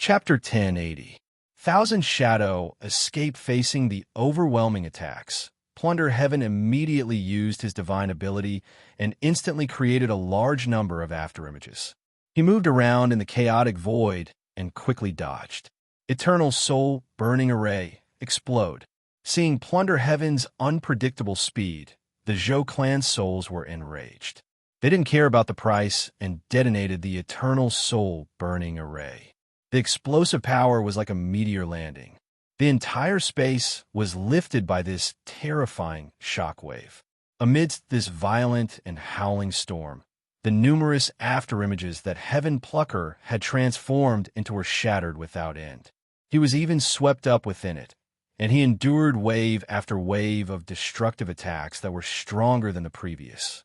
Chapter 1080. Thousand Shadow escape facing the overwhelming attacks. Plunder Heaven immediately used his divine ability and instantly created a large number of afterimages. He moved around in the chaotic void and quickly dodged. Eternal Soul Burning Array explode. Seeing Plunder Heaven's unpredictable speed, the Zhou clan's souls were enraged. They didn't care about the price and detonated the Eternal Soul Burning Array. The explosive power was like a meteor landing. The entire space was lifted by this terrifying shockwave. Amidst this violent and howling storm, the numerous afterimages that Heaven Plucker had transformed into were shattered without end. He was even swept up within it, and he endured wave after wave of destructive attacks that were stronger than the previous.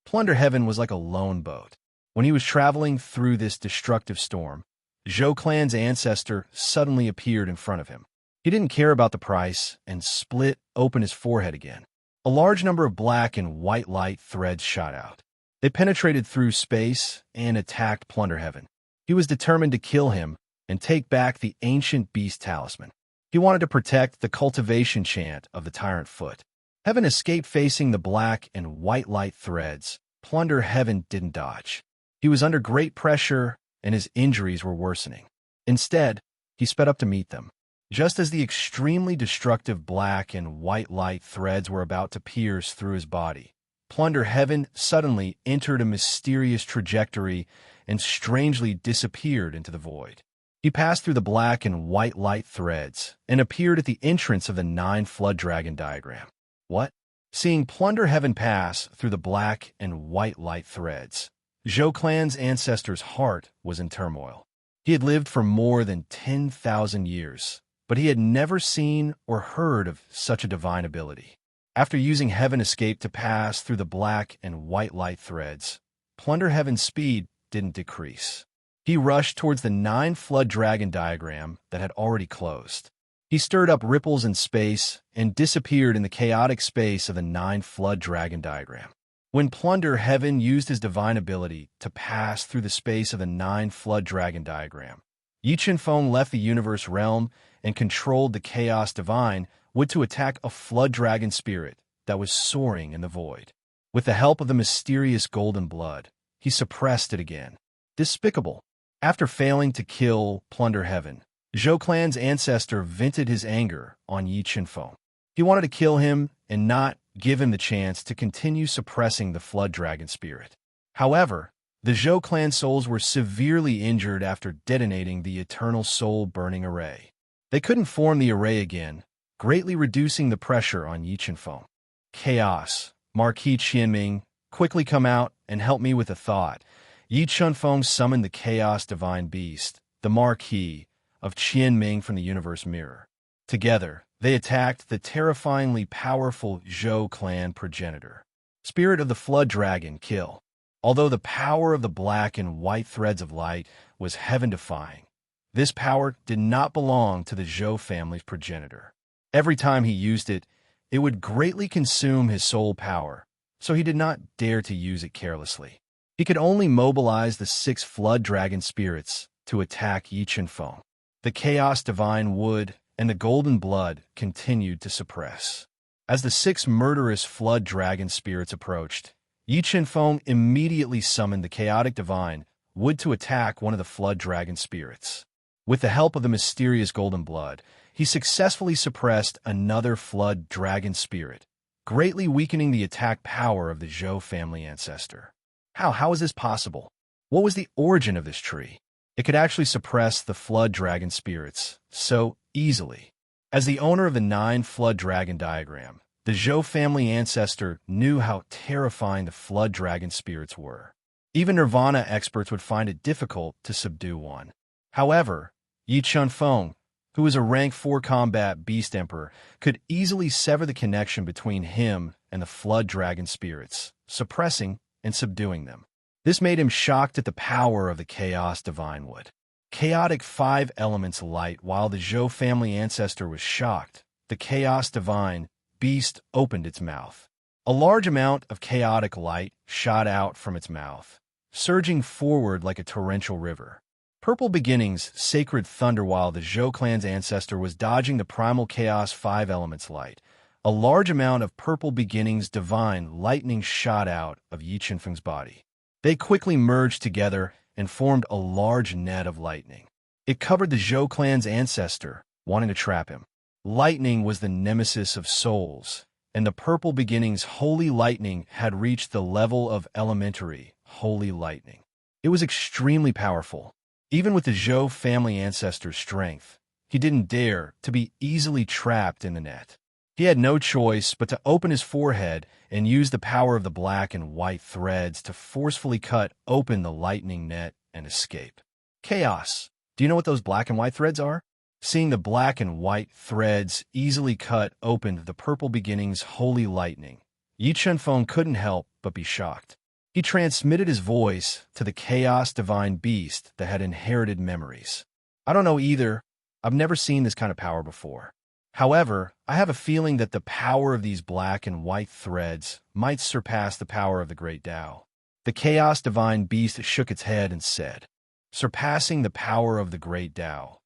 Plunder Heaven was like a lone boat. When he was traveling through this destructive storm, Zhou clan's ancestor suddenly appeared in front of him. He didn't care about the price and split open his forehead again. A large number of black and white light threads shot out. They penetrated through space and attacked Plunder Heaven. He was determined to kill him and take back the ancient beast talisman. He wanted to protect the cultivation chant of the Tyrant Foot. Heaven escaped facing the black and white light threads. Plunder Heaven didn't dodge. He was under great pressure and his injuries were worsening. Instead, he sped up to meet them. Just as the extremely destructive black and white light threads were about to pierce through his body, Plunder Heaven suddenly entered a mysterious trajectory and strangely disappeared into the void. He passed through the black and white light threads and appeared at the entrance of the 9 Flood Dragon diagram. What? Seeing Plunder Heaven pass through the black and white light threads, Zhou clan's ancestor's heart was in turmoil. He had lived for more than 10,000 years, but he had never seen or heard of such a divine ability. After using Heaven Escape to pass through the black and white light threads, Plunder Heaven's speed didn't decrease. He rushed towards the 9 Flood Dragon diagram that had already closed. He stirred up ripples in space and disappeared in the chaotic space of the 9 Flood Dragon diagram. When Plunder Heaven used his divine ability to pass through the space of the 9 Flood Dragon diagram, Yi Qinfeng left the universe realm and controlled the Chaos Divine would to attack a Flood Dragon spirit that was soaring in the void. With the help of the mysterious golden blood, he suppressed it again. Despicable. After failing to kill Plunder Heaven, Zhou clan's ancestor vented his anger on Yi Qinfeng. He wanted to kill him and not give him the chance to continue suppressing the Flood Dragon spirit. However, the Zhou clan souls were severely injured after detonating the Eternal Soul Burning Array. They couldn't form the array again, greatly reducing the pressure on Yi Qinfeng. Chaos. Marquis Qianming, quickly come out and help me with a thought. Yi Qinfeng summoned the Chaos Divine Beast, the Marquis of Qianming from the Universe Mirror. Together, they attacked the terrifyingly powerful Zhou clan progenitor. Spirit of the Flood Dragon, kill. Although the power of the black and white threads of light was heaven-defying, this power did not belong to the Zhou family's progenitor. Every time he used it, it would greatly consume his soul power, so he did not dare to use it carelessly. He could only mobilize the 6 Flood Dragon spirits to attack Yi Qinfeng. The Chaos Divine would and the golden blood continued to suppress. As the 6 murderous Flood Dragon spirits approached, Yi Qinfeng immediately summoned the Chaotic Divine would to attack one of the Flood Dragon spirits. With the help of the mysterious golden blood, he successfully suppressed another Flood Dragon spirit, greatly weakening the attack power of the Zhou family ancestor. How is this possible? What was the origin of this tree? It could actually suppress the Flood Dragon spirits so easily. As the owner of the 9 Flood Dragon diagram, the Zhou family ancestor knew how terrifying the Flood Dragon spirits were. Even Nirvana experts would find it difficult to subdue one. However, Yi Qinfeng, who was a rank 4 combat beast emperor, could easily sever the connection between him and the Flood Dragon spirits, suppressing and subduing them. This made him shocked at the power of the Chaos Divine wood. Chaotic 5 elements light. While the Zhou family ancestor was shocked, the Chaos Divine beast opened its mouth. A large amount of chaotic light shot out from its mouth, surging forward like a torrential river. Purple Beginnings, Sacred Thunder. While the Zhou clan's ancestor was dodging the primal chaos 5 elements light, a large amount of Purple Beginnings divine lightning shot out of Yi Qinfeng's body. They quickly merged together and formed a large net of lightning. It covered the Zhou clan's ancestor, wanting to trap him. Lightning was the nemesis of souls, and the Purple Beginnings' holy lightning had reached the level of elementary holy lightning. It was extremely powerful. Even with the Zhou family ancestor's strength, he didn't dare to be easily trapped in the net. He had no choice but to open his forehead and use the power of the black and white threads to forcefully cut open the lightning net and escape. Chaos. Do you know what those black and white threads are? Seeing the black and white threads easily cut open the Purple Beginnings' holy lightning, Yi Qinfeng couldn't help but be shocked. He transmitted his voice to the chaos divine beast that had inherited memories. I don't know either. I've never seen this kind of power before. However, I have a feeling that the power of these black and white threads might surpass the power of the great Tao. The chaos divine beast shook its head and said, "Surpassing the power of the great Tao.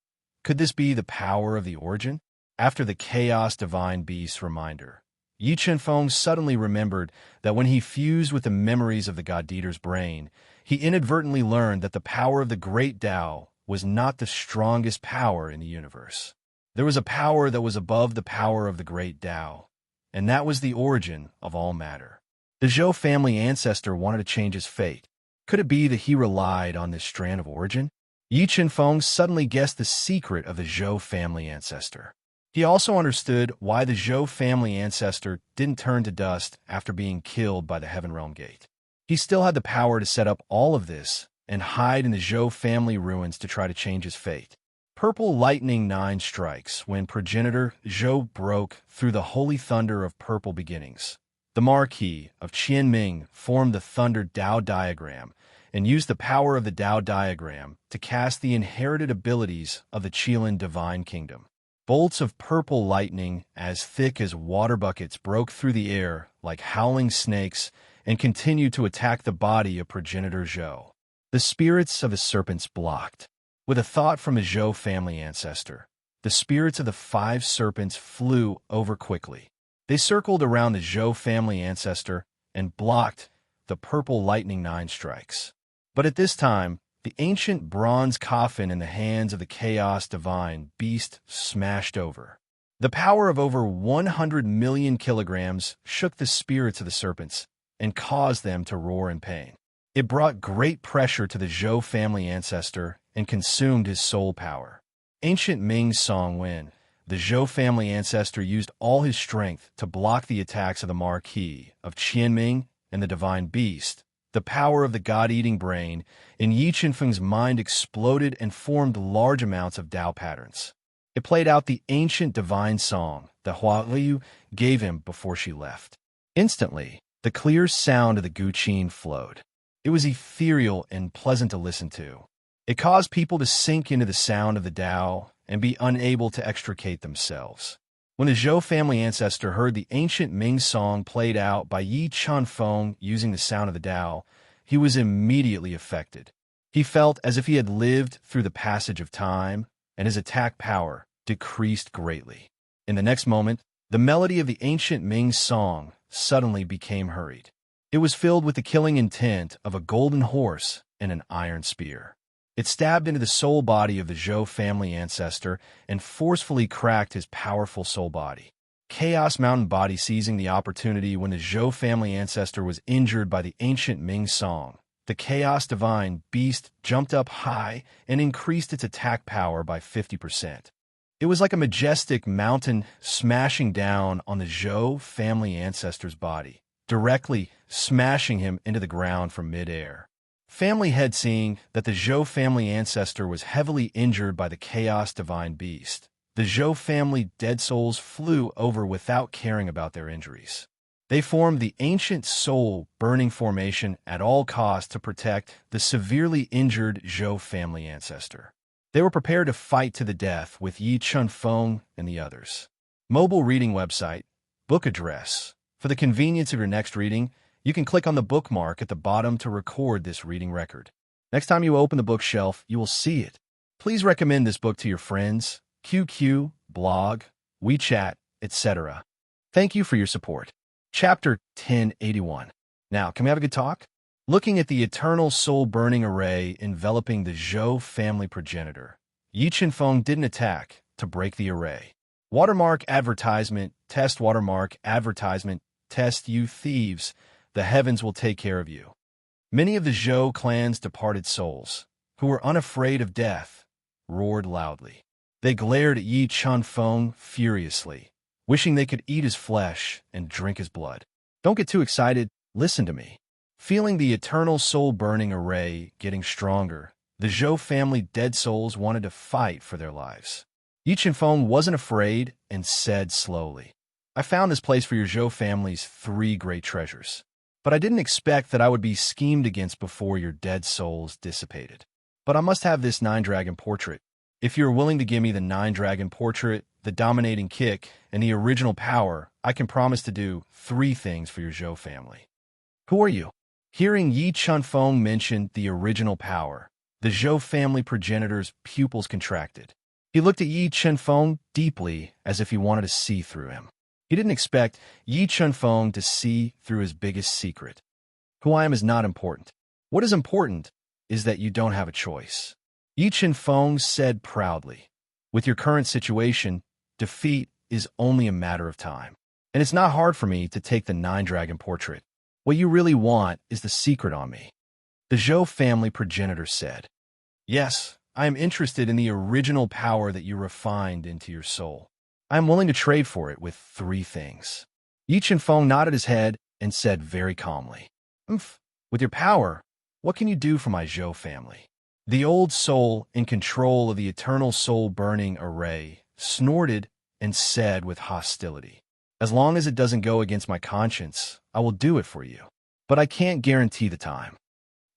Could this be the power of the origin?" After the chaos divine beast's reminder, Yi Qinfeng suddenly remembered that when he fused with the memories of the God Eater's brain, he inadvertently learned that the power of the great Tao was not the strongest power in the universe. There was a power that was above the power of the great Tao, and that was the origin of all matter. The Zhou family ancestor wanted to change his fate. Could it be that he relied on this strand of origin? Yi Qinfeng suddenly guessed the secret of the Zhou family ancestor. He also understood why the Zhou family ancestor didn't turn to dust after being killed by the Heaven Realm Gate. He still had the power to set up all of this and hide in the Zhou family ruins to try to change his fate. Purple lightning 9 strikes when progenitor Zhou broke through the holy thunder of Purple Beginnings. The Marquis of Qianming formed the Thunder Dao diagram and used the power of the Dao diagram to cast the inherited abilities of the Qilin Divine Kingdom. Bolts of purple lightning as thick as water buckets broke through the air like howling snakes and continued to attack the body of progenitor Zhou. The spirits of his serpents blocked. With a thought from his Zhou family ancestor, the spirits of the 5 serpents flew over quickly. They circled around the Zhou family ancestor and blocked the purple lightning 9 strikes. But at this time, the ancient bronze coffin in the hands of the chaos divine beast smashed over. The power of over 100 million kilograms shook the spirits of the serpents and caused them to roar in pain. It brought great pressure to the Zhou family ancestor and consumed his soul power. Ancient Ming Song Wen, the Zhou family ancestor, used all his strength to block the attacks of the Marquis of Qianming and the divine beast. The power of the God-eating brain in Yi Qinfeng's mind exploded and formed large amounts of Tao patterns. It played out the ancient divine song that Hua Liu gave him before she left. Instantly, the clear sound of the Guqin flowed. It was ethereal and pleasant to listen to. It caused people to sink into the sound of the Tao and be unable to extricate themselves. When the Zhou family ancestor heard the ancient Ming song played out by Yi Qinfeng using the sound of the Tao, he was immediately affected. He felt as if he had lived through the passage of time, and his attack power decreased greatly. In the next moment, the melody of the ancient Ming song suddenly became hurried. It was filled with the killing intent of a golden horse and an iron spear. It stabbed into the soul body of the Zhou family ancestor and forcefully cracked his powerful soul body. Chaos Mountain Body, seizing the opportunity when the Zhou family ancestor was injured by the ancient Ming song, the Chaos Divine Beast jumped up high and increased its attack power by 50%. It was like a majestic mountain smashing down on the Zhou family ancestor's body, directly smashing him into the ground from midair. Family head, seeing that the Zhou family ancestor was heavily injured by the Chaos Divine Beast, the Zhou family dead souls flew over without caring about their injuries. They formed the ancient soul burning formation at all costs to protect the severely injured Zhou family ancestor. They were prepared to fight to the death with Yi Qinfeng and the others. Mobile reading website, book address. For the convenience of your next reading, you can click on the bookmark at the bottom to record this reading record. Next time you open the bookshelf, you will see it. Please recommend this book to your friends, QQ, blog, WeChat, etc. Thank you for your support. Chapter 1081. Now, can we have a good talk? Looking at the eternal soul-burning array enveloping the Zhou family progenitor, Yi Qinfeng didn't attack to break the array. Watermark advertisement, test watermark advertisement, test you thieves, the heavens will take care of you. Many of the Zhou clan's departed souls, who were unafraid of death, roared loudly. They glared at Yi Qinfeng furiously, wishing they could eat his flesh and drink his blood. Don't get too excited, listen to me. Feeling the eternal soul-burning array getting stronger, the Zhou family dead souls wanted to fight for their lives. Yi Qinfeng wasn't afraid and said slowly, I found this place for your Zhou family's 3 great treasures. But I didn't expect that I would be schemed against before your dead souls dissipated. But I must have this 9-dragon portrait. If you're willing to give me the 9-dragon portrait, the dominating kick, and the original power, I can promise to do 3 things for your Zhou family. Who are you? Hearing Yi Qinfeng mention the original power, the Zhou family progenitor's pupils contracted. He looked at Yi Qinfeng deeply as if he wanted to see through him. He didn't expect Yi Qinfeng to see through his biggest secret. Who I am is not important. What is important is that you don't have a choice. Yi Qinfeng said proudly, with your current situation, defeat is only a matter of time. And it's not hard for me to take the 9-dragon portrait. What you really want is the secret on me. The Zhou family progenitor said, Yes, I am interested in the original power that you refined into your soul. I am willing to trade for it with 3 things. Yi Qinfeng nodded his head and said very calmly, With your power, what can you do for my Zhou family? The old soul in control of the eternal soul-burning array snorted and said with hostility, As long as it doesn't go against my conscience, I will do it for you. But I can't guarantee the time.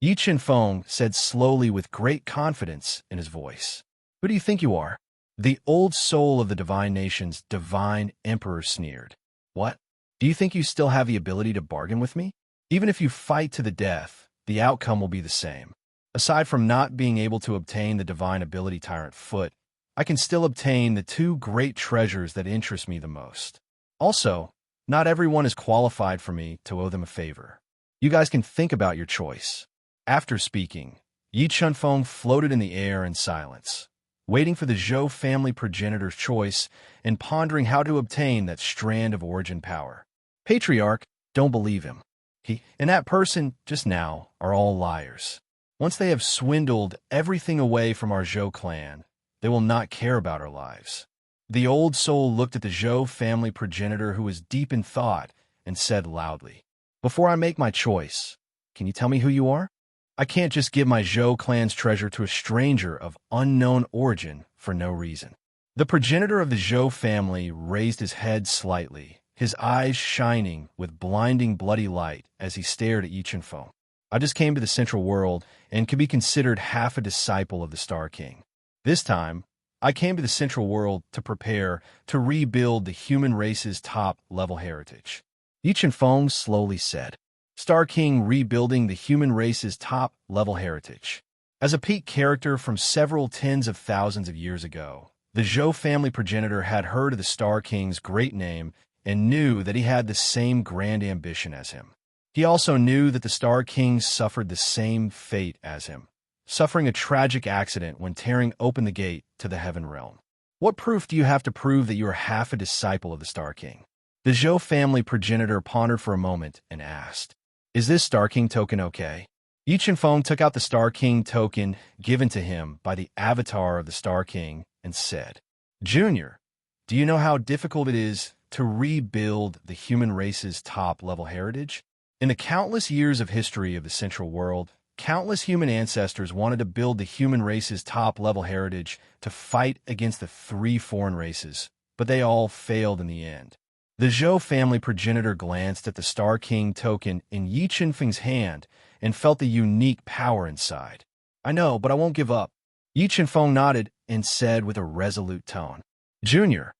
Yi Qinfeng said slowly with great confidence in his voice, Who do you think you are? The old soul of the divine nation's divine emperor sneered. What? Do you think you still have the ability to bargain with me? Even if you fight to the death, the outcome will be the same. Aside from not being able to obtain the divine ability Tyrant Foot, I can still obtain the 2 great treasures that interest me the most. Also, not everyone is qualified for me to owe them a favor. You guys can think about your choice. After speaking, Yi Qinfeng floated in the air in silence, waiting for the Zhou family progenitor's choice and pondering how to obtain that strand of origin power. Patriarch, don't believe him. He and that person just now are all liars. Once they have swindled everything away from our Zhou clan, they will not care about our lives. The old soul looked at the Zhou family progenitor who was deep in thought and said loudly, Before I make my choice, can you tell me who you are? I can't just give my Zhou clan's treasure to a stranger of unknown origin for no reason. The progenitor of the Zhou family raised his head slightly, his eyes shining with blinding bloody light as he stared at Yi Qinfeng. I just came to the Central World and could be considered half a disciple of the Star King. This time, I came to the Central World to prepare to rebuild the human race's top-level heritage. Yi Qinfeng slowly said, Star King rebuilding the human race's top-level heritage. As a peak character from several tens of thousands of years ago, the Zhou family progenitor had heard of the Star King's great name and knew that he had the same grand ambition as him. He also knew that the Star King suffered the same fate as him, suffering a tragic accident when tearing open the gate to the Heaven Realm. What proof do you have to prove that you are half a disciple of the Star King? The Zhou family progenitor pondered for a moment and asked, Is this Star King token okay? Yi Qinfeng took out the Star King token given to him by the avatar of the Star King and said, Junior, do you know how difficult it is to rebuild the human race's top-level heritage? In the countless years of history of the Central World, countless human ancestors wanted to build the human race's top-level heritage to fight against the 3 foreign races, but they all failed in the end. The Zhou family progenitor glanced at the Star King token in Yi Qinfeng's hand and felt the unique power inside. I know, but I won't give up. Yi Qinfeng nodded and said with a resolute tone, Junior,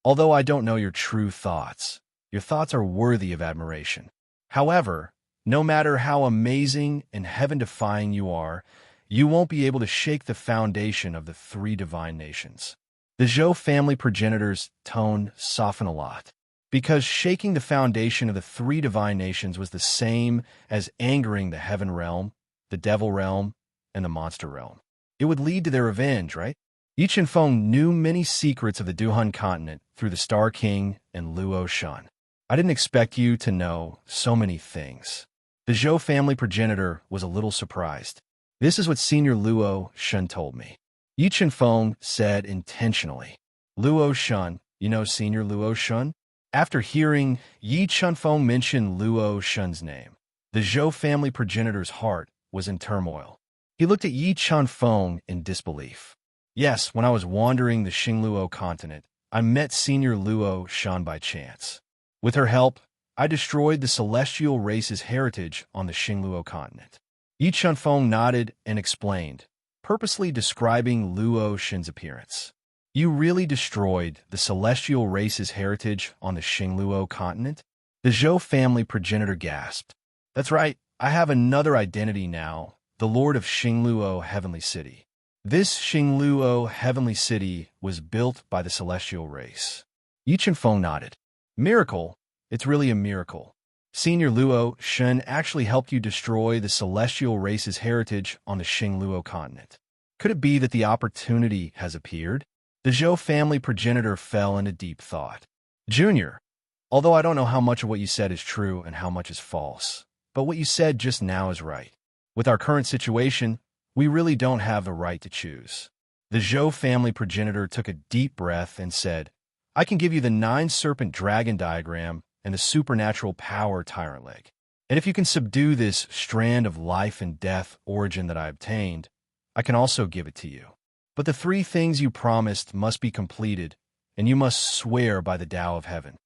although I don't know your true thoughts, your thoughts are worthy of admiration. However, no matter how amazing and heaven-defying you are, you won't be able to shake the foundation of the three divine nations. The Zhou family progenitor's tone softened a lot, because shaking the foundation of the three divine nations was the same as angering the heaven realm, the devil realm, and the monster realm. It would lead to their revenge, right? Yi Qianfeng knew many secrets of the Duhan continent through the Star King and Luo Shan. I didn't expect you to know so many things. The Zhou family progenitor was a little surprised. This is what Senior Luo Shan told me. Yi Qianfeng said intentionally. Luo Shan, you know Senior Luo Shan? After hearing Yi Qianfeng mention Luo Shan's name, the Zhou family progenitor's heart was in turmoil. He looked at Yi Qianfeng in disbelief. Yes, when I was wandering the Xingluo continent, I met Senior Luo Shan by chance. With her help, I destroyed the celestial race's heritage on the Xingluo continent. Yi Qianfeng nodded and explained, purposely describing Luo Shan's appearance. You really destroyed the celestial race's heritage on the Xingluo continent? The Zhou family progenitor gasped. That's right, I have another identity now, the Lord of Xingluo Heavenly City. This Xingluo Heavenly City was built by the celestial race. Yi Qianfeng nodded. Miracle? It's really a miracle. Senior Luo Shan actually helped you destroy the celestial race's heritage on the Xingluo continent. Could it be that the opportunity has appeared? The Zhou family progenitor fell into deep thought. Junior, although I don't know how much of what you said is true and how much is false, but what you said just now is right. With our current situation, we really don't have the right to choose. The Zhou family progenitor took a deep breath and said, I can give you the 9-serpent dragon diagram and the supernatural power tyrant leg. And if you can subdue this strand of life and death origin that I obtained, I can also give it to you. But the 3 things you promised must be completed, and you must swear by the Tao of Heaven.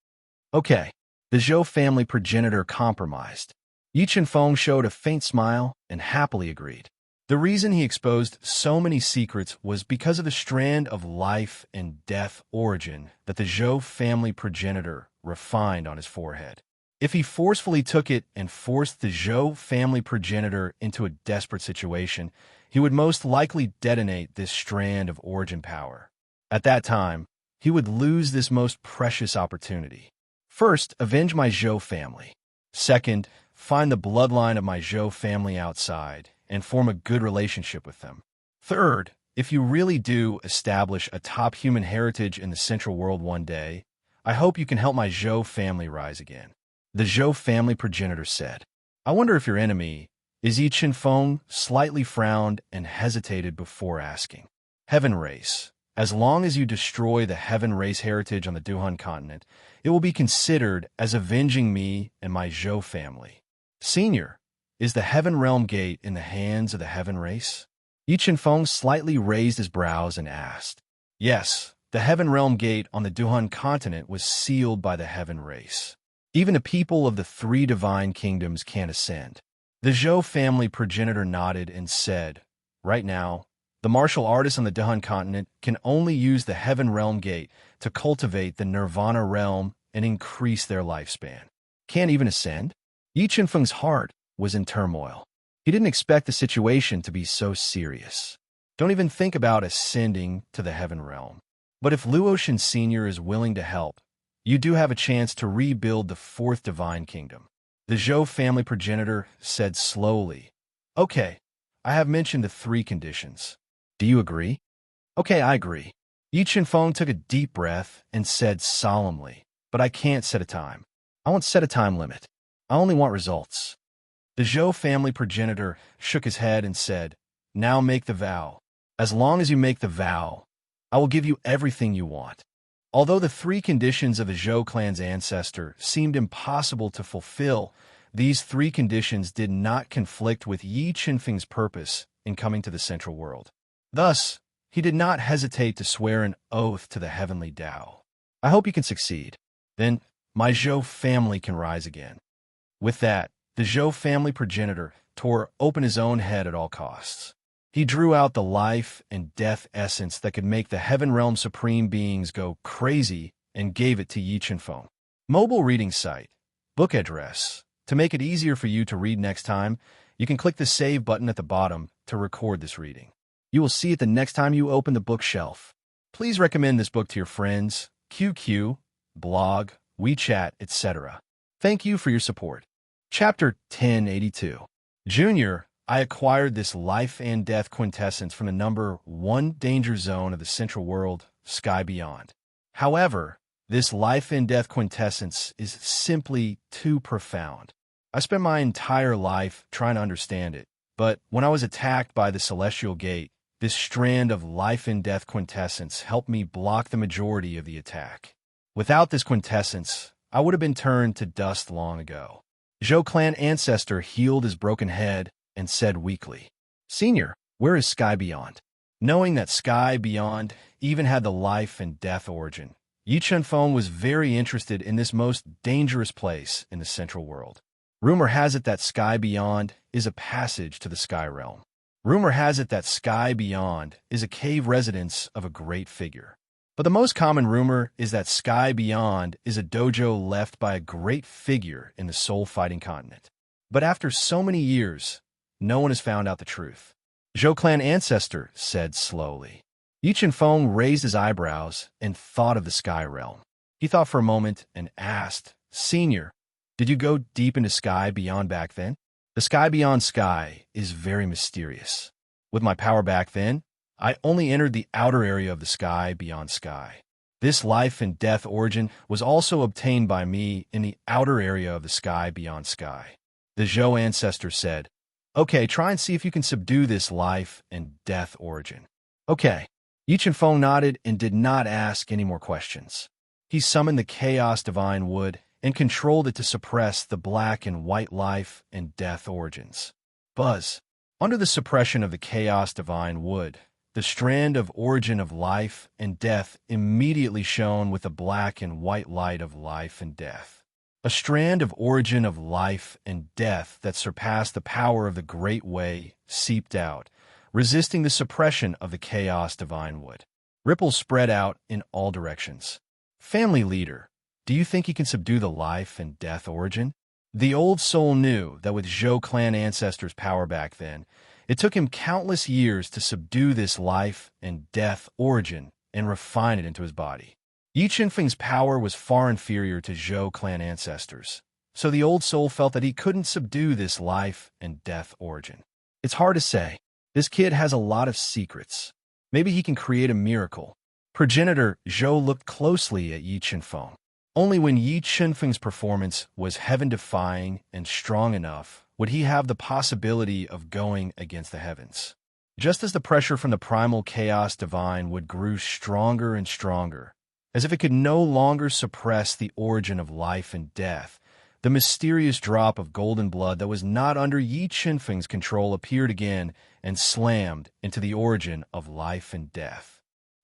Okay, the Zhou family progenitor compromised. Yi Qianfeng showed a faint smile and happily agreed. The reason he exposed so many secrets was because of the strand of life and death origin that the Zhou family progenitor refined on his forehead. If he forcefully took it and forced the Zhou family progenitor into a desperate situation, he would most likely detonate this strand of origin power. At that time, he would lose this most precious opportunity. First, avenge my Zhou family. Second, find the bloodline of my Zhou family outside and form a good relationship with them. Third, if you really do establish a top human heritage in the Central World one day, I hope you can help my Zhou family rise again. The Zhou family progenitor said. I wonder if your enemy is Yi Qianfeng slightly frowned and hesitated before asking. Heaven race. As long as you destroy the heaven race heritage on the Duhan continent, it will be considered as avenging me and my Zhou family. Senior, is the heaven realm gate in the hands of the heaven race? Yi Qianfeng slightly raised his brows and asked. Yes, the heaven realm gate on the Duhan continent was sealed by the heaven race. Even the people of the 3 divine kingdoms can't ascend. The Zhou family progenitor nodded and said, right now, the martial artists on the Duhan continent can only use the heaven realm gate to cultivate the nirvana realm and increase their lifespan. Can't even ascend? Yi Qianfeng's heart was in turmoil. He didn't expect the situation to be so serious. Don't even think about ascending to the heaven realm. But if Luo Shan Sr. is willing to help, you do have a chance to rebuild the 4th divine kingdom. The Zhou family progenitor said slowly, Okay, I have mentioned the 3 conditions. Do you agree? Okay, I agree. Yi Qianfeng took a deep breath and said solemnly, but I can't set a time. I won't set a time limit. I only want results. The Zhou family progenitor shook his head and said, Now make the vow. As long as you make the vow, I will give you everything you want. Although the 3 conditions of the Zhou clan's ancestor seemed impossible to fulfill, these 3 conditions did not conflict with Yi Qianfeng's purpose in coming to the Central World. Thus, he did not hesitate to swear an oath to the heavenly Tao. I hope you can succeed. Then, my Zhou family can rise again. With that, the Zhou family progenitor tore open his own head at all costs. He drew out the life and death essence that could make the Heaven Realm Supreme Beings go crazy and gave it to Yi Qianfeng. Mobile reading site. Book address. To make it easier for you to read next time, you can click the Save button at the bottom to record this reading. You will see it the next time you open the bookshelf. Please recommend this book to your friends, QQ, blog, WeChat, etc. Thank you for your support. Chapter 1082. Junior, I acquired this life and death quintessence from the number 1 danger zone of the central world, Sky Beyond. However, this life and death quintessence is simply too profound. I spent my entire life trying to understand it, but when I was attacked by the Celestial Gate, this strand of life and death quintessence helped me block the majority of the attack. Without this quintessence, I would have been turned to dust long ago. Zhou clan ancestor healed his broken head and said weakly, "Senior, where is Sky Beyond?" Knowing that Sky Beyond even had the life and death origin, Yi Chunfeng was very interested in this most dangerous place in the central world. Rumor has it that Sky Beyond is a passage to the Sky Realm. Rumor has it that Sky Beyond is a cave residence of a great figure. But the most common rumor is that Sky Beyond is a dojo left by a great figure in the soul-fighting continent. But after so many years, no one has found out the truth. Zhou clan ancestor said slowly. Yi Chunfeng raised his eyebrows and thought of the Sky Realm. He thought for a moment and asked, "Senior, did you go deep into Sky Beyond back then?" The Sky Beyond Sky is very mysterious. With my power back then, I only entered the outer area of the Sky Beyond Sky. This life and death origin was also obtained by me in the outer area of the Sky Beyond Sky. The Zhou ancestor said, "Okay, try and see if you can subdue this life and death origin." "Okay." Yi Chunfeng nodded and did not ask any more questions. He summoned the Chaos Divine Wood and controlled it to suppress the black and white life and death origins. Buzz. Under the suppression of the Chaos Divine Wood, the strand of origin of life and death immediately shone with the black and white light of life and death. A strand of origin of life and death that surpassed the power of the Great Way seeped out, resisting the suppression of the Chaos Divine Wood. Ripples spread out in all directions. Family leader, do you think he can subdue the life and death origin? The old soul knew that with Zhou clan ancestors' power back then, it took him countless years to subdue this life and death origin and refine it into his body. Yi Chunfeng's power was far inferior to Zhou clan ancestors, so the old soul felt that he couldn't subdue this life and death origin. It's hard to say. This kid has a lot of secrets. Maybe he can create a miracle. Progenitor Zhou looked closely at Yi Chunfeng. Only when Yi Chunfeng's performance was heaven-defying and strong enough would he have the possibility of going against the heavens. Just as the pressure from the primal chaos divine would grew stronger and stronger, as if it could no longer suppress the origin of life and death, the mysterious drop of golden blood that was not under Yi Chunfeng's control appeared again and slammed into the origin of life and death.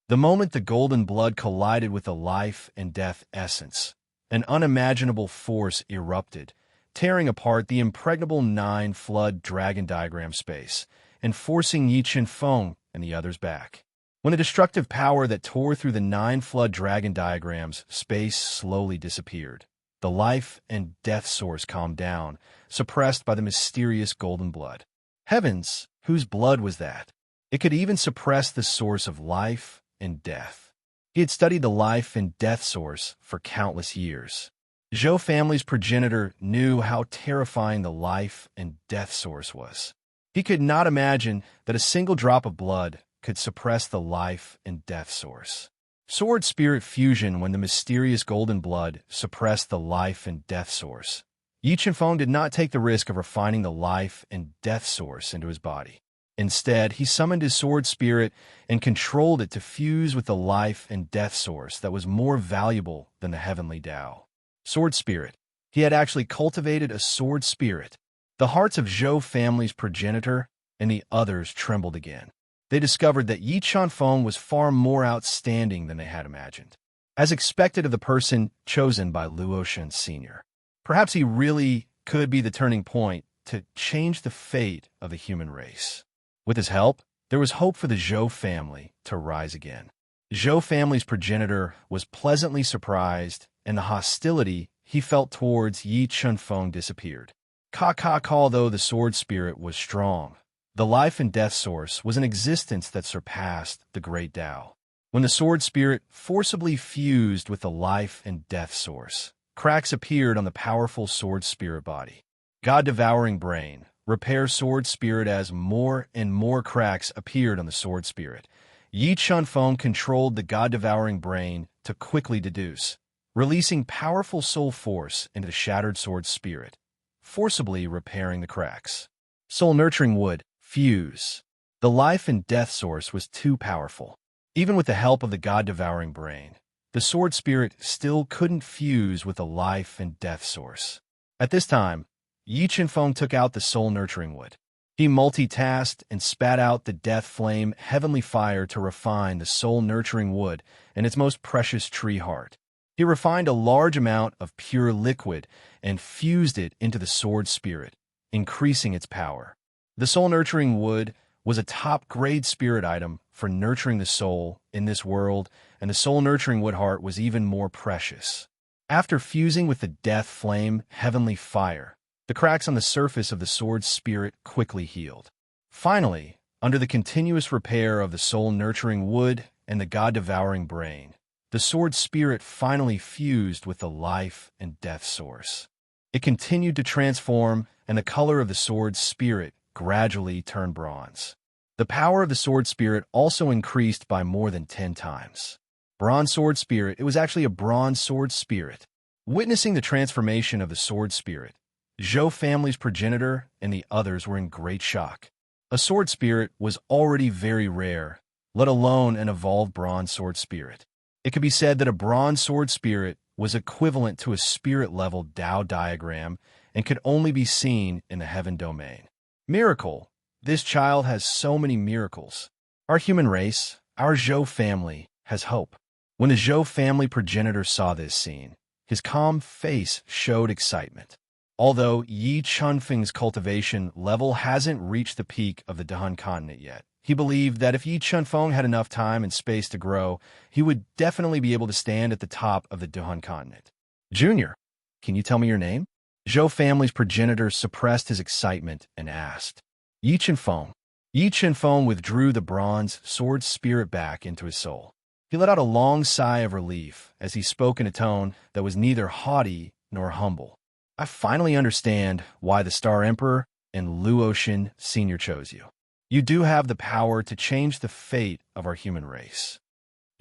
The moment the golden blood collided with the life and death essence, an unimaginable force erupted, tearing apart the impregnable 9-flood dragon diagram space and forcing Yi Chunfeng and the others back. When the destructive power that tore through the 9-flood dragon diagrams space slowly disappeared, the life and death source calmed down, suppressed by the mysterious golden blood. Heavens, whose blood was that? It could even suppress the source of life and death. He had studied the life and death source for countless years. Zhou family's progenitor knew how terrifying the life and death source was. He could not imagine that a single drop of blood could suppress the life and death source. Sword spirit fusion when the mysterious golden blood suppressed the life and death source. Yi Chunfeng did not take the risk of refining the life and death source into his body. Instead, he summoned his sword spirit and controlled it to fuse with the life and death source that was more valuable than the heavenly Tao. Sword spirit. He had actually cultivated a sword spirit. The hearts of Zhou family's progenitor and the others trembled again. They discovered that Yi Chunfeng was far more outstanding than they had imagined. As expected of the person chosen by Luoshan Sr. Perhaps he really could be the turning point to change the fate of the human race. With his help, there was hope for the Zhou family to rise again. Zhou family's progenitor was pleasantly surprised, and the hostility he felt towards Yi Chunfeng disappeared. Although the sword spirit was strong, The life and death source was an existence that surpassed the great Tao. When the sword spirit forcibly fused with the life and death source, cracks appeared on the powerful sword spirit body. God-devouring brain, repair sword spirit. As more and more cracks appeared on the sword spirit, Yi Chunfeng controlled the God-devouring brain to quickly deduce, releasing powerful soul force into the shattered sword spirit, forcibly repairing the cracks. Soul-nurturing wood, fuse. The life and death source was too powerful. Even with the help of the God-devouring brain, the sword spirit still couldn't fuse with the life and death source. At this time, Yi Chunfeng took out the soul-nurturing wood. He multitasked and spat out the death flame heavenly fire to refine the soul-nurturing wood and its most precious tree heart. He refined a large amount of pure liquid and fused it into the sword spirit, increasing its power. The soul-nurturing wood was a top-grade spirit item for nurturing the soul in this world, and the soul-nurturing wood heart was even more precious. After fusing with the death flame heavenly fire, the cracks on the surface of the sword spirit quickly healed. Finally, under the continuous repair of the soul-nurturing wood and the God-devouring brain, the sword spirit finally fused with the life and death source. It continued to transform, and the color of the sword spirit gradually turned bronze. The power of the sword spirit also increased by more than 10 times. Bronze sword spirit, it was actually a bronze sword spirit. Witnessing the transformation of the sword spirit, Zhou family's progenitor and the others were in great shock. A sword spirit was already very rare, let alone an evolved bronze sword spirit. It could be said that a bronze sword spirit was equivalent to a spirit-level Tao diagram and could only be seen in the heaven domain. Miracle. This child has so many miracles. Our human race, our Zhou family, has hope. When the Zhou family progenitor saw this scene, his calm face showed excitement. Although Yi Chunfeng's cultivation level hasn't reached the peak of the Dehan continent yet, he believed that if Yi Chunfeng had enough time and space to grow, he would definitely be able to stand at the top of the Dehan continent. Junior, can you tell me your name? Zhou family's progenitor suppressed his excitement and asked. Yi Chunfeng. Yi Chunfeng withdrew the bronze sword spirit back into his soul. He let out a long sigh of relief as he spoke in a tone that was neither haughty nor humble. I finally understand why the Star Emperor and Luotian Sr. chose you. You do have the power to change the fate of our human race.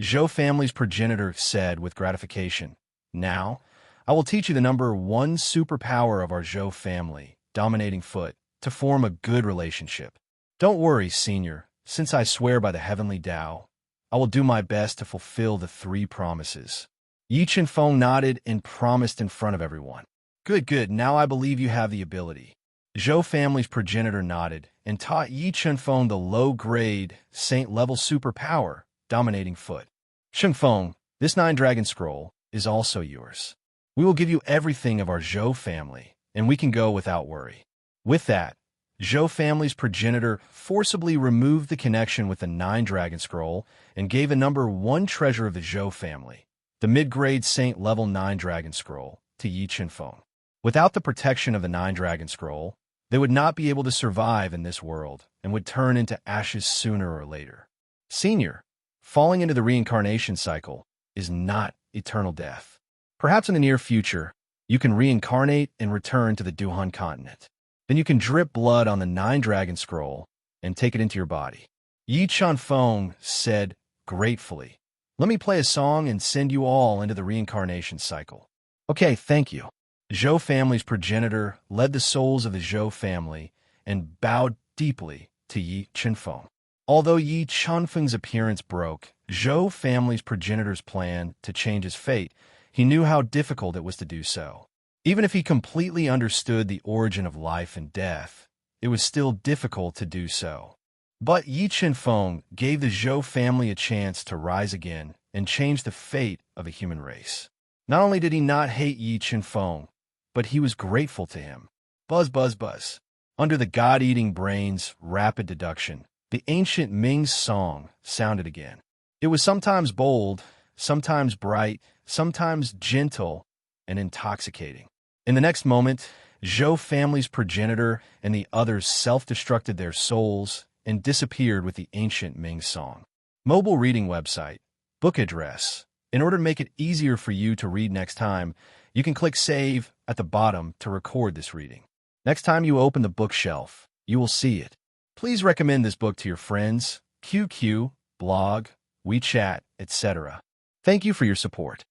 Zhou family's progenitor said with gratification. Now, I will teach you the number one superpower of our Zhou family, dominating foot, to form a good relationship. Don't worry, Senior, since I swear by the heavenly Tao, I will do my best to fulfill the 3 promises. Yi Chunfeng nodded and promised in front of everyone. Good, now I believe you have the ability. Zhou family's progenitor nodded and taught Yi Chunfeng the low-grade, saint-level superpower, dominating foot. Chunfeng, this 9-dragon scroll is also yours. We will give you everything of our Zhou family, and we can go without worry. With that, Zhou family's progenitor forcibly removed the connection with the 9-dragon scroll and gave a number 1 treasure of the Zhou family, the mid-grade saint-level 9-dragon scroll, to Yi Chunfeng. Without the protection of the 9-dragon scroll, they would not be able to survive in this world and would turn into ashes sooner or later. Senior, falling into the reincarnation cycle is not eternal death. Perhaps in the near future, you can reincarnate and return to the Dehan continent. Then you can drip blood on the 9-dragon scroll and take it into your body. Yi Chunfeng said gratefully, let me play a song and send you all into the reincarnation cycle. Okay, thank you. Zhou family's progenitor led the souls of the Zhou family and bowed deeply to Yi Chunfeng. Although Yi Chunfeng's appearance broke Zhou family's progenitor's plan to change his fate, he knew how difficult it was to do so. Even if he completely understood the origin of life and death, it was still difficult to do so. But Yi Chunfeng gave the Zhou family a chance to rise again and change the fate of the human race. Not only did he not hate Yi Chunfeng, but he was grateful to him. Buzz, buzz, buzz. Under the God-eating brain's rapid deduction, the ancient Ming's song sounded again. It was sometimes bold, sometimes bright, sometimes gentle and intoxicating. In the next moment, Zhou family's progenitor and the others self-destructed their souls and disappeared with the ancient Ming song. Mobile reading website, book address. In order to make it easier for you to read next time, you can click Save at the bottom to record this reading. Next time you open the bookshelf, you will see it. Please recommend this book to your friends, QQ, blog, WeChat, etc. Thank you for your support.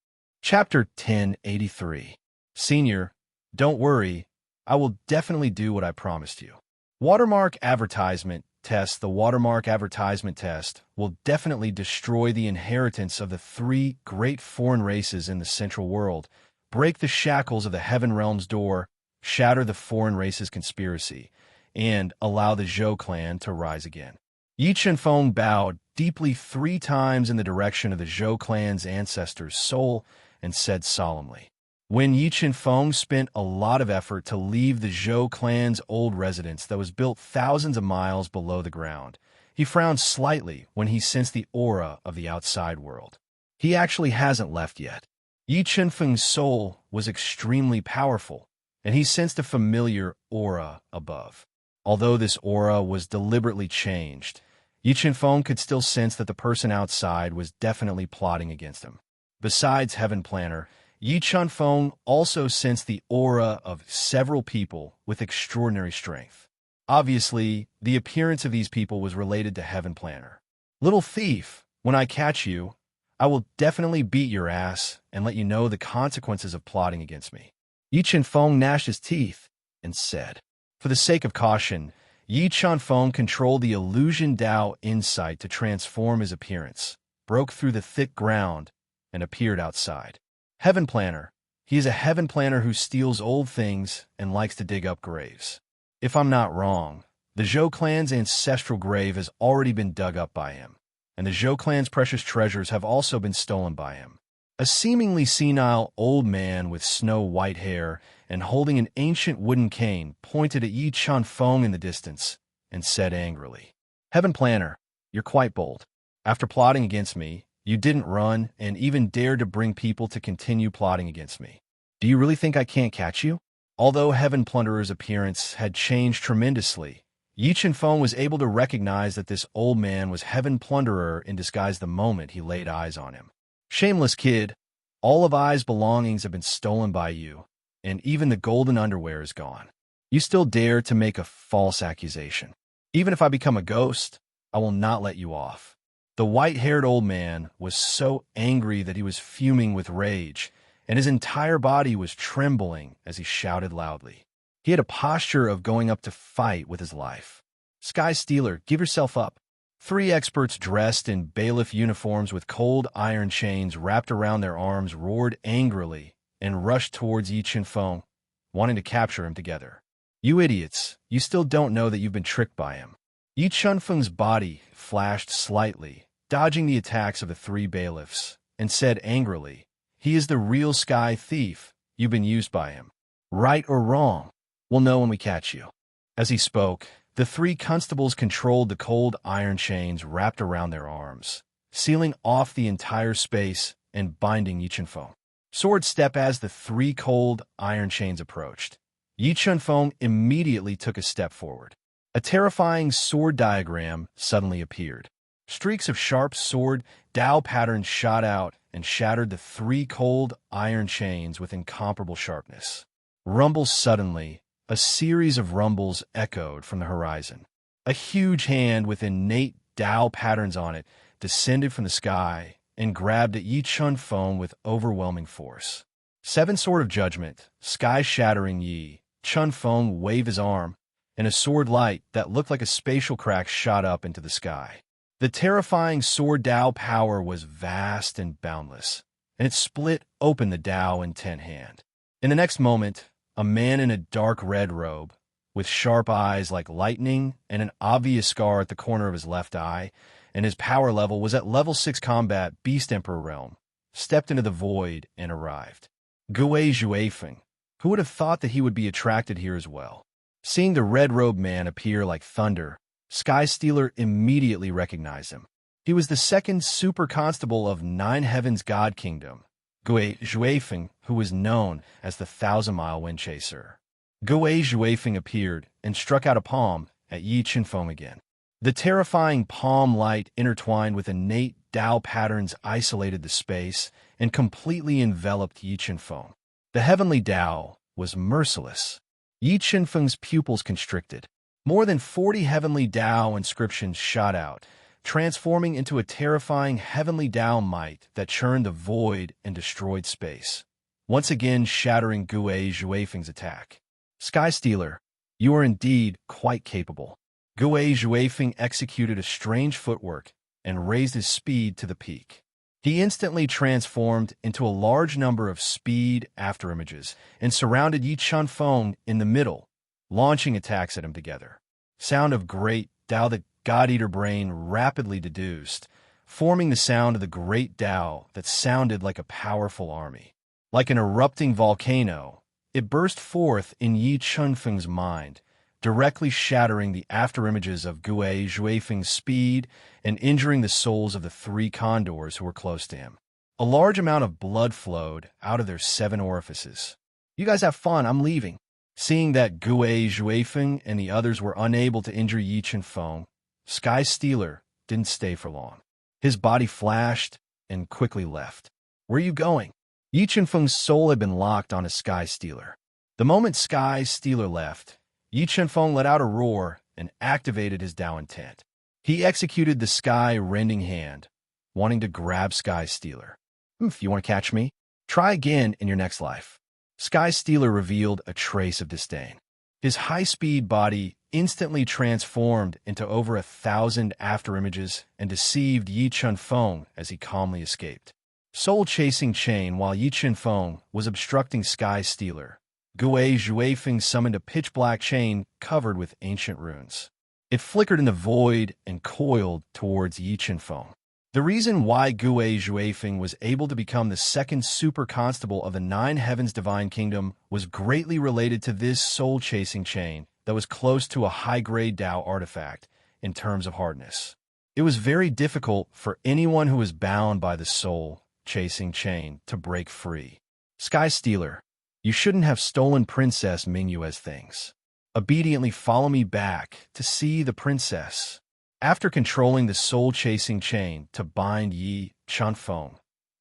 Chapter 1083. Senior, don't worry, I will definitely do what I promised you. Watermark advertisement test. The watermark advertisement test will definitely destroy the inheritance of the three great foreign races in the Central World, break the shackles of the Heaven Realm's door, shatter the foreign race's conspiracy, and allow the Zhou clan to rise again. Yi Chenfeng bowed deeply 3 times in the direction of the Zhou clan's ancestor's soul and said solemnly, when Yi Chenfeng spent a lot of effort to leave the Zhou clan's old residence that was built thousands of miles below the ground, he frowned slightly when he sensed the aura of the outside world. He actually hasn't left yet. Yi Chenfeng's soul was extremely powerful, and he sensed a familiar aura above. Although this aura was deliberately changed, Yi Chenfeng could still sense that the person outside was definitely plotting against him. Besides Heaven Planner, Yi Chenfeng also sensed the aura of several people with extraordinary strength. Obviously, the appearance of these people was related to Heaven Planner. Little thief, when I catch you, I will definitely beat your ass and let you know the consequences of plotting against me. Yi Chenfeng gnashed his teeth and said, for the sake of caution, Yi Chenfeng controlled the illusion Dao insight to transform his appearance, broke through the thick ground, and appeared outside. Heaven Planner. He is a Heaven Planner who steals old things and likes to dig up graves. If I'm not wrong, the Zhou clan's ancestral grave has already been dug up by him, and the Zhou clan's precious treasures have also been stolen by him. A seemingly senile old man with snow-white hair and holding an ancient wooden cane pointed at Yi Chenfeng in the distance and said angrily, Heaven Planner, you're quite bold. After plotting against me, you didn't run and even dared to bring people to continue plotting against me. Do you really think I can't catch you? Although Heaven Plunderer's appearance had changed tremendously, Yi Chenfeng was able to recognize that this old man was Heaven Plunderer in disguise the moment he laid eyes on him. Shameless kid, all of I's belongings have been stolen by you, and even the golden underwear is gone. You still dare to make a false accusation. Even if I become a ghost, I will not let you off. The white-haired old man was so angry that he was fuming with rage, and his entire body was trembling as he shouted loudly. He had a posture of going up to fight with his life. Sky Stealer, give yourself up. 3 experts dressed in bailiff uniforms with cold iron chains wrapped around their arms roared angrily and rushed towards Yi Chenfeng, wanting to capture him together. You idiots, you still don't know that you've been tricked by him. Yi Chenfeng's body flashed slightly, dodging the attacks of the 3 bailiffs, and said angrily, he is the real Sky Thief. You've been used by him. Right or wrong, we'll know when we catch you. As he spoke, the 3 constables controlled the cold iron chains wrapped around their arms, sealing off the entire space and binding Yi Chenfeng. Sword step as the 3 cold iron chains approached. Yi Chenfeng immediately took a step forward. A terrifying sword diagram suddenly appeared. Streaks of sharp sword Dao patterns shot out and shattered the 3 cold iron chains with incomparable sharpness. Rumble suddenly. A series of rumbles echoed from the horizon. A huge hand with innate Dao patterns on it descended from the sky and grabbed at Yi Chenfeng with overwhelming force. 7 Sword of Judgment, sky-shattering Yi Chenfeng waved his arm, and a sword light that looked like a spatial crack shot up into the sky. The terrifying sword Dao power was vast and boundless, and it split open the Dao intent hand. In the next moment, a man in a dark red robe, with sharp eyes like lightning and an obvious scar at the corner of his left eye, and his power level was at level 6 combat Beast Emperor realm, stepped into the void and arrived. Gui Zhuifeng, who would have thought that he would be attracted here as well? Seeing the red-robed man appear like thunder, Sky Stealer immediately recognized him. He was the 2nd super constable of 9 Heavens God Kingdom, Gui Zhuifeng, who was known as the 1,000-Mile Wind Chaser. Gui Zhuifeng appeared and struck out a palm at Yi Qinfeng again. The terrifying palm light intertwined with innate Dao patterns isolated the space and completely enveloped Yi Qinfeng. The heavenly Dao was merciless. Yi Qinfeng's pupils constricted. More than 40 heavenly Dao inscriptions shot out, transforming into a terrifying heavenly Dao might that churned the void and destroyed space, once again shattering Gui Zhuifeng's attack. Sky Stealer, you are indeed quite capable. Gui Zhuifeng executed a strange footwork and raised his speed to the peak. He instantly transformed into a large number of speed afterimages and surrounded Yi Qinfeng in the middle, launching attacks at him together. Sound of great Dao, the God-Eater brain rapidly deduced, forming the sound of the great Dao that sounded like a powerful army. Like an erupting volcano, it burst forth in Yi Qinfeng's mind, directly shattering the afterimages of Gui Zhuifeng's speed and injuring the souls of the 3 condors who were close to him. A large amount of blood flowed out of their 7 orifices. You guys have fun, I'm leaving. Seeing that Gui Zhuifeng and the others were unable to injure Yi Qinfeng, Sky Stealer didn't stay for long. His body flashed and quickly left. Where are you going? Yi Qinfeng's soul had been locked on a Sky Stealer. The moment Sky Stealer left, Yi Qinfeng let out a roar and activated his Dao intent. He executed the sky-rending hand, wanting to grab Sky Stealer. If you want to catch me, try again in your next life. Sky Stealer revealed a trace of disdain. His high-speed body instantly transformed into over 1,000 afterimages and deceived Yi Qinfeng as he calmly escaped. Soul-chasing chain while Yi Qinfeng was obstructing Sky Stealer. Gui Zhuifeng summoned a pitch-black chain covered with ancient runes. It flickered in the void and coiled towards Yi Qinfeng. The reason why Gui Zhuifeng was able to become the second super constable of the 9 Heavens Divine Kingdom was greatly related to this soul-chasing chain that was close to a high-grade Dao artifact in terms of hardness. It was very difficult for anyone who was bound by the soul-chasing chain to break free. Sky Stealer, you shouldn't have stolen Princess Mingyue's things. Obediently follow me back to see the princess. After controlling the soul-chasing chain to bind Yi Qinfeng,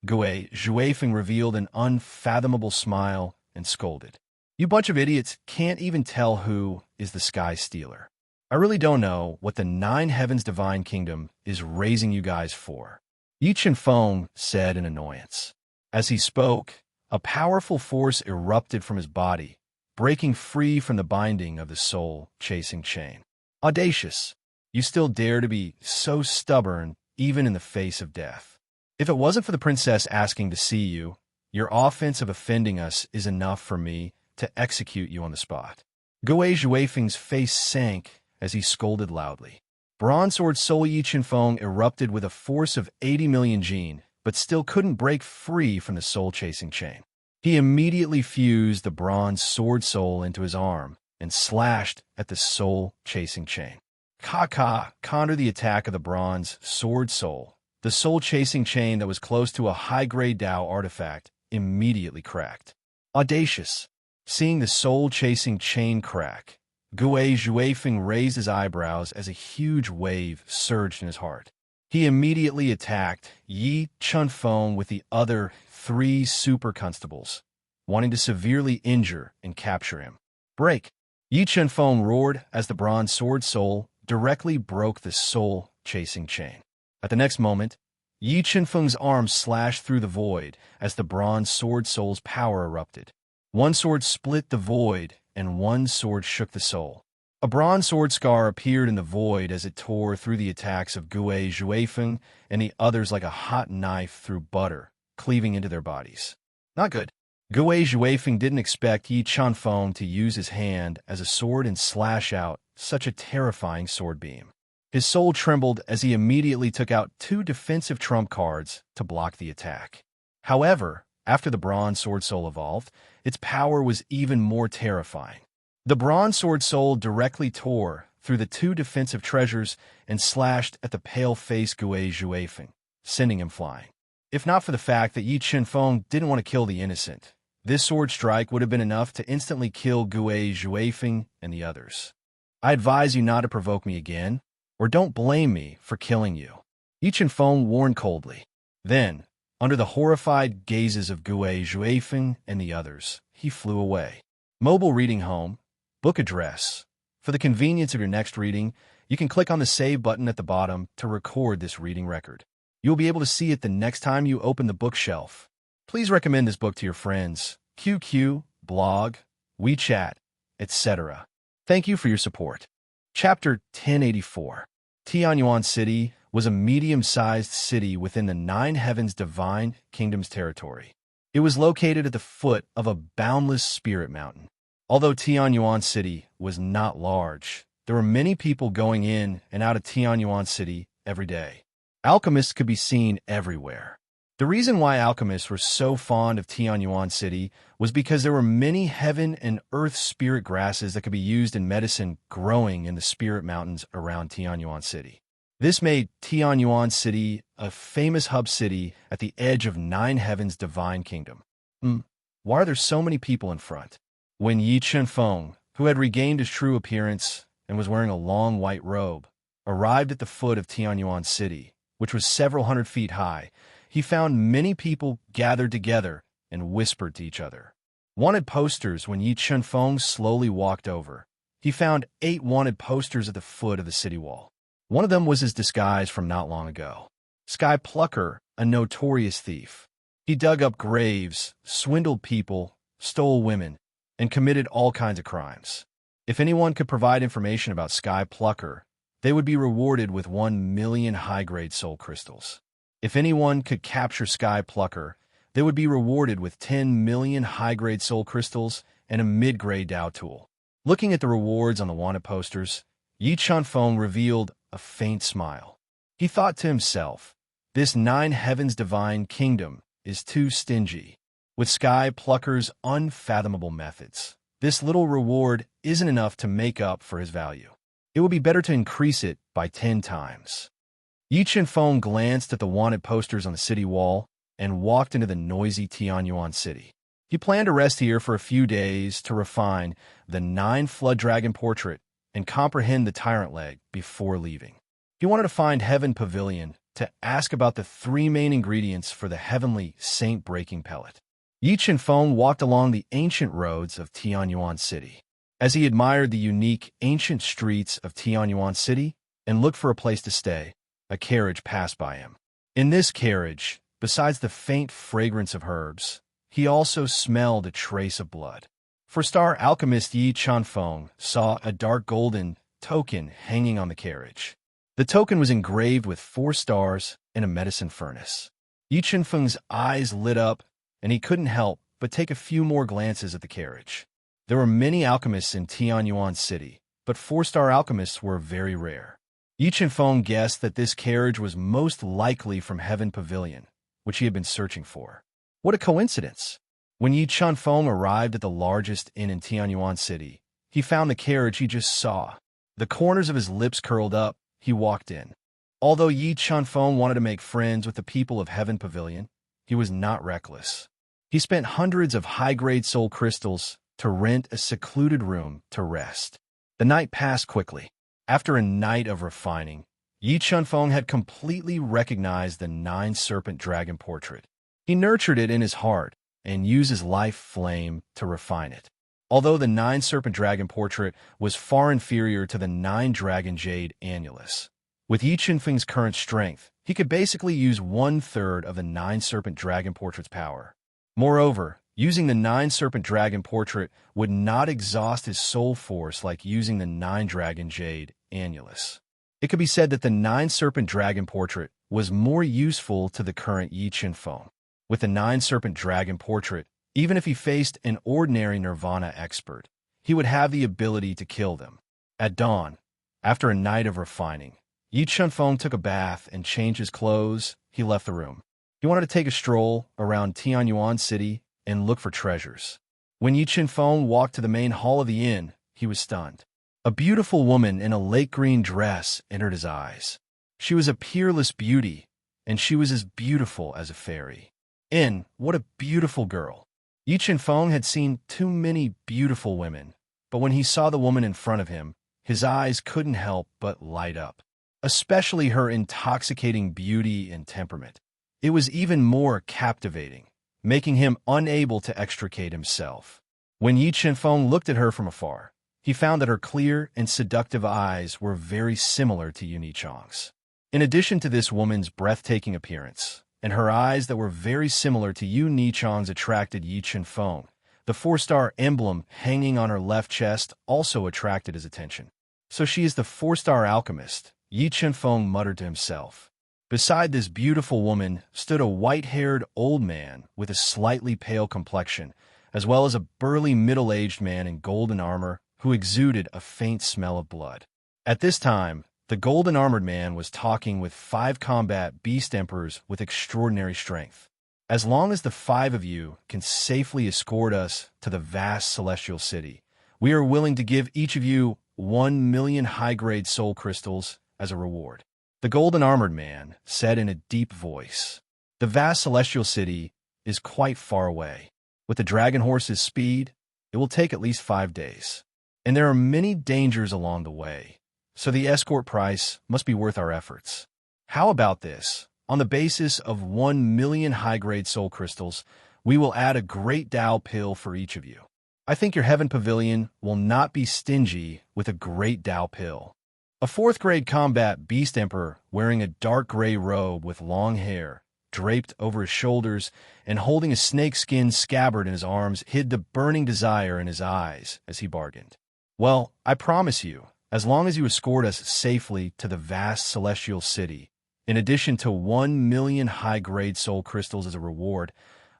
Gui Zhuifeng revealed an unfathomable smile and scolded. You bunch of idiots can't even tell who is the Sky Stealer. I really don't know what the 9 Heavens Divine Kingdom is raising you guys for. Yi Qinfeng said in annoyance. As he spoke, a powerful force erupted from his body, breaking free from the binding of the soul-chasing chain. Audacious! You still dare to be so stubborn, even in the face of death. If it wasn't for the princess asking to see you, your offense of offending us is enough for me to execute you on the spot. Gui Zhuifeng's face sank as he scolded loudly. Bronze Sword Soul Yi Qinfeng erupted with a force of 80 million Jin, but still couldn't break free from the soul-chasing chain. He immediately fused the Bronze Sword Soul into his arm and slashed at the soul-chasing chain. Ka countered the attack of the Bronze Sword Soul. The soul-chasing chain that was close to a high-grade Dao artifact immediately cracked. Audacious! Seeing the soul-chasing chain crack, Gui Zhuifeng raised his eyebrows as a huge wave surged in his heart. He immediately attacked Yi Qinfeng with the other 3 super constables, wanting to severely injure and capture him. Break! Yi Qinfeng roared as the Bronze Sword Soul directly broke the soul-chasing chain. At the next moment, Yi Qinfeng's arm slashed through the void as the Bronze Sword Soul's power erupted. One sword split the void, and one sword shook the soul. A bronze sword scar appeared in the void as it tore through the attacks of Gui Zhuifeng and the others like a hot knife through butter, cleaving into their bodies. Not good. Gui Zhuifeng didn't expect Yi Qinfeng to use his hand as a sword and slash out such a terrifying sword beam. His soul trembled as he immediately took out 2 defensive trump cards to block the attack. However, after the Bronze Sword Soul evolved, its power was even more terrifying. The Bronze Sword Soul directly tore through the 2 defensive treasures and slashed at the pale-faced Gui Zhuifeng, sending him flying. If not for the fact that Yi Qinfeng didn't want to kill the innocent, This sword strike would have been enough to instantly kill Gui Zhuifeng and the others. I advise you not to provoke me again, or don't blame me for killing you. Yi Qianfeng warned coldly. Then, under the horrified gazes of Gui Zhuifeng and the others, he flew away. Mobile reading home, book address. For the convenience of your next reading, you can click on the Save button at the bottom to record this reading record. You'll be able to see it the next time you open the bookshelf. Please recommend this book to your friends, QQ, blog, WeChat, etc. Thank you for your support. Chapter 1084. Tianyuan City was a medium-sized city within the Nine Heavens Divine Kingdom's territory. It was located at the foot of a boundless spirit mountain. Although Tianyuan City was not large, there were many people going in and out of Tianyuan City every day. Alchemists could be seen everywhere. The reason why alchemists were so fond of Tianyuan City was because there were many heaven and earth spirit grasses that could be used in medicine growing in the spirit mountains around Tianyuan City. This made Tianyuan City a famous hub city at the edge of Nine Heavens' divine kingdom. Why are there so many people in front? When Yi Qianfeng, who had regained his true appearance and was wearing a long white robe, arrived at the foot of Tianyuan City, which was several hundred feet high, he found many people gathered together and whispered to each other. Wanted posters. When Yi Qianfeng slowly walked over, he found 8 wanted posters at the foot of the city wall. One of them was his disguise from not long ago. Sky Plucker, a notorious thief. He dug up graves, swindled people, stole women, and committed all kinds of crimes. If anyone could provide information about Sky Plucker, they would be rewarded with 1 million high-grade soul crystals. If anyone could capture Sky Plucker, they would be rewarded with 10 million high-grade soul crystals and a mid-grade Dao tool. Looking at the rewards on the wanted posters, Yi Qianfeng revealed a faint smile. He thought to himself, this Nine Heavens divine kingdom is too stingy. With Sky Plucker's unfathomable methods, this little reward isn't enough to make up for his value. It would be better to increase it by 10 times. Yi Qianfeng glanced at the wanted posters on the city wall and walked into the noisy Tianyuan City. He planned to rest here for a few days to refine the 9 Flood Dragon portrait and comprehend the Tyrant Leg before leaving. He wanted to find Heaven Pavilion to ask about the 3 main ingredients for the heavenly saint-breaking pellet. Yi Qianfeng walked along the ancient roads of Tianyuan City. As he admired the unique ancient streets of Tianyuan City and looked for a place to stay, a carriage passed by him. In this carriage, besides the faint fragrance of herbs, he also smelled a trace of blood. For star alchemist Yi Qianfeng saw a dark golden token hanging on the carriage. The token was engraved with 4 stars and a medicine furnace. Yi Qianfeng's eyes lit up, and he couldn't help but take a few more glances at the carriage. There were many alchemists in Tianyuan City, but 4-star alchemists were very rare. Yi Qianfeng guessed that this carriage was most likely from Heaven Pavilion, which he had been searching for. What a coincidence! When Yi Qianfeng arrived at the largest inn in Tianyuan City, he found the carriage he just saw. The corners of his lips curled up, he walked in. Although Yi Qianfeng wanted to make friends with the people of Heaven Pavilion, he was not reckless. He spent hundreds of high-grade soul crystals to rent a secluded room to rest. The night passed quickly. After a night of refining, Yi Qianfeng had completely recognized the 9-serpent dragon portrait. He nurtured it in his heart and used his life flame to refine it. Although the 9-serpent dragon portrait was far inferior to the 9-dragon jade annulus, with Yi Qianfeng's current strength, he could basically use 1/3 of the 9-serpent dragon portrait's power. Moreover, using the 9-serpent dragon portrait would not exhaust his soul force like using the 9-dragon jade annulus. It could be said that the 9-serpent dragon portrait was more useful to the current Yi Qianfeng. With the 9-serpent dragon portrait, even if he faced an ordinary nirvana expert, he would have the ability to kill them. At dawn, after a night of refining, Yi Qianfeng took a bath and changed his clothes. He left the room. He wanted to take a stroll around Tianyuan City and look for treasures. When Yi Qianfeng walked to the main hall of the inn, he was stunned. A beautiful woman in a lake green dress entered his eyes. She was a peerless beauty, and she was as beautiful as a fairy. What a beautiful girl! Yi Feng had seen too many beautiful women, but when he saw the woman in front of him, his eyes couldn't help but light up, especially her intoxicating beauty and temperament. It was even more captivating, making him unable to extricate himself. When Yi Feng looked at her from afar, he found that her clear and seductive eyes were very similar to Yun Chang's. In addition to this woman's breathtaking appearance, and her eyes that were very similar to Yun Chang's attracted Yi Feng, the four-star emblem hanging on her left chest also attracted his attention. So she is the four-star alchemist, Yi Feng muttered to himself. Beside this beautiful woman stood a white-haired old man with a slightly pale complexion, as well as a burly middle-aged man in golden armor who exuded a faint smell of blood. At this time, the golden-armored man was talking with 5 combat beast emperors with extraordinary strength. As long as the 5 of you can safely escort us to the vast celestial city, we are willing to give each of you 1 million high-grade soul crystals as a reward. The golden-armored man said in a deep voice. The vast celestial city is quite far away. With the dragon horse's speed, it will take at least 5 days. And there are many dangers along the way, so the escort price must be worth our efforts. How about this? On the basis of 1 million high-grade soul crystals, we will add a great Tao pill for each of you. I think your Heaven Pavilion will not be stingy with a great Tao pill. A 4th-grade combat beast emperor wearing a dark gray robe with long hair, draped over his shoulders, and holding a snakeskin scabbard in his arms hid the burning desire in his eyes as he bargained. Well, I promise you, as long as you escort us safely to the vast celestial city, in addition to 1 million high-grade soul crystals as a reward,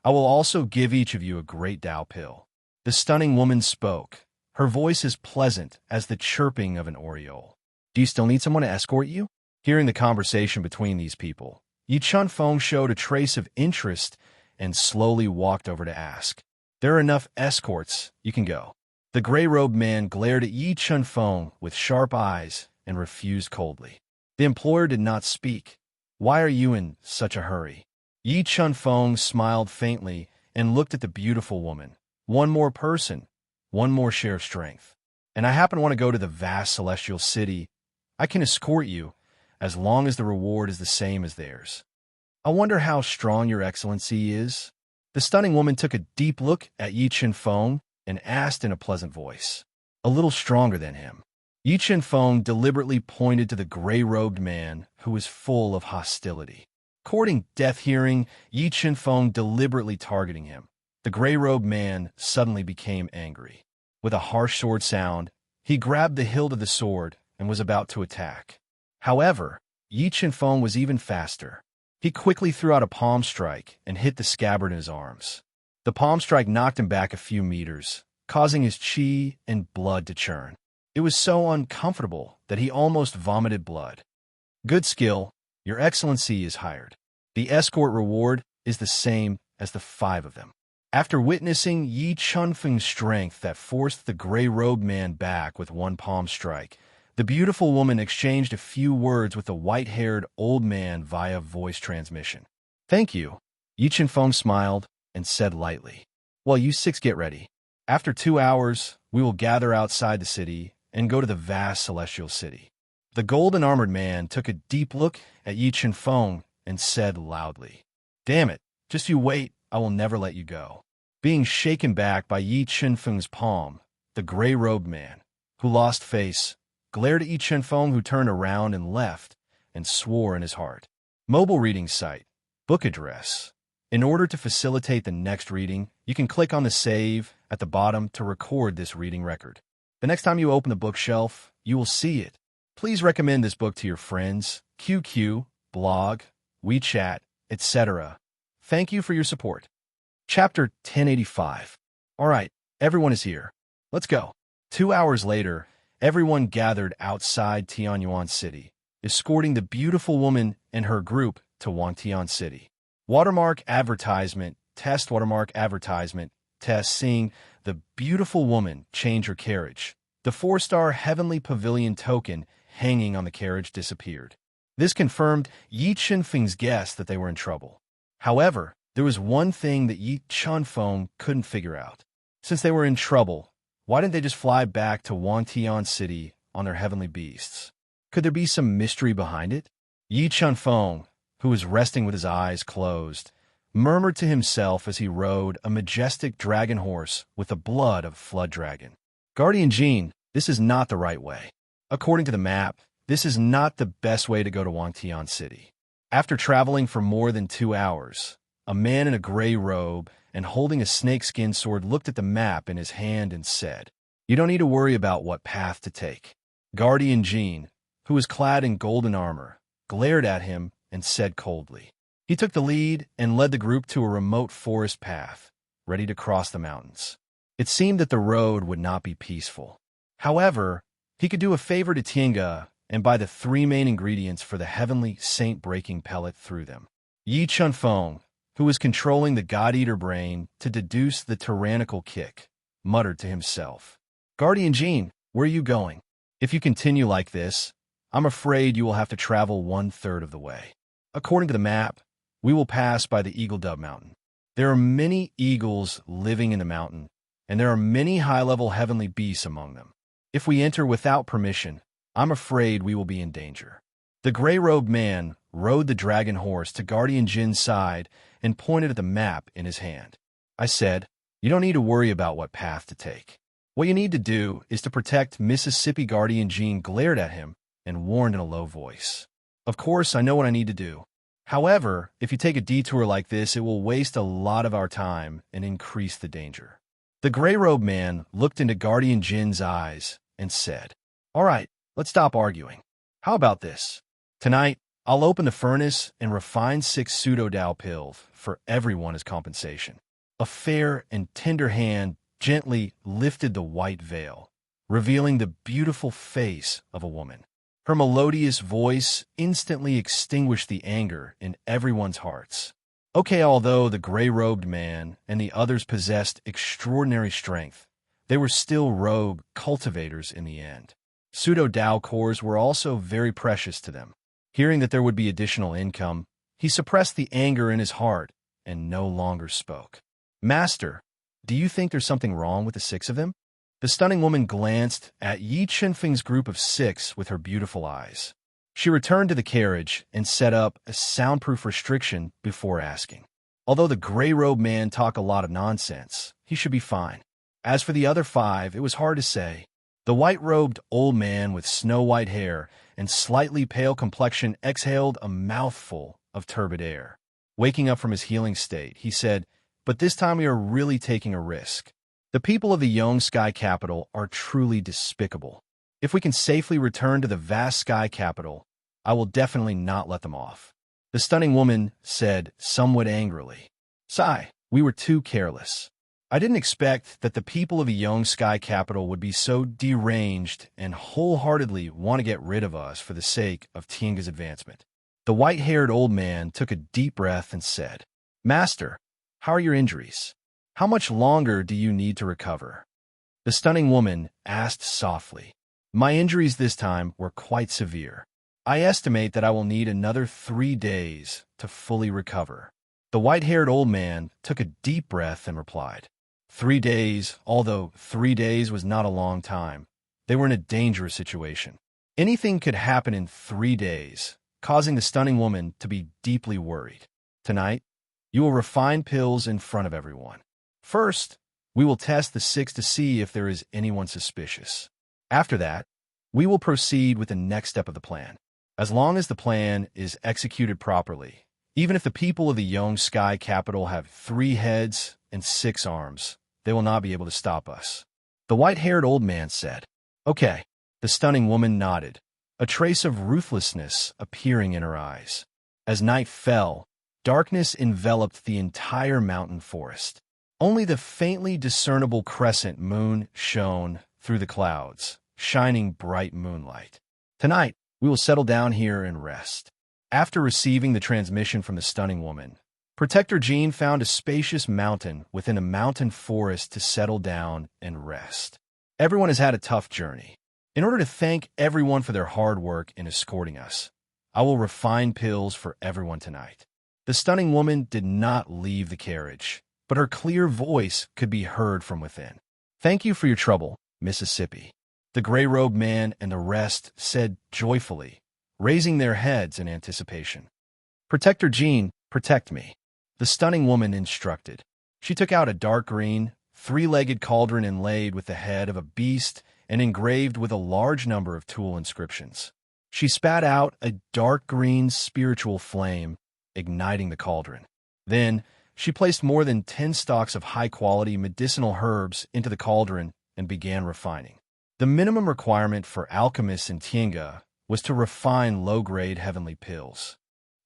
I will also give each of you a great Tao pill. The stunning woman spoke, her voice as pleasant as the chirping of an oriole. Do you still need someone to escort you? Hearing the conversation between these people, Yi Feng showed a trace of interest and slowly walked over to ask. There are enough escorts, you can go. The gray-robed man glared at Yi Feng with sharp eyes and refused coldly. The employer did not speak. Why are you in such a hurry? Yi Feng smiled faintly and looked at the beautiful woman. One more person, one more share of strength. And I happen to want to go to the vast celestial city. I can escort you, as long as the reward is the same as theirs. I wonder how strong your excellency is. The stunning woman took a deep look at Yi Feng and asked in a pleasant voice. A little stronger than him. Yi Feng deliberately pointed to the gray-robed man who was full of hostility. Courting death hearing, Yi Feng deliberately targeting him. The gray-robed man suddenly became angry. With a harsh sword sound, he grabbed the hilt of the sword and was about to attack. However, Yi Feng was even faster. He quickly threw out a palm strike and hit the scabbard in his arms. The palm strike knocked him back a few meters, causing his chi and blood to churn. It was so uncomfortable that he almost vomited blood. Good skill, your excellency is hired. The escort reward is the same as the 5 of them. After witnessing Yi Feng's strength that forced the gray-robed man back with 1 palm strike, the beautiful woman exchanged a few words with the white-haired old man via voice transmission. Thank you. Yi Feng smiled and said lightly. Well, you 6 get ready. After 2 hours, we will gather outside the city and go to the vast celestial city. The golden-armored man took a deep look at Yi Feng and said loudly, Damn it, just you wait, I will never let you go. Being shaken back by Yi Feng's palm, the gray-robed man, who lost face, glared at Yi Feng, who turned around and left, and swore in his heart. Mobile reading site. Book address. In order to facilitate the next reading, you can click on the save at the bottom to record this reading record. The next time you open the bookshelf, you will see it. Please recommend this book to your friends, QQ, blog, WeChat, etc. Thank you for your support. Chapter 1085. All right, everyone is here. Let's go. 2 hours later, everyone gathered outside Tianyuan City, escorting the beautiful woman and her group to Wangtian City. Watermark advertisement, test watermark advertisement, test seeing the beautiful woman change her carriage. The 4-star Heavenly Pavilion token hanging on the carriage disappeared. This confirmed Yi Feng's guess that they were in trouble. However, There was one thing that Yi Chunfeng couldn't figure out. Since they were in trouble, why didn't they just fly back to Wangtian City on their heavenly beasts? Could there be some mystery behind it? Yi Chunfeng, who was resting with his eyes closed, murmured to himself as he rode a majestic dragon horse with the blood of Flood Dragon. Guardian Jean, this is not the right way. According to the map, this is not the best way to go to Wangtian City. After traveling for more than 2 hours, a man in a gray robe and holding a snakeskin sword looked at the map in his hand and said, "You don't need to worry about what path to take." Guardian Jean, who was clad in golden armor, glared at him and said coldly. He took the lead and led the group to a remote forest path, ready to cross the mountains. It seemed that the road would not be peaceful. However, he could do a favor to Tiange and buy the 3 main ingredients for the heavenly saint-breaking pellet through them. Yi Chunfeng, who was controlling the God-Eater brain to deduce the tyrannical kick, muttered to himself, "Guardian Jean, where are you going? If you continue like this, I'm afraid you will have to travel 1/3 of the way. According to the map, we will pass by the Eagle Dub Mountain. There are many eagles living in the mountain, and there are many high-level heavenly beasts among them. If we enter without permission, I'm afraid we will be in danger." The gray-robed man rode the dragon horse to Guardian Jin's side and pointed at the map in his hand. I said, "You don't need to worry about what path to take. What you need to do is to protect Mississippi." Guardian Jean glared at him and warned in a low voice. "Of course, I know what I need to do. However, if you take a detour like this, it will waste a lot of our time and increase the danger." The gray-robed man looked into Guardian Jin's eyes and said, "All right, let's stop arguing. How about this? Tonight, I'll open the furnace and refine 6 pseudo-Dao pills for everyone as compensation." A fair and tender hand gently lifted the white veil, revealing the beautiful face of a woman. Her melodious voice instantly extinguished the anger in everyone's hearts. Okay, although the gray-robed man and the others possessed extraordinary strength, they were still rogue cultivators in the end. Pseudo-Dao cores were also very precious to them. Hearing that there would be additional income, he suppressed the anger in his heart and no longer spoke. "Master, do you think there's something wrong with the 6 of them?" The stunning woman glanced at Yi Chunfeng's group of 6 with her beautiful eyes. She returned to the carriage and set up a soundproof restriction before asking. Although the gray-robed man talked a lot of nonsense, he should be fine. As for the other 5, it was hard to say. The white-robed old man with snow-white hair and slightly pale complexion exhaled a mouthful of turbid air. Waking up from his healing state, he said, "But this time we are really taking a risk. The people of the Young Sky Capital are truly despicable. If we can safely return to the vast Sky Capital, I will definitely not let them off." The stunning woman said somewhat angrily, "Sigh, we were too careless. I didn't expect that the people of the Young Sky Capital would be so deranged and wholeheartedly want to get rid of us for the sake of Tiange's advancement." The white-haired old man took a deep breath and said, "Master, how are your injuries? How much longer do you need to recover?" The stunning woman asked softly. "My injuries this time were quite severe. I estimate that I will need another 3 days to fully recover." The white-haired old man took a deep breath and replied, 3 days, although 3 days was not a long time. They were in a dangerous situation. Anything could happen in 3 days, causing the stunning woman to be deeply worried. "Tonight, you will refine pills in front of everyone. First, we will test the 6 to see if there is anyone suspicious. After that, we will proceed with the next step of the plan. As long as the plan is executed properly, even if the people of the Young Sky Capital have 3 heads and 6 arms, they will not be able to stop us." The white-haired old man said, "Okay." The stunning woman nodded, a trace of ruthlessness appearing in her eyes. As night fell, darkness enveloped the entire mountain forest. Only the faintly discernible crescent moon shone through the clouds, shining bright moonlight. "Tonight, we will settle down here and rest." After receiving the transmission from the stunning woman, Protector Jean found a spacious mountain within a mountain forest to settle down and rest. Everyone has had a tough journey. In order to thank everyone for their hard work in escorting us, I will refine pills for everyone tonight. The The stunning woman did not leave the carriage, but her clear voice could be heard from within. "Thank you for your trouble, Mississippi," the gray-robed man and the rest said joyfully, raising their heads in anticipation. "Protector Jean, protect me," the stunning woman instructed. She took out a dark green, three-legged cauldron inlaid with the head of a beast and engraved with a large number of tool inscriptions. She spat out a dark green spiritual flame, igniting the cauldron. Then, she placed more than 10 stalks of high-quality medicinal herbs into the cauldron and began refining. The minimum requirement for alchemists in Tienga was to refine low-grade heavenly pills.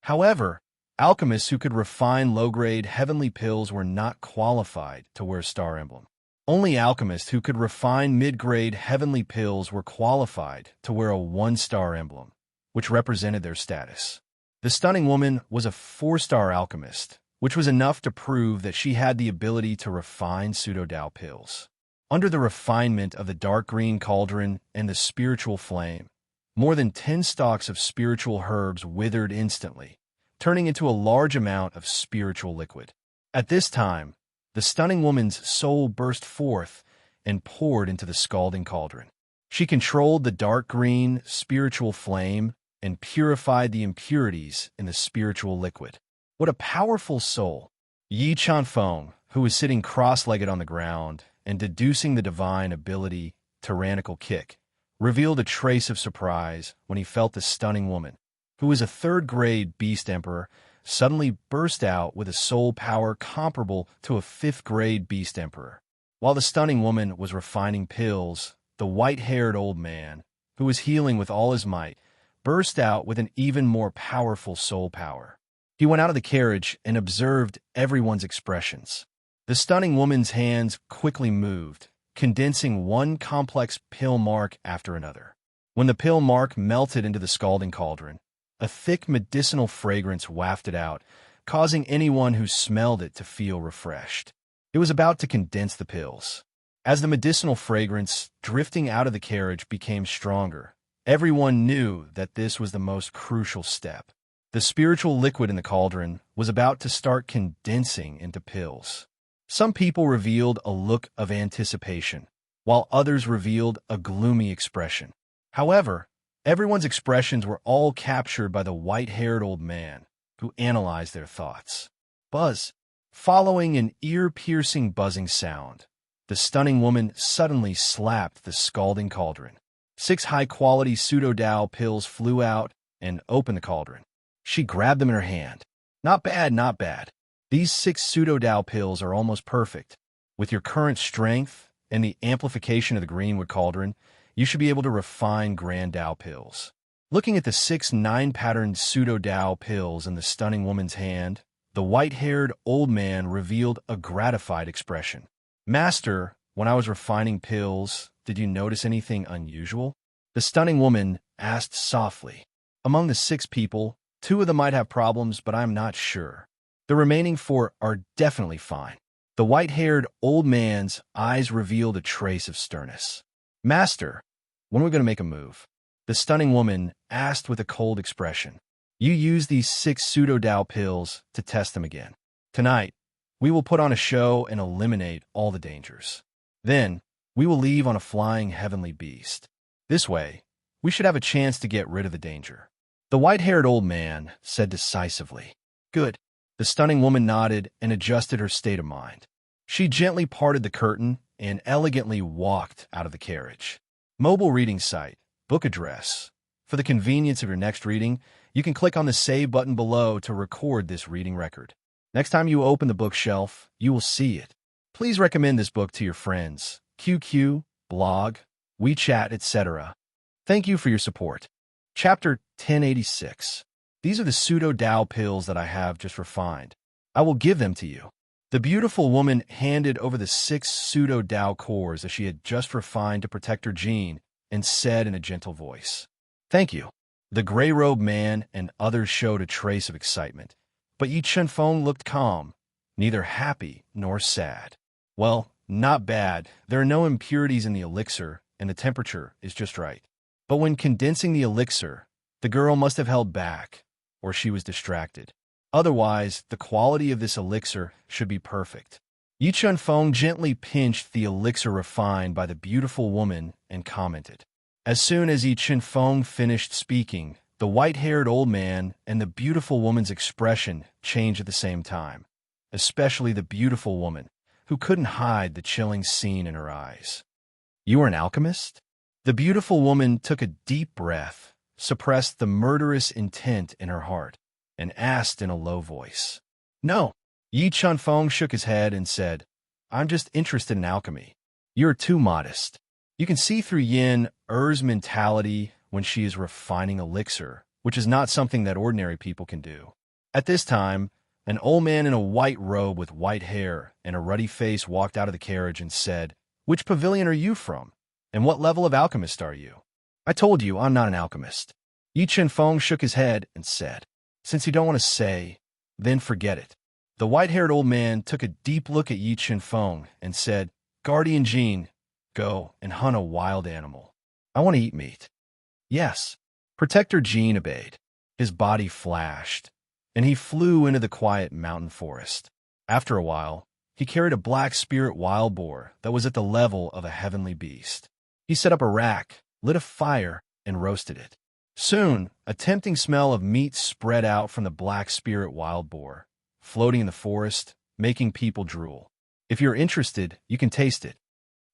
However, alchemists who could refine low-grade heavenly pills were not qualified to wear a star emblem. Only alchemists who could refine mid-grade heavenly pills were qualified to wear a 1-star emblem, which represented their status. The stunning woman was a 4-star alchemist, which was enough to prove that she had the ability to refine pseudo-Dao pills. Under the refinement of the dark green cauldron and the spiritual flame, more than 10 stalks of spiritual herbs withered instantly, turning into a large amount of spiritual liquid. At this time, the stunning woman's soul burst forth and poured into the scalding cauldron. She controlled the dark green spiritual flame and purified the impurities in the spiritual liquid. What a powerful soul! Yi Chanfeng, who was sitting cross-legged on the ground and deducing the divine ability, tyrannical kick, revealed a trace of surprise when he felt the stunning woman, who was a 3rd-grade beast emperor, suddenly burst out with a soul power comparable to a 5th-grade beast emperor. While the stunning woman was refining pills, the white-haired old man, who was healing with all his might, burst out with an even more powerful soul power. He went out of the carriage and observed everyone's expressions. The stunning woman's hands quickly moved, condensing one complex pill mark after another. When the pill mark melted into the scalding cauldron, a thick medicinal fragrance wafted out, causing anyone who smelled it to feel refreshed. It was about to condense the pills. As the medicinal fragrance drifting out of the carriage became stronger, everyone knew that this was the most crucial step. The spiritual liquid in the cauldron was about to start condensing into pills. Some people revealed a look of anticipation, while others revealed a gloomy expression. However, everyone's expressions were all captured by the white-haired old man, who analyzed their thoughts. Buzz. Following an ear-piercing buzzing sound, the stunning woman suddenly slapped the scalding cauldron. 6 high-quality pseudo-Dao pills flew out and opened the cauldron. She grabbed them in her hand. "Not bad, not bad. These 6 pseudo-Dao pills are almost perfect. With your current strength and the amplification of the greenwood cauldron, you should be able to refine grand Dao pills." Looking at the 6 9-patterned pseudo-Dao pills in the stunning woman's hand, the white-haired old man revealed a gratified expression. "Master, when I was refining pills, did you notice anything unusual?" The stunning woman asked softly. "Among the 6 people, 2 of them might have problems, but I'm not sure. The remaining 4 are definitely fine." The white-haired old man's eyes revealed a trace of sternness. "Master, when are we going to make a move?" The stunning woman asked with a cold expression. "You use these 6 pseudo-Dao pills to test them again. Tonight, we will put on a show and eliminate all the dangers. Then, we will leave on a flying heavenly beast. This way, we should have a chance to get rid of the danger." The white-haired old man said decisively. "Good." The stunning woman nodded and adjusted her state of mind. She gently parted the curtain and elegantly walked out of the carriage. Mobile reading site, book address. For the convenience of your next reading, you can click on the Save button below to record this reading record. Next time you open the bookshelf, you will see it. Please recommend this book to your friends, QQ, blog, WeChat, etc. Thank you for your support. Chapter 1086. These are the pseudo-Dao pills that I have just refined. I will give them to you. The beautiful woman handed over the 6 pseudo-Dao cores that she had just refined to Protector Jean and said in a gentle voice, "Thank you." The gray-robed man and others showed a trace of excitement, but Yi Chenfeng looked calm, neither happy nor sad. "Well, not bad. There are no impurities in the elixir, and the temperature is just right. But when condensing the elixir, the girl must have held back, or she was distracted. Otherwise, the quality of this elixir should be perfect. Yi Chunfeng gently pinched the elixir refined by the beautiful woman and commented. As soon as Yi Chunfeng finished speaking, the white-haired old man and the beautiful woman's expression changed at the same time, especially the beautiful woman, who couldn't hide the chilling scene in her eyes. "You are an alchemist?" The beautiful woman took a deep breath, suppressed the murderous intent in her heart, and asked in a low voice. "No." Yi Chunfeng shook his head and said, "I'm just interested in alchemy. You're too modest. You can see through Yin Er's mentality when she is refining elixir, which is not something that ordinary people can do." At this time, an old man in a white robe with white hair and a ruddy face walked out of the carriage and said, "Which pavilion are you from? And what level of alchemist are you?" "I told you I'm not an alchemist." Yi Chunfeng shook his head and said, "Since you don't want to say, then forget it." The white-haired old man took a deep look at Yi Chunfeng and said, "Guardian Jin, go and hunt a wild animal. I want to eat meat." "Yes." Protector Jin obeyed. His body flashed, and he flew into the quiet mountain forest. After a while, he carried a black spirit wild boar that was at the level of a heavenly beast. He set up a rack, lit a fire, and roasted it. Soon, a tempting smell of meat spread out from the black spirit wild boar, floating in the forest, making people drool. If you're interested, you can taste it.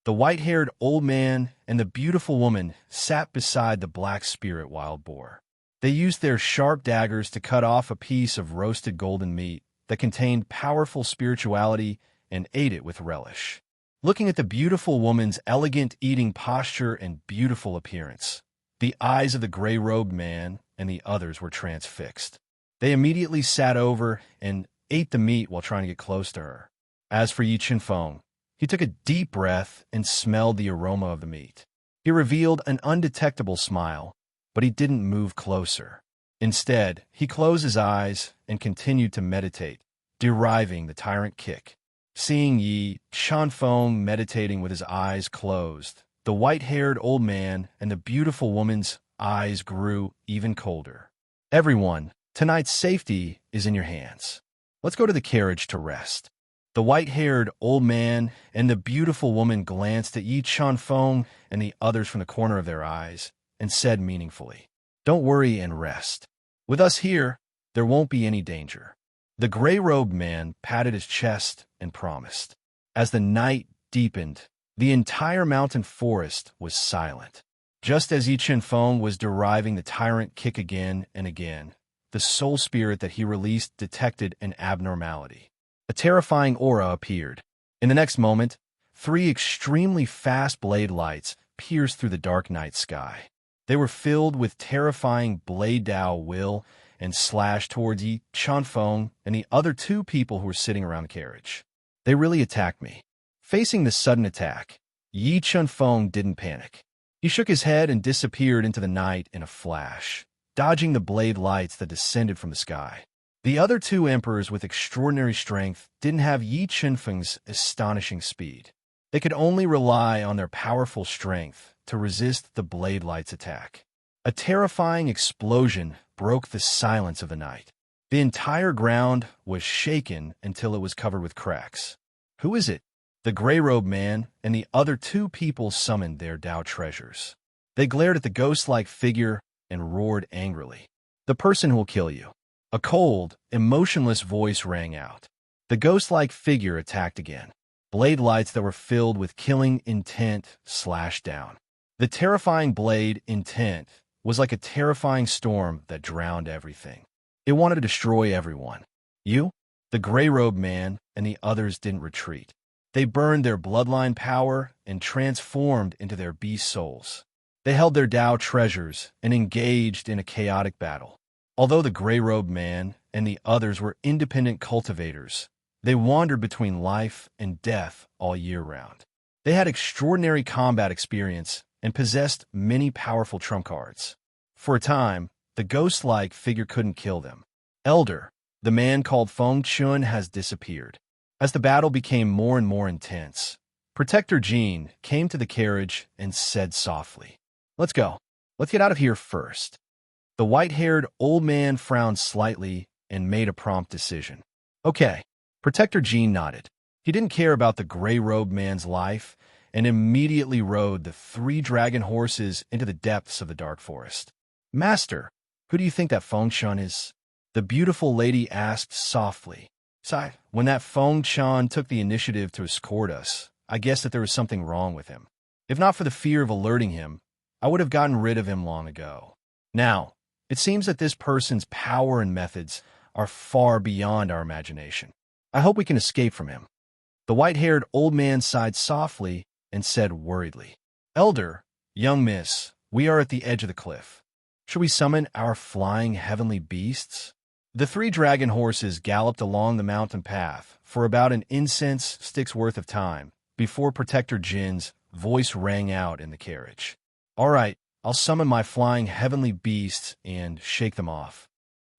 The white-haired old man and the beautiful woman sat beside the black spirit wild boar. They used their sharp daggers to cut off a piece of roasted golden meat that contained powerful spirituality and ate it with relish. Looking at the beautiful woman's elegant eating posture and beautiful appearance, the eyes of the gray-robed man and the others were transfixed. They immediately sat over and ate the meat while trying to get close to her. As for Yi Chunfeng, he took a deep breath and smelled the aroma of the meat. He revealed an undetectable smile, but he didn't move closer. Instead, he closed his eyes and continued to meditate, deriving the tyrant kick. Seeing Yi Chunfeng meditating with his eyes closed, the white-haired old man and the beautiful woman's eyes grew even colder. "Everyone, tonight's safety is in your hands. Let's go to the carriage to rest." The white-haired old man and the beautiful woman glanced at Yi Chunfeng and the others from the corner of their eyes and said meaningfully, "Don't worry and rest. With us here, there won't be any danger." The gray-robed man patted his chest and promised. As the night deepened, the entire mountain forest was silent. Just as Yi Chunfeng was deriving the tyrant kick again and again, the soul spirit that he released detected an abnormality. A terrifying aura appeared. In the next moment, 3 extremely fast blade lights pierced through the dark night sky. They were filled with terrifying blade Dao will and slashed towards Yi Chunfeng and the other 2 people who were sitting around the carriage. They really attacked me. Facing the sudden attack, Yi Chunfeng didn't panic. He shook his head and disappeared into the night in a flash, dodging the blade lights that descended from the sky. The other 2 emperors with extraordinary strength didn't have Yi Chunfeng's astonishing speed. They could only rely on their powerful strength to resist the blade light's attack. A terrifying explosion broke the silence of the night. The entire ground was shaken until it was covered with cracks. "Who is it?" The gray-robed man and the other 2 people summoned their Dao treasures. They glared at the ghost-like figure and roared angrily. "The person who will kill you." A cold, emotionless voice rang out. The ghost-like figure attacked again. Blade lights that were filled with killing intent slashed down. The terrifying blade intent was like a terrifying storm that drowned everything. It wanted to destroy everyone. "You?" The gray-robed man and the others didn't retreat. They burned their bloodline power and transformed into their beast souls. They held their Dao treasures and engaged in a chaotic battle. Although the gray-robed man and the others were independent cultivators, they wandered between life and death all year round. They had extraordinary combat experience and possessed many powerful trump cards. For a time, the ghost-like figure couldn't kill them. "Elder, the man called Feng Chun has disappeared." As the battle became more and more intense, Protector Jin came to the carriage and said softly, "Let's go. Let's get out of here first." The white-haired old man frowned slightly and made a prompt decision. Okay. Protector Jean nodded. He didn't care about the gray-robed man's life and immediately rode the 3 dragon horses into the depths of the dark forest. Master, who do you think that Feng Shan is? The beautiful lady asked softly. Sigh, when that Feng Shan took the initiative to escort us, I guessed that there was something wrong with him. If not for the fear of alerting him, I would have gotten rid of him long ago. Now, it seems that this person's power and methods are far beyond our imagination. I hope we can escape from him. The white-haired old man sighed softly and said worriedly, Elder, young miss, we are at the edge of the cliff. Should we summon our flying heavenly beasts? The 3 dragon horses galloped along the mountain path for about an incense stick's worth of time before Protector Jin's voice rang out in the carriage. All right, I'll summon my flying heavenly beasts and shake them off.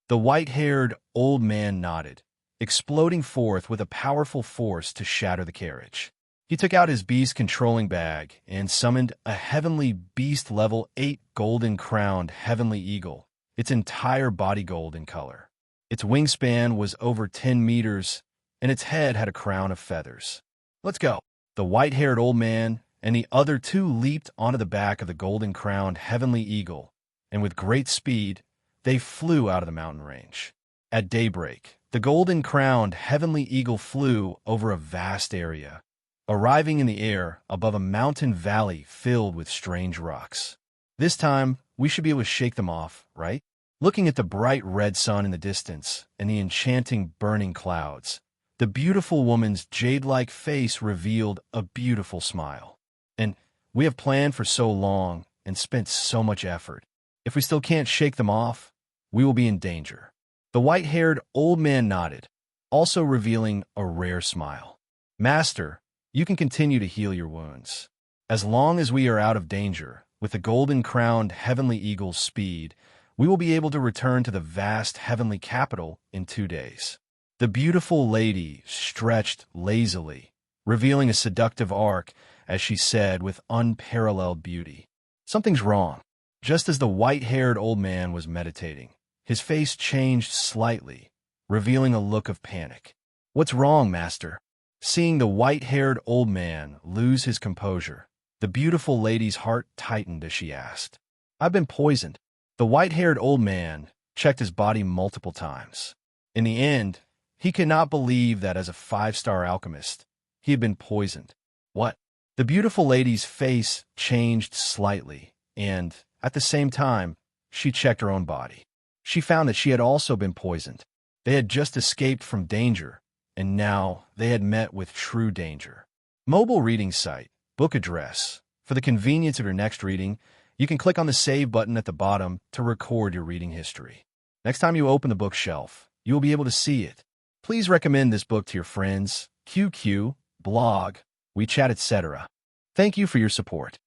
The white-haired old man nodded, exploding forth with a powerful force to shatter the carriage. He took out his beast-controlling bag and summoned a heavenly beast level 8 golden-crowned heavenly eagle, its entire body gold in color. Its wingspan was over 10 meters, and its head had a crown of feathers. Let's go. The white-haired old man and the other 2 leaped onto the back of the golden-crowned heavenly eagle, and with great speed, they flew out of the mountain range. At daybreak, the golden-crowned heavenly eagle flew over a vast area, arriving in the air above a mountain valley filled with strange rocks. This time, we should be able to shake them off, right? Looking at the bright red sun in the distance and the enchanting burning clouds, the beautiful woman's jade-like face revealed a beautiful smile. And we have planned for so long and spent so much effort. If we still can't shake them off, we will be in danger. The white-haired old man nodded, also revealing a rare smile. Master, you can continue to heal your wounds. As long as we are out of danger, with the golden-crowned heavenly eagle's speed, we will be able to return to the vast heavenly capital in 2 days. The beautiful lady stretched lazily, revealing a seductive arc as she said with unparalleled beauty. Something's wrong. Just as the white-haired old man was meditating, his face changed slightly, revealing a look of panic. What's wrong, master? Seeing the white-haired old man lose his composure, the beautiful lady's heart tightened as she asked. I've been poisoned. The white-haired old man checked his body multiple times. In the end, he could not believe that as a 5-star alchemist, he had been poisoned. What? The beautiful lady's face changed slightly, and, at the same time, she checked her own body. She found that she had also been poisoned. They had just escaped from danger, and now they had met with true danger. Mobile reading site, book address. For the convenience of your next reading, you can click on the Save button at the bottom to record your reading history. Next time you open the bookshelf, you will be able to see it. Please recommend this book to your friends, QQ, blog, WeChat, etc. Thank you for your support.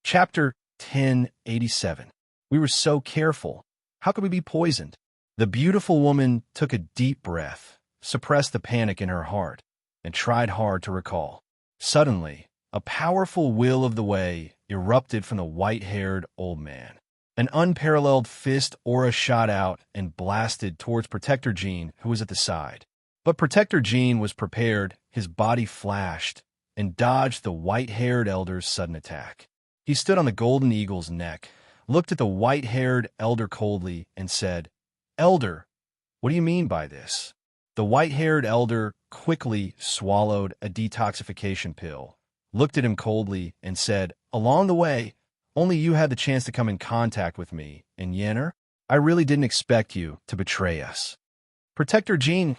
Chapter 1087. We were so careful. How could we be poisoned? The beautiful woman took a deep breath, suppressed the panic in her heart, and tried hard to recall. Suddenly, a powerful will of the way erupted from the white-haired old man. An unparalleled fist aura shot out and blasted towards Protector Jean, who was at the side. But Protector Jean was prepared, his body flashed, and dodged the white-haired elder's sudden attack. He stood on the golden eagle's neck, looked at the white-haired elder coldly, and said, Elder, what do you mean by this? The white-haired elder quickly swallowed a detoxification pill, looked at him coldly, and said, Along the way, only you had the chance to come in contact with me, and Yenner, I really didn't expect you to betray us. Protector Jean,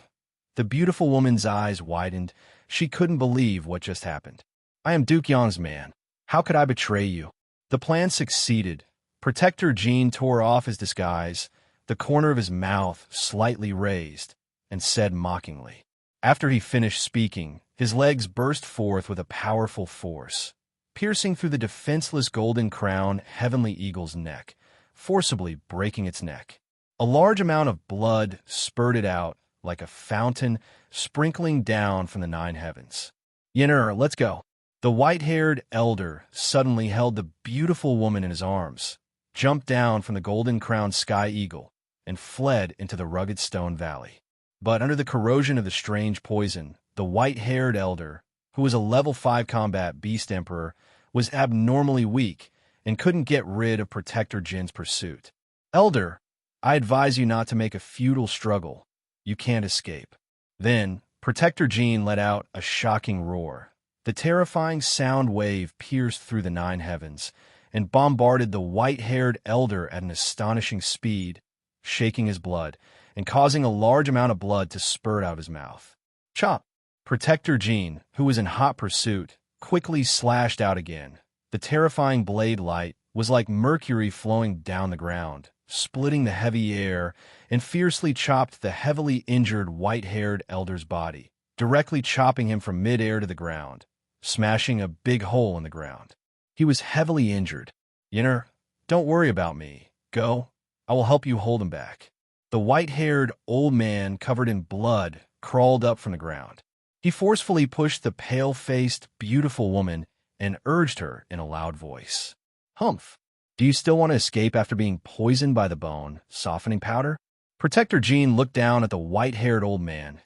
the beautiful woman's eyes widened. She couldn't believe what just happened. I am Duke Yang's man. How could I betray you? The plan succeeded. Protector Jean tore off his disguise, the corner of his mouth slightly raised, and said mockingly. After he finished speaking, his legs burst forth with a powerful force, piercing through the defenseless golden crown heavenly eagle's neck, forcibly breaking its neck. A large amount of blood spurted out like a fountain, sprinkling down from the 9 heavens. Yenner, let's go. The white-haired elder suddenly held the beautiful woman in his arms, jumped down from the golden-crowned sky eagle, and fled into the rugged stone valley. But under the corrosion of the strange poison, the white-haired elder, who was a level 5 combat beast emperor, was abnormally weak and couldn't get rid of Protector Jin's pursuit. "Elder, I advise you not to make a futile struggle. You can't escape." Then, Protector Jin let out a shocking roar. The terrifying sound wave pierced through the 9 heavens and bombarded the white-haired elder at an astonishing speed, shaking his blood and causing a large amount of blood to spurt out of his mouth. Chop! Protector Jin, who was in hot pursuit, quickly slashed out again. The terrifying blade light was like mercury flowing down the ground, splitting the heavy air, and fiercely chopped the heavily injured white-haired elder's body, directly chopping him from mid-air to the ground, smashing a big hole in the ground. He was heavily injured. "Yinner, don't worry about me. Go. I will help you hold him back." The white-haired old man, covered in blood, crawled up from the ground. He forcefully pushed the pale-faced, beautiful woman and urged her in a loud voice. "Humph! Do you still want to escape after being poisoned by the bone softening powder?" Protector Jin looked down at the white-haired old man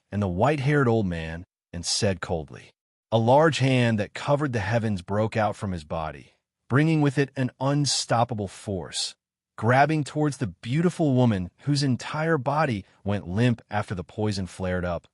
and said coldly. A large hand that covered the heavens broke out from his body, bringing with it an unstoppable force, grabbing towards the beautiful woman whose entire body went limp after the poison flared up,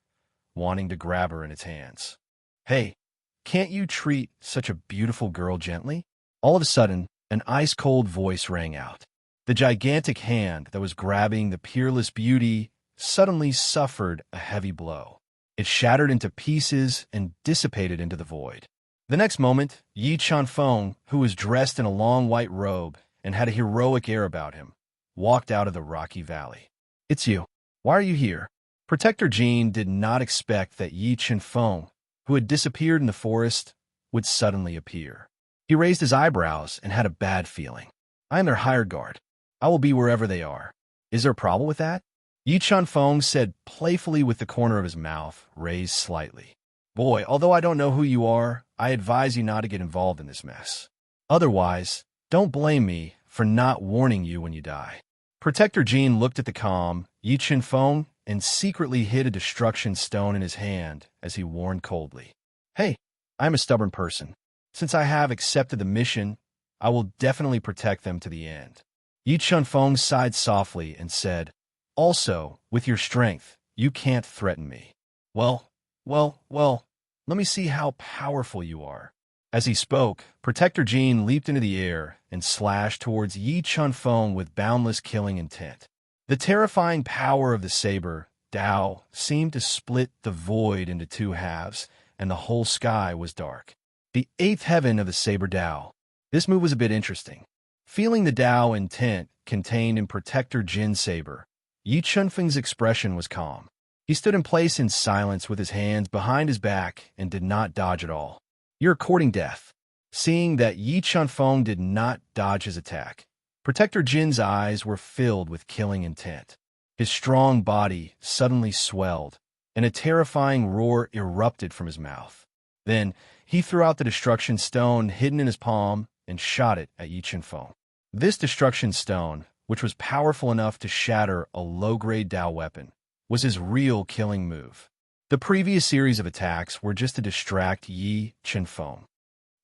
wanting to grab her in its hands. "Hey, can't you treat such a beautiful girl gently?" All of a sudden, an ice-cold voice rang out. The gigantic hand that was grabbing the peerless beauty suddenly suffered a heavy blow. It shattered into pieces and dissipated into the void. The next moment, Yi Chanfeng, who was dressed in a long white robe and had a heroic air about him, walked out of the rocky valley. "It's you. Why are you here?" Protector Jin did not expect that Yi Chanfeng, who had disappeared in the forest, would suddenly appear. He raised his eyebrows and had a bad feeling. "I am their hired guard. I will be wherever they are. Is there a problem with that?" Yi Chanfeng said playfully with the corner of his mouth raised slightly. "Boy, although I don't know who you are, I advise you not to get involved in this mess. Otherwise, don't blame me for not warning you when you die." Protector Jin looked at the calm Yi Chanfeng and secretly hid a destruction stone in his hand as he warned coldly. "Hey, I'm a stubborn person. Since I have accepted the mission, I will definitely protect them to the end." Yi Chanfeng sighed softly and said, "Also, with your strength, you can't threaten me." Well, let me see how powerful you are." As he spoke, Protector Jin leaped into the air and slashed towards Yi Chanfeng with boundless killing intent. The terrifying power of the saber, Dao, seemed to split the void into 2 halves, and the whole sky was dark. The 8th heaven of the saber Dao. This move was a bit interesting. Feeling the Dao intent contained in Protector Jin's saber, Yi Chanfeng's expression was calm. He stood in place in silence with his hands behind his back and did not dodge at all. "You're courting death." Seeing that Yi Chanfeng did not dodge his attack, Protector Jin's eyes were filled with killing intent. His strong body suddenly swelled, and a terrifying roar erupted from his mouth. Then, he threw out the destruction stone hidden in his palm and shot it at Yi Chanfeng. This destruction stone, which was powerful enough to shatter a low-grade Dao weapon, was his real killing move. The previous series of attacks were just to distract Yi Chanfeng.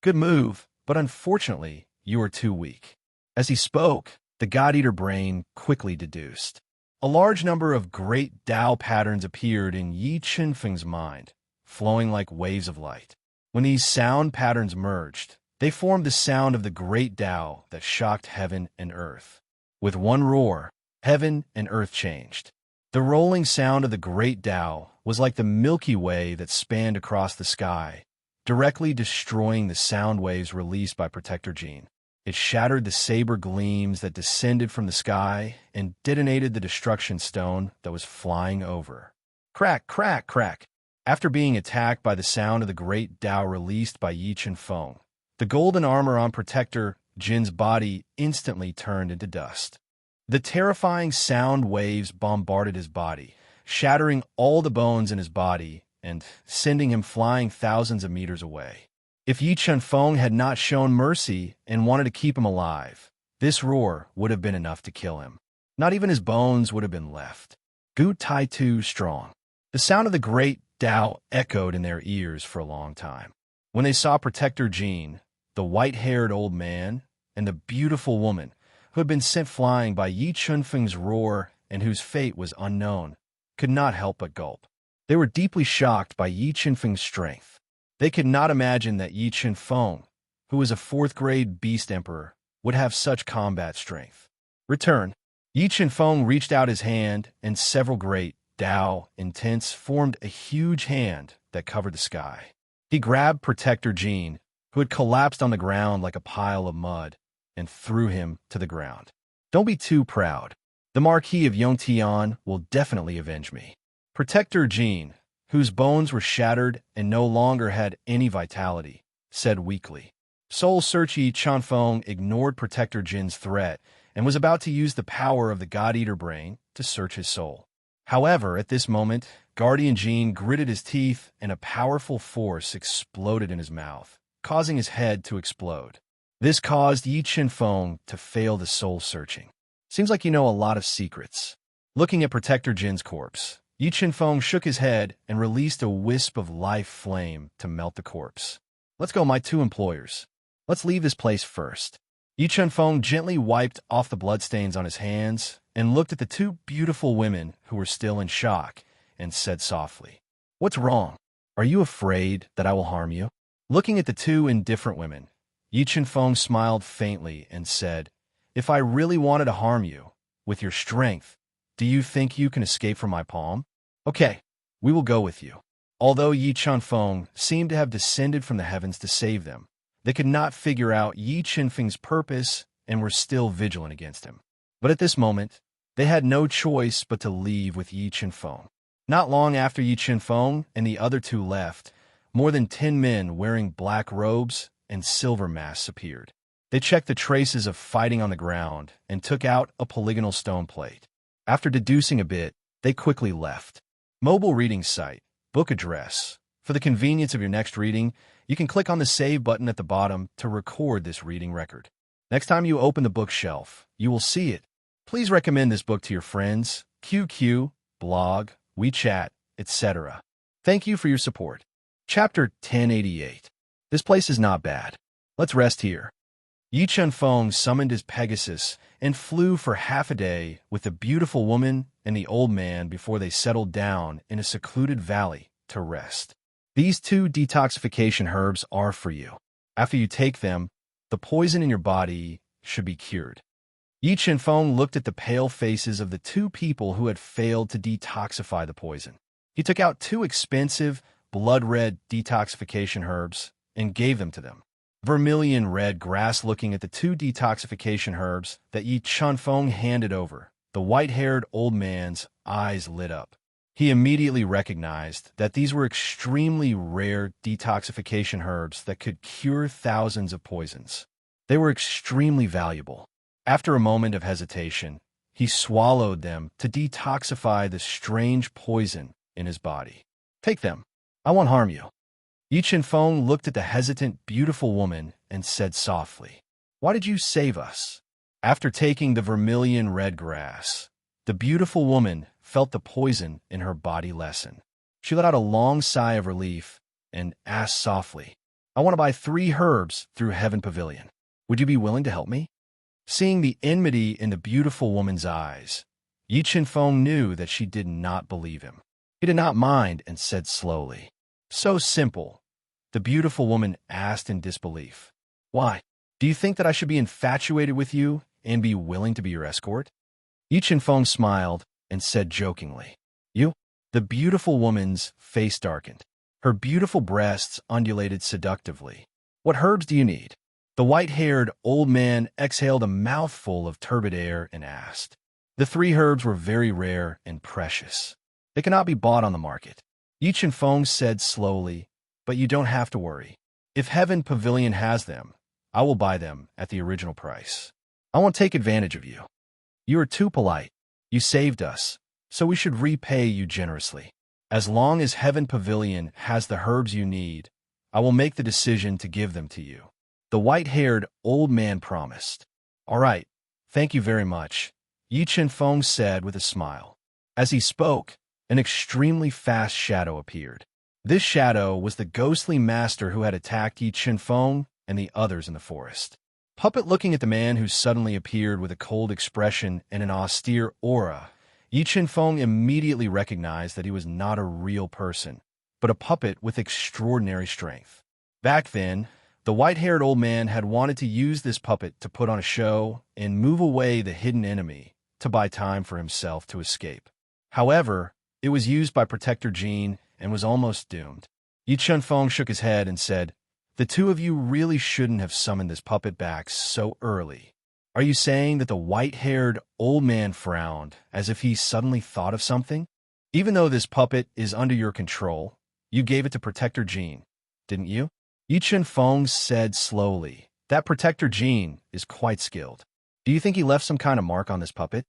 "Good move, but unfortunately, you are too weak." As he spoke, the God-Eater brain quickly deduced. A large number of great Dao patterns appeared in Yi Chanfeng's mind, flowing like waves of light. When these sound patterns merged, they formed the sound of the great Dao that shocked heaven and earth. With one roar, heaven and earth changed. The rolling sound of the great Dao was like the Milky Way that spanned across the sky, directly destroying the sound waves released by Protector Jin. It shattered the saber gleams that descended from the sky and detonated the destruction stone that was flying over. Crack, crack, crack. After being attacked by the sound of the great Dao released by Yi Chanfeng, the golden armor on Protector Jin's body instantly turned into dust. The terrifying sound waves bombarded his body, shattering all the bones in his body and sending him flying thousands of meters away. If Yi Chanfeng had not shown mercy and wanted to keep him alive, this roar would have been enough to kill him. Not even his bones would have been left. Gu Tai Tu strong. The sound of the great Tao echoed in their ears for a long time. When they saw Protector Jean, the white-haired old man, and the beautiful woman who had been sent flying by Yi Chunfeng's roar and whose fate was unknown, could not help but gulp. They were deeply shocked by Yi Chunfeng's strength. They could not imagine that Yi Chunfeng, who was a fourth-grade beast emperor, would have such combat strength. Return. Yi Chunfeng reached out his hand, and several great Tao intents formed a huge hand that covered the sky. He grabbed Protector Jean, who had collapsed on the ground like a pile of mud, and threw him to the ground. Don't be too proud. The Marquis of Yongtian will definitely avenge me. Protector Jean, whose bones were shattered and no longer had any vitality, said weakly. Soul Searcher Yi Chunfeng ignored Protector Jin's threat and was about to use the power of the God-Eater brain to search his soul. However, at this moment, Guardian Jean gritted his teeth and a powerful force exploded in his mouth, causing his head to explode. This caused Yi Chunfeng to fail the soul-searching. Seems like you know a lot of secrets. Looking at Protector Jin's corpse, Yi Chunfeng shook his head and released a wisp of life flame to melt the corpse. Let's go, my two employers. Let's leave this place first. Yi Chunfeng gently wiped off the bloodstains on his hands and looked at the two beautiful women who were still in shock and said softly, "What's wrong? Are you afraid that I will harm you?" Looking at the two indifferent women, Yi Chunfeng smiled faintly and said, "If I really wanted to harm you, with your strength, do you think you can escape from my palm? Okay, we will go with you." Although Yi Chunfeng seemed to have descended from the heavens to save them, they could not figure out Yi Chunfeng's purpose and were still vigilant against him. But at this moment, they had no choice but to leave with Yi Chunfeng. Not long after Yi Chunfeng and the other two left, more than 10 men wearing black robes and silver masks appeared. They checked the traces of fighting on the ground and took out a polygonal stone plate. After deducing a bit, they quickly left. Mobile reading site, book address. For the convenience of your next reading, you can click on the Save button at the bottom to record this reading record. Next time you open the bookshelf, you will see it. Please recommend this book to your friends, QQ, blog, WeChat, etc. Thank you for your support. Chapter 1088. This place is not bad. Let's rest here. Yi Chunfeng summoned his Pegasus and flew for half a day with the beautiful woman and the old man before they settled down in a secluded valley to rest. These two detoxification herbs are for you. After you take them, the poison in your body should be cured. Yi Chunfeng looked at the pale faces of the two people who had failed to detoxify the poison. He took out 2 expensive, blood-red detoxification herbs and gave them to them. Vermilion red grass. Looking at the 2 detoxification herbs that Yi Chunfeng handed over, the white-haired old man's eyes lit up. He immediately recognized that these were extremely rare detoxification herbs that could cure thousands of poisons. They were extremely valuable. After a moment of hesitation, he swallowed them to detoxify the strange poison in his body. Take them. I won't harm you. Yi Chunfeng looked at the hesitant, beautiful woman and said softly, "Why did you save us?" After taking the vermilion red grass, the beautiful woman felt the poison in her body lessen. She let out a long sigh of relief and asked softly, "I want to buy 3 herbs through Heaven Pavilion. Would you be willing to help me?" Seeing the enmity in the beautiful woman's eyes, Yi Chunfeng knew that she did not believe him. He did not mind and said slowly, "So simple." The beautiful woman asked in disbelief, "Why? Do you think that I should be infatuated with you and be willing to be your escort?" Yi Chunfeng smiled and said jokingly, "You?" The beautiful woman's face darkened. Her beautiful breasts undulated seductively. "What herbs do you need?" The white-haired old man exhaled a mouthful of turbid air and asked. The 3 herbs were very rare and precious. They cannot be bought on the market. Yi Chunfeng said slowly, "But you don't have to worry. If Heaven Pavilion has them, I will buy them at the original price. I won't take advantage of you. You are too polite. You saved us, so we should repay you generously. As long as Heaven Pavilion has the herbs you need, I will make the decision to give them to you." The white-haired old man promised. "All right, thank you very much." Yi Chen-feng said with a smile. As he spoke, an extremely fast shadow appeared. This shadow was the ghostly master who had attacked Yi Chen-feng and the others in the forest. Puppet looking at the man who suddenly appeared with a cold expression and an austere aura, Yi Chen-feng immediately recognized that he was not a real person, but a puppet with extraordinary strength. Back then, the white-haired old man had wanted to use this puppet to put on a show and move away the hidden enemy to buy time for himself to escape. However, it was used by Protector Jean and was almost doomed. Yi Chen-feng shook his head and said, "The two of you really shouldn't have summoned this puppet back so early." Are you saying that the white-haired old man frowned as if he suddenly thought of something? Even though this puppet is under your control, you gave it to Protector Jean, didn't you? Yi Chen-feng said slowly, "That Protector Jean is quite skilled. Do you think he left some kind of mark on this puppet?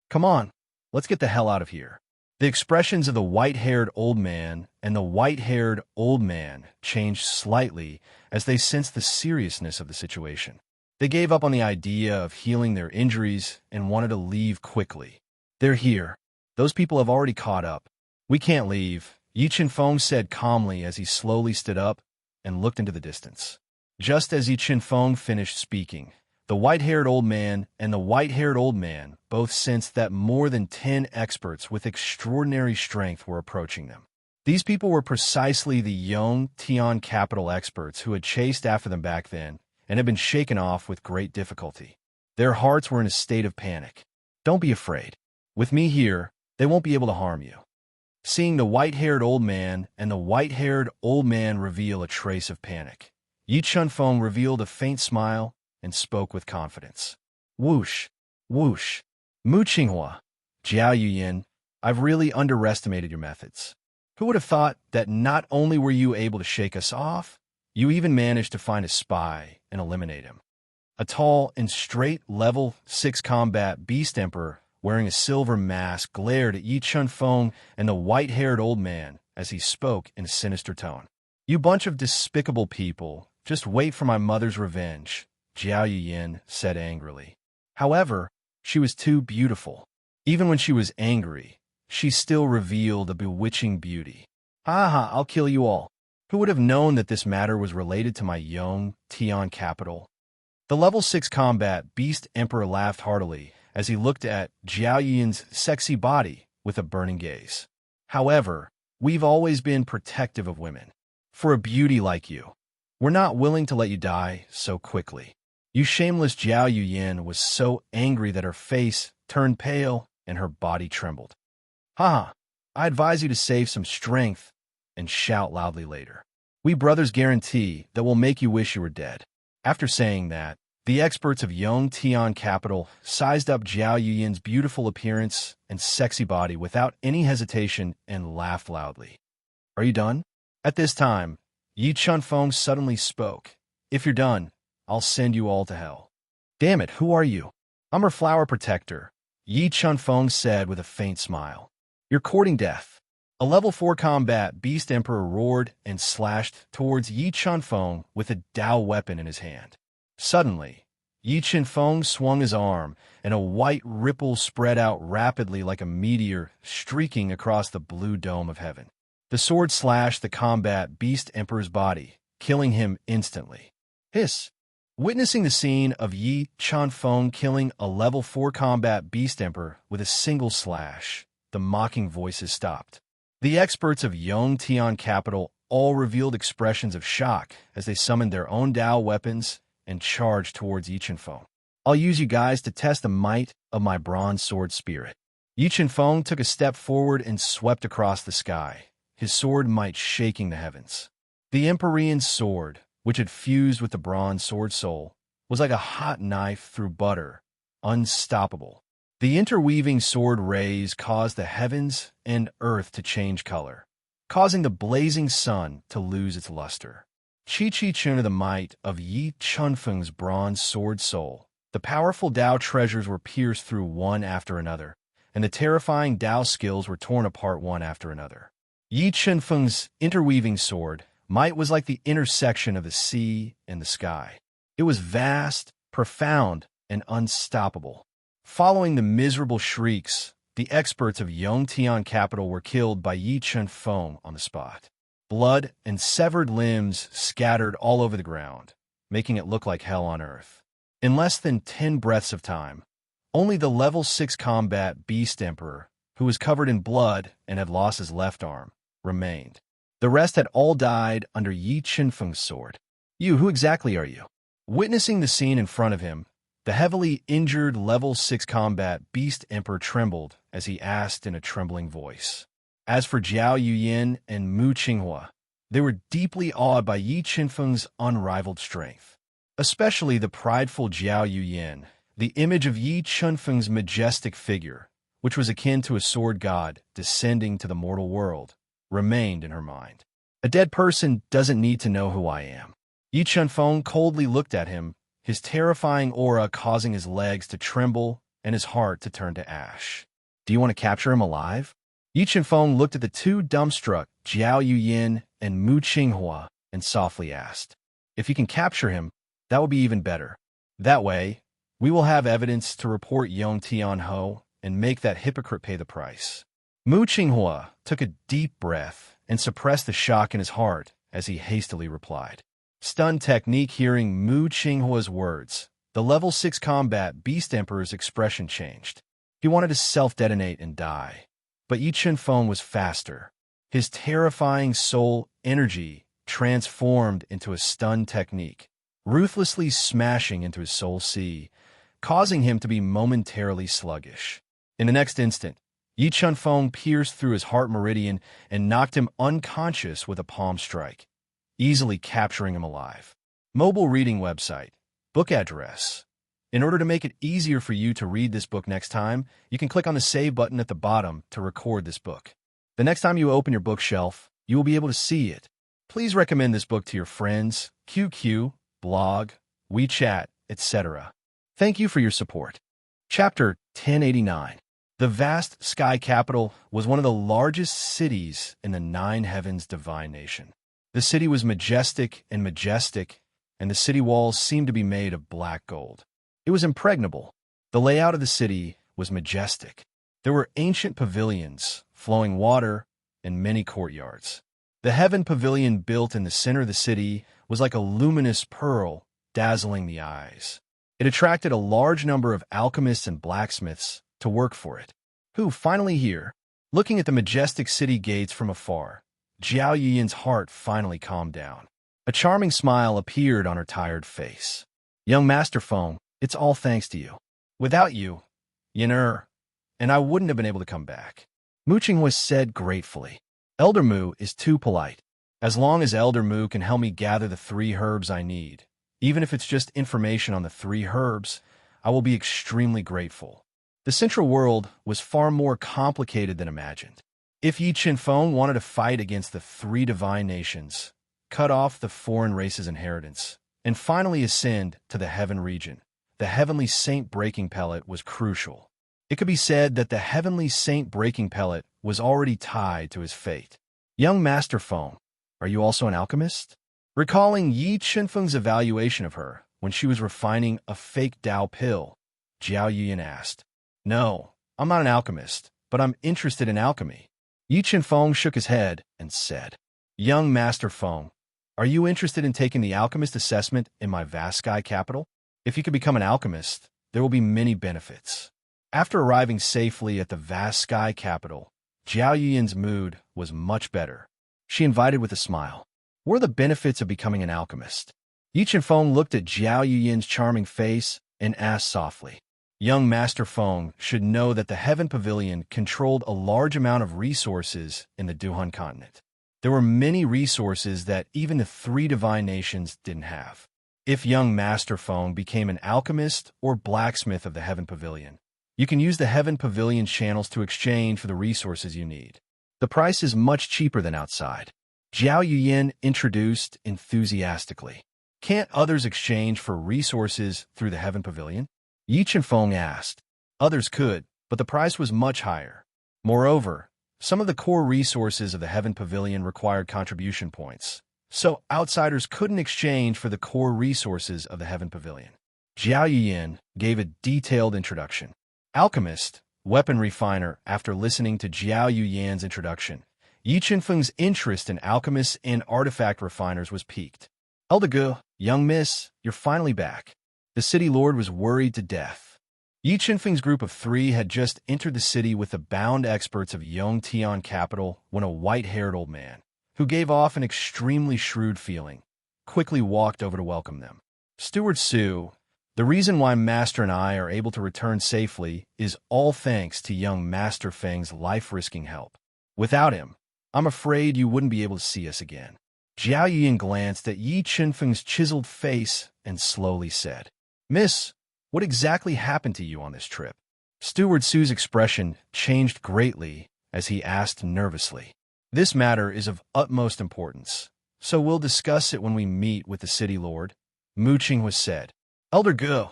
Come on, let's get the hell out of here." The expressions of the white-haired old man and the white-haired old man changed slightly as they sensed the seriousness of the situation. They gave up on the idea of healing their injuries and wanted to leave quickly. "They're here. Those people have already caught up. We can't leave," Yi Chen-feng said calmly as he slowly stood up and looked into the distance. Just as Yi Chen-feng finished speaking, the white-haired old man and the white-haired old man both sensed that more than 10 experts with extraordinary strength were approaching them. These people were precisely the young Tian capital experts who had chased after them back then and had been shaken off with great difficulty. Their hearts were in a state of panic. "Don't be afraid. With me here, they won't be able to harm you." Seeing the white-haired old man and the white-haired old man reveal a trace of panic, Yi Chen-feng revealed a faint smile and spoke with confidence. "Whoosh, whoosh, Mu Qinghua, Jiao Yuyin, I've really underestimated your methods. Who would have thought that not only were you able to shake us off, you even managed to find a spy and eliminate him." A tall and straight level 6 combat beast emperor wearing a silver mask glared at Yi Chen-feng and the white-haired old man as he spoke in a sinister tone. "You bunch of despicable people, just wait for my mother's revenge," Jiao Yuyin said angrily. However, she was too beautiful. Even when she was angry, she still revealed a bewitching beauty. "Ha, I'll kill you all. Who would have known that this matter was related to my young Tian capital?" The level 6 combat beast emperor laughed heartily as he looked at Jiao Yin's sexy body with a burning gaze. "However, we've always been protective of women. For a beauty like you, we're not willing to let you die so quickly." You shameless Jiao Yuyin was so angry that her face turned pale and her body trembled. "Ha! I advise you to save some strength and shout loudly later. We brothers guarantee that we'll make you wish you were dead." After saying that, the experts of Yong Tian Capital sized up Jiao Yuyin's beautiful appearance and sexy body without any hesitation and laughed loudly. "Are you done?" At this time, Yi Chen-feng suddenly spoke. "If you're done, I'll send you all to hell." "Damn it, who are you?" "I'm her flower protector," Yi Chen-feng said with a faint smile. "You're courting death." A level 4 combat beast emperor roared and slashed towards Yi Chen-feng with a Dao weapon in his hand. Suddenly, Yi Chen-feng swung his arm, and a white ripple spread out rapidly like a meteor streaking across the blue dome of heaven. The sword slashed the combat beast emperor's body, killing him instantly. Hiss! Witnessing the scene of Yi Chen-feng killing a level 4 combat beast emperor with a single slash, the mocking voices stopped. The experts of Yong Tian Capital all revealed expressions of shock as they summoned their own Dao weapons and charged towards Yi Chen-feng. "I'll use you guys to test the might of my bronze sword spirit." Yi Chen-feng took a step forward and swept across the sky, his sword might shaking the heavens. The Empyrean sword, which had fused with the bronze sword soul, was like a hot knife through butter, unstoppable. The interweaving sword rays caused the heavens and earth to change color, causing the blazing sun to lose its luster. Chi-chi-chun of the might of Yi Chen-feng's bronze sword soul, the powerful Dao treasures were pierced through one after another, and the terrifying Dao skills were torn apart one after another. Yi Chen-feng's interweaving sword might was like the intersection of the sea and the sky. It was vast, profound, and unstoppable. Following the miserable shrieks, the experts of Yongtian capital were killed by Yi Chunfeng on the spot. Blood and severed limbs scattered all over the ground, making it look like hell on earth. In less than 10 breaths of time, only the level 6 combat Beast Emperor, who was covered in blood and had lost his left arm, remained. The rest had all died under Yi Chunfeng's sword. You, who exactly are you? Witnessing the scene in front of him, the heavily injured level 6 combat Beast Emperor trembled as he asked in a trembling voice. As for Zhao Yuyin and Mu Qinghua, they were deeply awed by Yi Chunfeng's unrivaled strength. Especially the prideful Zhao Yuyin, the image of Yi Chunfeng's majestic figure, which was akin to a sword god descending to the mortal world, remained in her mind. A dead person doesn't need to know who I am. Yi Chunfeng coldly looked at him, his terrifying aura causing his legs to tremble and his heart to turn to ash. Do you want to capture him alive? Yi Chunfeng looked at the two dumbstruck Zhao Yuyin and Mu Qinghua and softly asked, "If you can capture him, that will be even better. That way, we will have evidence to report Yong Tianho and make that hypocrite pay the price." Mu Qinghua took a deep breath and suppressed the shock in his heart as he hastily replied. Stunned technique hearing Mu Qinghua's words, the level 6 combat Beast Emperor's expression changed. He wanted to self-detonate and die. But Yi Chunfeng was faster. His terrifying soul energy transformed into a stun technique, ruthlessly smashing into his soul sea, causing him to be momentarily sluggish. In the next instant, Yi Chunfeng pierced through his heart meridian and knocked him unconscious with a palm strike, easily capturing him alive. Mobile reading website. Book address. In order to make it easier for you to read this book next time, you can click on the Save button at the bottom to record this book. The next time you open your bookshelf, you will be able to see it. Please recommend this book to your friends, QQ, blog, WeChat, etc. Thank you for your support. Chapter 1089. The vast sky capital was one of the largest cities in the Nine Heavens divine nation. The city was majestic, and the city walls seemed to be made of black gold. It was impregnable. The layout of the city was majestic. There were ancient pavilions, flowing water, and many courtyards. The heaven pavilion built in the center of the city was like a luminous pearl, dazzling the eyes. It attracted a large number of alchemists and blacksmiths to work for it, who, finally here, looking at the majestic city gates from afar, Zhao Yuyin's heart finally calmed down. A charming smile appeared on her tired face. Young Master Feng, it's all thanks to you. Without you, Yin and I wouldn't have been able to come back. Mu Qinghua said gratefully. Elder Mu is too polite. As long as Elder Mu can help me gather the 3 herbs I need, even if it's just information on the 3 herbs, I will be extremely grateful. The Central World was far more complicated than imagined. If Yi Chunfeng wanted to fight against the 3 divine nations, cut off the foreign race's inheritance, and finally ascend to the heaven region, the Heavenly Saint Breaking Pellet was crucial. It could be said that the Heavenly Saint Breaking Pellet was already tied to his fate. Young Master Feng, are you also an alchemist? Recalling Yi Chunfeng's evaluation of her when she was refining a fake Dao pill, Zhao Yuyin asked. No, I'm not an alchemist, but I'm interested in alchemy. Yi Chunfeng shook his head and said, Young Master Feng, are you interested in taking the alchemist assessment in my vast sky capital? If you could become an alchemist, there will be many benefits. After arriving safely at the vast sky capital, Zhao Yuyin's mood was much better. She invited with a smile. What are the benefits of becoming an alchemist? Yi Chunfeng looked at Zhao Yuyin's charming face and asked softly. Young Master Feng should know that the Heaven Pavilion controlled a large amount of resources in the Duhan continent. There were many resources that even the 3 divine nations didn't have. If young Master Feng became an alchemist or blacksmith of the Heaven Pavilion, you can use the Heaven Pavilion channels to exchange for the resources you need. The price is much cheaper than outside. Zhao Yuyin introduced enthusiastically. Can't others exchange for resources through the Heaven Pavilion? Yi Chunfeng asked. Others could, but the price was much higher. Moreover, some of the core resources of the Heaven Pavilion required contribution points, so outsiders couldn't exchange for the core resources of the Heaven Pavilion. Zhao Yuyin gave a detailed introduction. Alchemist, weapon refiner. After listening to Jiao Yuyan's introduction, Yi Qinfeng's interest in alchemists and artifact refiners was piqued. Elder Gu, young miss, you're finally back. The city lord was worried to death. Yi Qinfeng's group of 3 had just entered the city with the bound experts of Yongtian capital when a white-haired old man, who gave off an extremely shrewd feeling, quickly walked over to welcome them. Steward Su, the reason why Master and I are able to return safely is all thanks to young Master Feng's life-risking help. Without him, I'm afraid you wouldn't be able to see us again. Jiao Yuyan glanced at Yi Qinfeng's chiseled face and slowly said, Miss, what exactly happened to you on this trip? Steward Su's expression changed greatly as he asked nervously. This matter is of utmost importance, so we'll discuss it when we meet with the city lord, Mu Qinghua said. Elder Gu,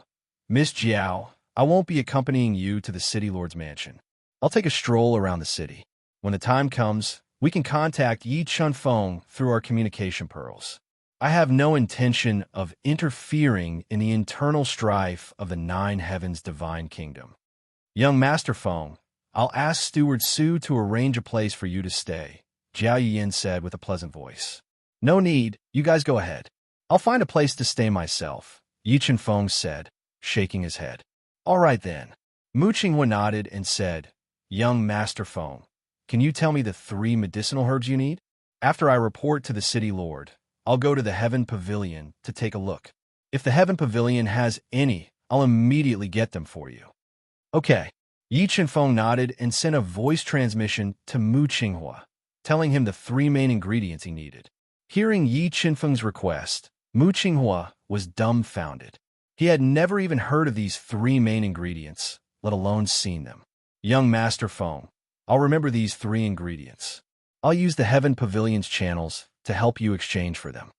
Miss Jiao, I won't be accompanying you to the city lord's mansion. I'll take a stroll around the city. When the time comes, we can contact Yi Chunfeng through our communication pearls. I have no intention of interfering in the internal strife of the 9 Heavens Divine Kingdom. Young Master Feng, I'll ask Steward Su to arrange a place for you to stay, Jiao Yuyan said with a pleasant voice. No need, you guys go ahead. I'll find a place to stay myself, Yi Chunfeng said, shaking his head. All right then. Mu Qinghua nodded and said, Young Master Feng, can you tell me the 3 medicinal herbs you need? After I report to the city lord, I'll go to the Heaven Pavilion to take a look. If the Heaven Pavilion has any, I'll immediately get them for you. Okay. Yi Qinfeng nodded and sent a voice transmission to Mu Qinghua, telling him the 3 main ingredients he needed. Hearing Yi Qinfeng's request, Mu Qinghua was dumbfounded. He had never even heard of these 3 main ingredients, let alone seen them. Young Master Feng, I'll remember these 3 ingredients. I'll use the Heaven Pavilion's channels to help you exchange for them.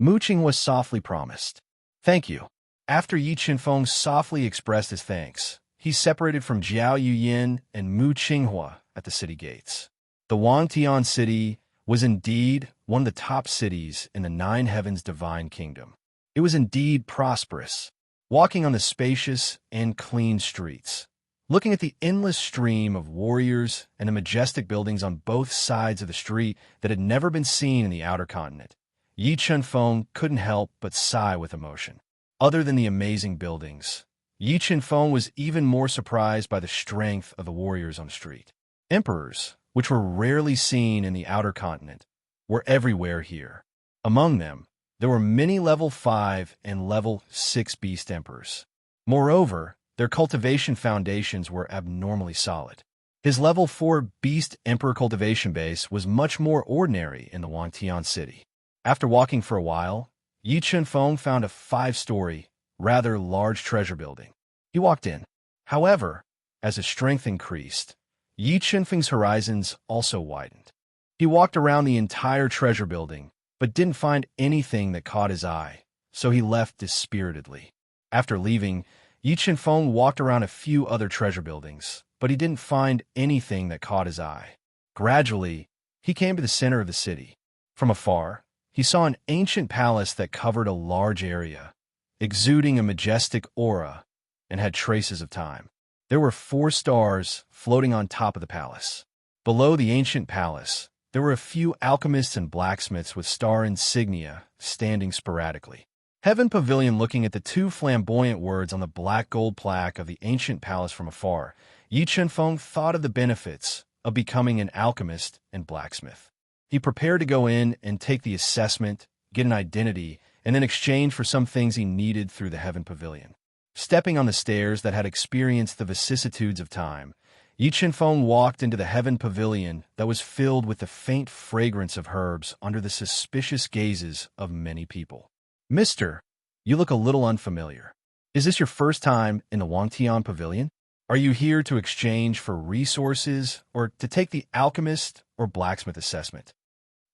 Mu Qinghua softly promised. Thank you. After Yi Qinfeng softly expressed his thanks, he separated from Jiao Yuyan and Mu Qinghua at the city gates. The Wangtian city was indeed one of the top cities in the 9 Heavens Divine Kingdom. It was indeed prosperous, walking on the spacious and clean streets, looking at the endless stream of warriors and the majestic buildings on both sides of the street that had never been seen in the outer continent. Yi Chunfeng couldn't help but sigh with emotion. Other than the amazing buildings, Yi Qinfeng was even more surprised by the strength of the warriors on the street. Emperors, which were rarely seen in the outer continent, were everywhere here. Among them, there were many level 5 and level 6 beast emperors. Moreover, their cultivation foundations were abnormally solid. His level 4 beast emperor cultivation base was much more ordinary in the Wangtian city. After walking for a while, Yi Qinfeng found a 5-story, rather large treasure building. He walked in. However, as his strength increased, Yi Qinfeng's horizons also widened. He walked around the entire treasure building, but didn't find anything that caught his eye, so he left dispiritedly. After leaving, Yi Qinfeng walked around a few other treasure buildings, but he didn't find anything that caught his eye. Gradually, he came to the center of the city. From afar, he saw an ancient palace that covered a large area, exuding a majestic aura, and had traces of time. There were 4 stars floating on top of the palace. Below the ancient palace, there were a few alchemists and blacksmiths with star insignia standing sporadically. Heaven Pavilion, looking at the 2 flamboyant words on the black gold plaque of the ancient palace from afar, Yi Qinfeng thought of the benefits of becoming an alchemist and blacksmith. He prepared to go in and take the assessment, get an identity, and then exchange for some things he needed through the Heaven Pavilion. Stepping on the stairs that had experienced the vicissitudes of time, Yi Qinfeng walked into the Heaven Pavilion that was filled with the faint fragrance of herbs under the suspicious gazes of many people. Mister, you look a little unfamiliar. Is this your first time in the Wangtian Pavilion? Are you here to exchange for resources or to take the alchemist or blacksmith assessment?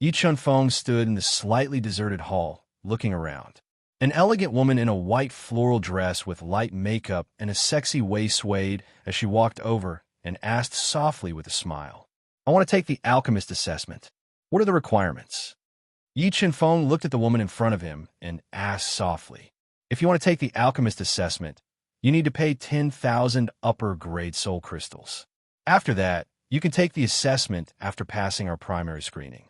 Yi Qinfeng stood in the slightly deserted hall, looking around. An elegant woman in a white floral dress with light makeup and a sexy waist swayed as she walked over and asked softly with a smile, I want to take the alchemist assessment. What are the requirements? Yi Qinfeng looked at the woman in front of him and asked softly, If you want to take the alchemist assessment, you need to pay 10,000 upper-grade soul crystals. After that, you can take the assessment after passing our primary screening.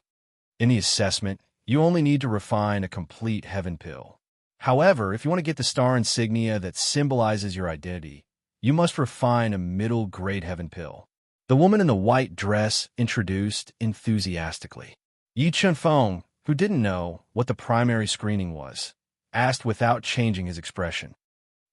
In the assessment, you only need to refine a complete heaven pill. However, if you want to get the star insignia that symbolizes your identity, you must refine a middle-grade heaven pill. The woman in the white dress introduced enthusiastically. Yi Chunfeng, who didn't know what the primary screening was, asked without changing his expression.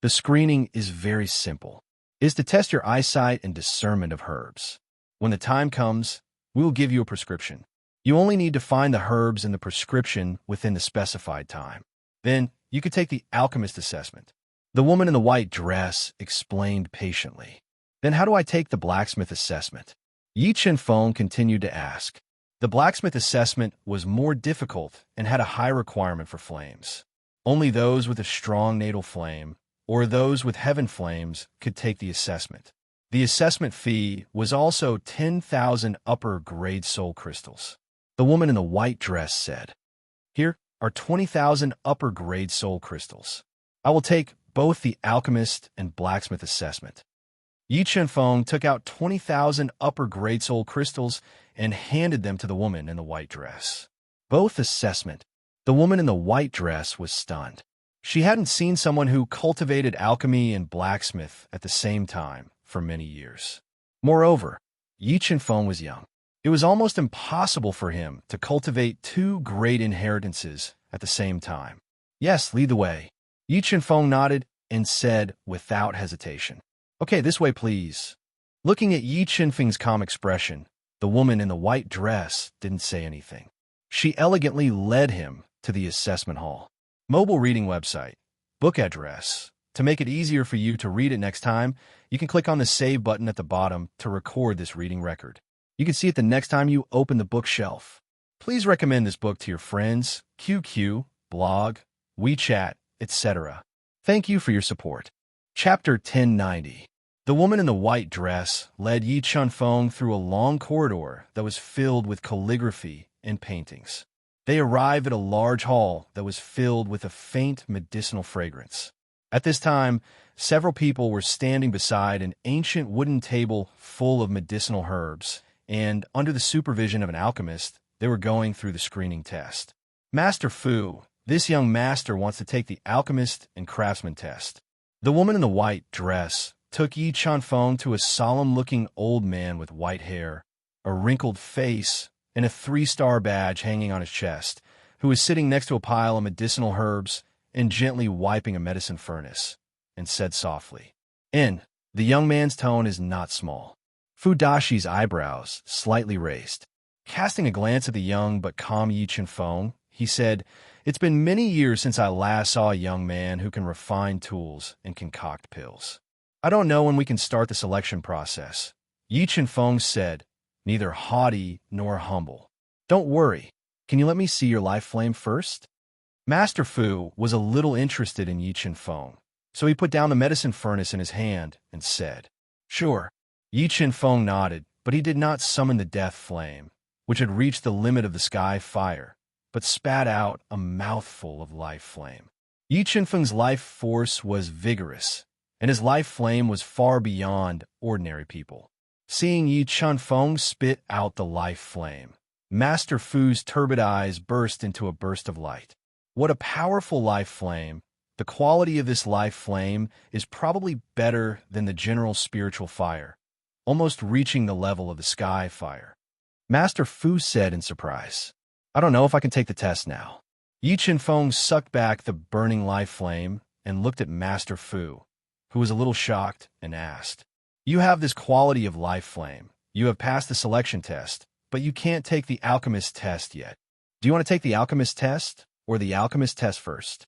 The screening is very simple. It is to test your eyesight and discernment of herbs. When the time comes, we will give you a prescription. You only need to find the herbs in the prescription within the specified time. Then, you could take the alchemist assessment. The woman in the white dress explained patiently. Then how do I take the blacksmith assessment? Yi Chenfeng continued to ask. The blacksmith assessment was more difficult and had a high requirement for flames. Only those with a strong natal flame, or those with heaven flames, could take the assessment. The assessment fee was also 10,000 upper-grade soul crystals. The woman in the white dress said, "Here are 20,000 upper-grade soul crystals. I will take both the alchemist and blacksmith assessment." Yi Chenfeng took out 20,000 upper-grade soul crystals and handed them to the woman in the white dress. Both assessment. The woman in the white dress was stunned. She hadn't seen someone who cultivated alchemy and blacksmith at the same time for many years. Moreover, Yi Chenfeng was young. It was almost impossible for him to cultivate two great inheritances at the same time. "Yes, lead the way." Yi Chenfeng nodded and said without hesitation, "Okay, this way, please." Looking at Yi Chenfeng's calm expression, the woman in the white dress didn't say anything. She elegantly led him to the assessment hall. Mobile reading website, book address. To make it easier for you to read it next time, you can click on the save button at the bottom to record this reading record. You can see it the next time you open the bookshelf. Please recommend this book to your friends, QQ, blog, WeChat, etc. Thank you for your support. Chapter 1090. The woman in the white dress led Yi Chunfeng through a long corridor that was filled with calligraphy and paintings. They arrived at a large hall that was filled with a faint medicinal fragrance. At this time, several people were standing beside an ancient wooden table full of medicinal herbs, and under the supervision of an alchemist, they were going through the screening test. Master Fu, this young master wants to take the alchemist and craftsman test. The woman in the white dress took Yi Chunfeng to a solemn-looking old man with white hair, a wrinkled face, and a 3-star badge hanging on his chest, who was sitting next to a pile of medicinal herbs and gently wiping a medicine furnace, and said softly, "In." The young man's tone is not small. Fudashi's eyebrows slightly raised. Casting a glance at the young but calm Yi Chunfeng, he said, "It's been many years since I last saw a young man who can refine tools and concoct pills. I don't know when we can start the selection process." Yi Chunfeng said, neither haughty nor humble. "Don't worry. Can you let me see your life flame first?" Master Fu was a little interested in Yi Chunfeng, so he put down the medicine furnace in his hand and said, "Sure." Yi Chunfeng nodded, but he did not summon the death flame, which had reached the limit of the sky fire, but spat out a mouthful of life flame. Yi Chunfeng's life force was vigorous, and his life flame was far beyond ordinary people. Seeing Yi Chunfeng spit out the life flame, Master Fu's turbid eyes burst into a burst of light. What a powerful life flame! The quality of this life flame is probably better than the general spiritual fire, almost reaching the level of the sky fire. Master Fu said in surprise, "I don't know if I can take the test now." Yi Chunfeng sucked back the burning life flame and looked at Master Fu, who was a little shocked, and asked, "You have this quality of life flame. You have passed the selection test, but you can't take the alchemist test yet. Do you want to take the alchemist test or the alchemist test first?"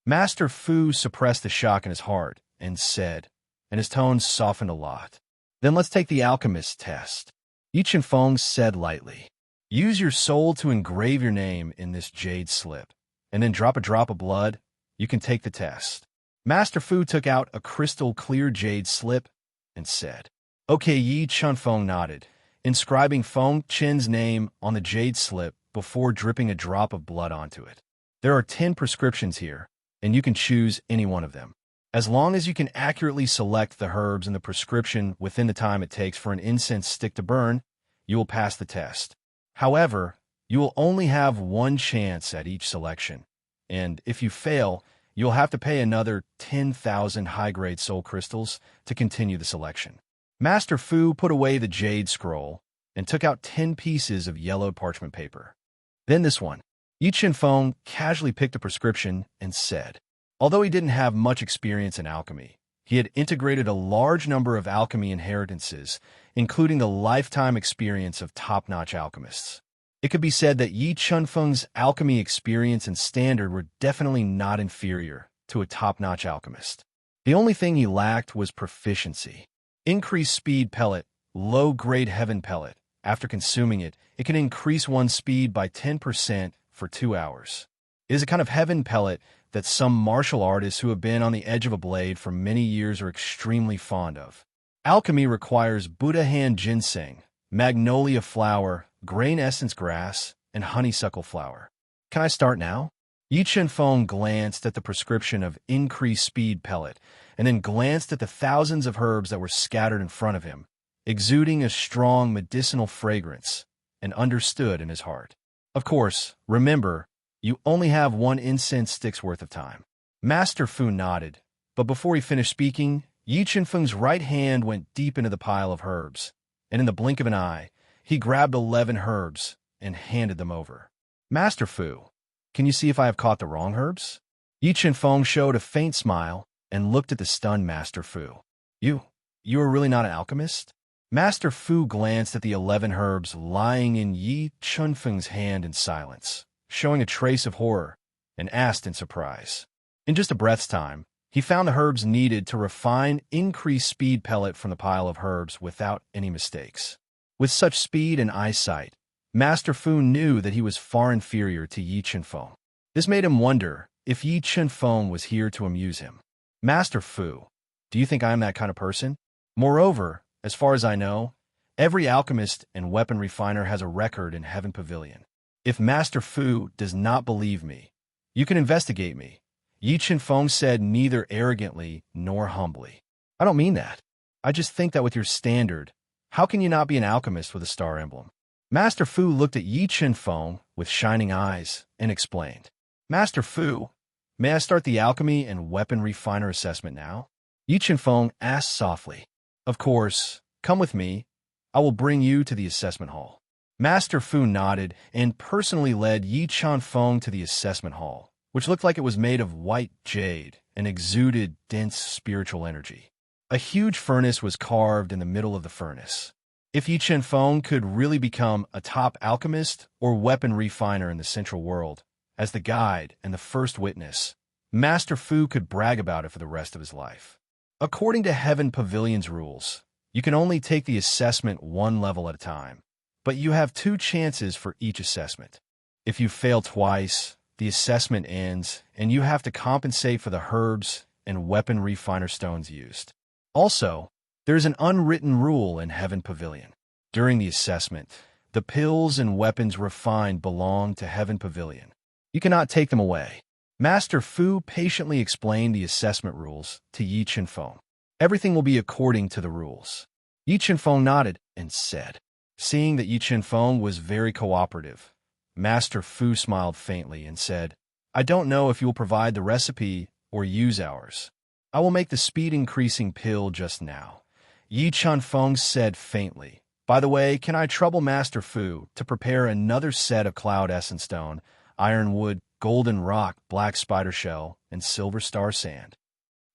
Master Fu suppressed the shock in his heart and said, and his tone softened a lot, "Then let's take the alchemist test." Yi Chunfeng said lightly, "Use your soul to engrave your name in this jade slip, and then drop a drop of blood. You can take the test." Master Fu took out a crystal-clear jade slip and said, "Okay." Yi Chunfeng nodded, inscribing Feng Chen's name on the jade slip before dripping a drop of blood onto it. "There are 10 prescriptions here, and you can choose any one of them." As long as you can accurately select the herbs in the prescription within the time it takes for an incense stick to burn, you will pass the test. However, you will only have one chance at each selection, and if you fail, you'll have to pay another 10,000 high-grade soul crystals to continue the selection. Master Fu put away the jade scroll and took out 10 pieces of yellowed parchment paper. Then this one. Yi Qianfeng casually picked a prescription and said, although he didn't have much experience in alchemy, he had integrated a large number of alchemy inheritances, including the lifetime experience of top-notch alchemists. It could be said that Yi Qianfeng's alchemy experience and standard were definitely not inferior to a top-notch alchemist. The only thing he lacked was proficiency. Increased speed pellet, low-grade heaven pellet. After consuming it, it can increase one's speed by 10% for 2 hours. It is a kind of heaven pellet that some martial artists who have been on the edge of a blade for many years are extremely fond of. Alchemy requires Buddha hand ginseng, magnolia flower, grain essence grass, and honeysuckle flower. Can I start now? Yi Qianfeng glanced at the prescription of increased speed pellet and then glanced at the thousands of herbs that were scattered in front of him, exuding a strong medicinal fragrance, and understood in his heart. Of course, remember, you only have one incense stick's worth of time. Master Fu nodded, but before he finished speaking, Yi Qianfeng's right hand went deep into the pile of herbs, and in the blink of an eye, he grabbed 11 herbs and handed them over. Master Fu, can you see if I have caught the wrong herbs? Yi Qianfeng showed a faint smile and looked at the stunned Master Fu. You are really not an alchemist? Master Fu glanced at the 11 herbs lying in Yi Qianfeng's hand in silence, showing a trace of horror, and asked in surprise. In just a breath's time, he found the herbs needed to refine increased speed pellet from the pile of herbs without any mistakes. With such speed and eyesight, Master Fu knew that he was far inferior to Yi Qianfeng. This made him wonder if Yi Qianfeng was here to amuse him. Master Fu, do you think I am that kind of person? Moreover, as far as I know, every alchemist and weapon refiner has a record in Heaven Pavilion. If Master Fu does not believe me, you can investigate me. Yi Qianfeng said neither arrogantly nor humbly. I don't mean that. I just think that with your standard, how can you not be an alchemist with a star emblem? Master Fu looked at Yi Qianfeng with shining eyes and explained. Master Fu, may I start the alchemy and weapon refiner assessment now? Yi Qianfeng asked softly. Of course, come with me. I will bring you to the assessment hall. Master Fu nodded and personally led Yi Qianfeng to the assessment hall, which looked like it was made of white jade and exuded dense spiritual energy. A huge furnace was carved in the middle of the furnace. If Yi Qianfeng could really become a top alchemist or weapon refiner in the Central World, as the guide and the first witness, Master Fu could brag about it for the rest of his life. According to Heaven Pavilion's rules, you can only take the assessment one level at a time, but you have 2 chances for each assessment. If you fail twice, the assessment ends, and you have to compensate for the herbs and weapon refiner stones used. Also, there is an unwritten rule in Heaven Pavilion. During the assessment, the pills and weapons refined belong to Heaven Pavilion. You cannot take them away. Master Fu patiently explained the assessment rules to Yi Qianfeng. Everything will be according to the rules. Yi Qianfeng nodded and said. Seeing that Yi Qianfeng was very cooperative, Master Fu smiled faintly and said, I don't know if you will provide the recipe or use ours. I will make the speed-increasing pill just now. Yi Qianfeng said faintly. By the way, can I trouble Master Fu to prepare another set of cloud essence stone, ironwood, golden rock, black spider shell, and silver star sand?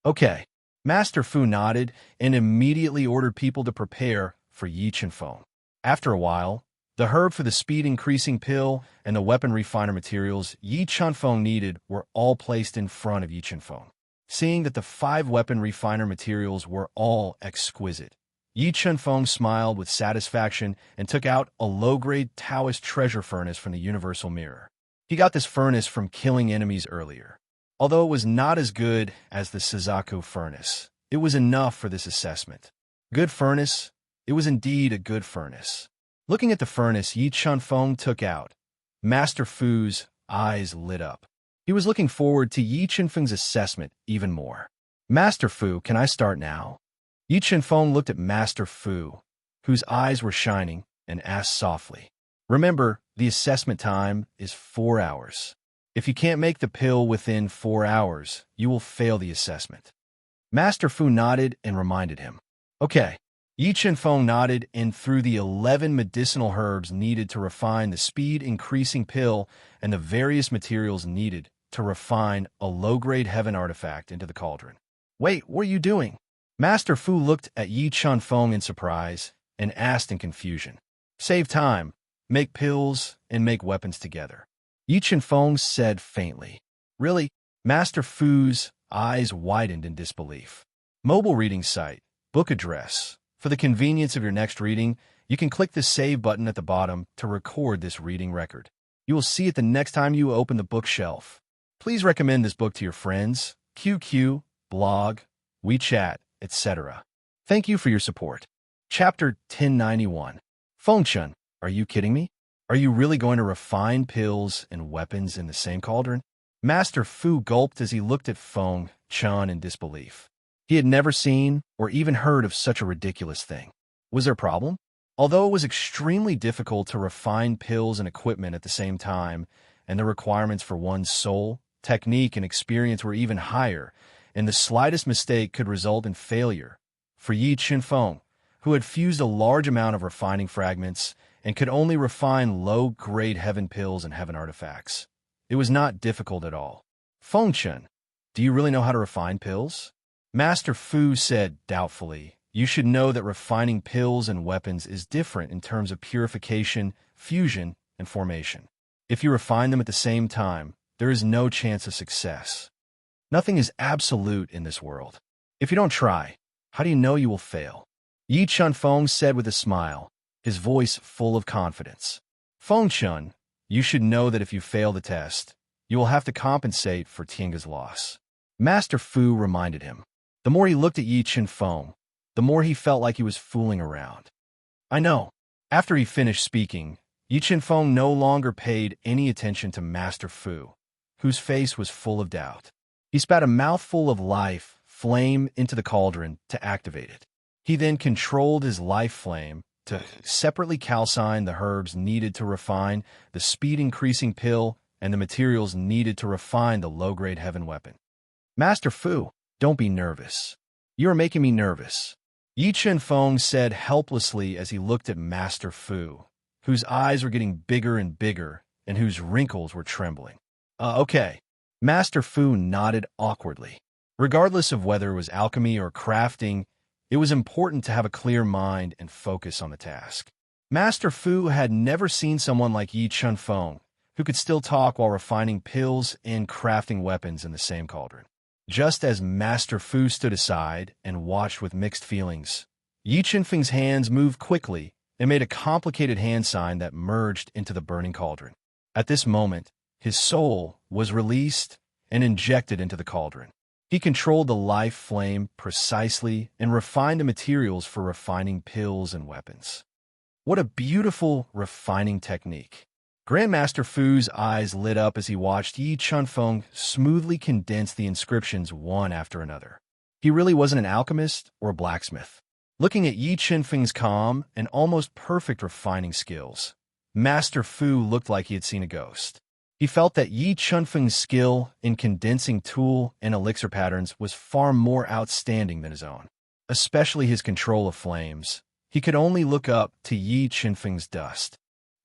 Okay. Master Fu nodded and immediately ordered people to prepare for Yi Qianfeng. After a while, the herb for the speed-increasing pill and the weapon refiner materials Yi Qianfeng needed were all placed in front of Yi Qianfeng. Seeing that the 5 weapon refiner materials were all exquisite, Yi Qianfeng smiled with satisfaction and took out a low-grade Taoist treasure furnace from the universal mirror. He got this furnace from killing enemies earlier. Although it was not as good as the Suzaku furnace, it was enough for this assessment. Good furnace? It was indeed a good furnace. Looking at the furnace Yi Qianfeng took out, Master Fu's eyes lit up. He was looking forward to Yi Qianfeng's assessment even more. Master Fu, can I start now? Yi Chenfeng looked at Master Fu, whose eyes were shining, and asked softly. Remember, the assessment time is 4 hours. If you can't make the pill within 4 hours, you will fail the assessment. Master Fu nodded and reminded him. Okay. Yi Chenfeng nodded and threw the 11 medicinal herbs needed to refine the speed-increasing pill and the various materials needed to refine a low-grade heaven artifact into the cauldron. Wait, what are you doing? Master Fu looked at Yi Chenfeng in surprise and asked in confusion. Save time, make pills, and make weapons together. Yi Chenfeng said faintly. Really? Master Fu's eyes widened in disbelief. Mobile reading site, book address. For the convenience of your next reading, you can click the Save button at the bottom to record this reading record. You will see it the next time you open the bookshelf. Please recommend this book to your friends, QQ, blog, WeChat, etc. Thank you for your support. Chapter 1091. Fengchun, are you kidding me? Are you really going to refine pills and weapons in the same cauldron? Master Fu gulped as he looked at Feng Chun in disbelief. He had never seen or even heard of such a ridiculous thing. Was there a problem? Although it was extremely difficult to refine pills and equipment at the same time, and the requirements for one's soul, technique, and experience were even higher, and the slightest mistake could result in failure. For Yi Chenfeng, who had fused a large amount of refining fragments and could only refine low-grade heaven pills and heaven artifacts, it was not difficult at all. Fengchun, do you really know how to refine pills? Master Fu said doubtfully, you should know that refining pills and weapons is different in terms of purification, fusion, and formation. If you refine them at the same time, there is no chance of success. Nothing is absolute in this world. If you don't try, how do you know you will fail? Yi Chenfeng said with a smile, his voice full of confidence. Fengchun, you should know that if you fail the test, you will have to compensate for Tiange's loss. Master Fu reminded him. The more he looked at Yi Chenfeng, the more he felt like he was fooling around. I know. After he finished speaking, Yi Chenfeng no longer paid any attention to Master Fu, whose face was full of doubt. He spat a mouthful of life flame into the cauldron to activate it. He then controlled his life flame to separately calcine the herbs needed to refine the speed-increasing pill and the materials needed to refine the low-grade heaven weapon. Master Fu, don't be nervous. You are making me nervous. Yi Chenfeng said helplessly as he looked at Master Fu, whose eyes were getting bigger and bigger and whose wrinkles were trembling. Okay. Master Fu nodded awkwardly. Regardless of whether it was alchemy or crafting, it was important to have a clear mind and focus on the task. Master Fu had never seen someone like Yi Chenfeng, who could still talk while refining pills and crafting weapons in the same cauldron. Just as Master Fu stood aside and watched with mixed feelings, Yi Chenfeng's hands moved quickly and made a complicated hand sign that merged into the burning cauldron. At this moment, his soul was released and injected into the cauldron. He controlled the life flame precisely and refined the materials for refining pills and weapons. What a beautiful refining technique. Grandmaster Fu's eyes lit up as he watched Yi Chenfeng smoothly condense the inscriptions one after another. He really wasn't an alchemist or a blacksmith. Looking at Yi Chenfeng's calm and almost perfect refining skills, Master Fu looked like he had seen a ghost. He felt that Yi Chenfeng's skill in condensing tool and elixir patterns was far more outstanding than his own, especially his control of flames. He could only look up to Yi Chenfeng's dust.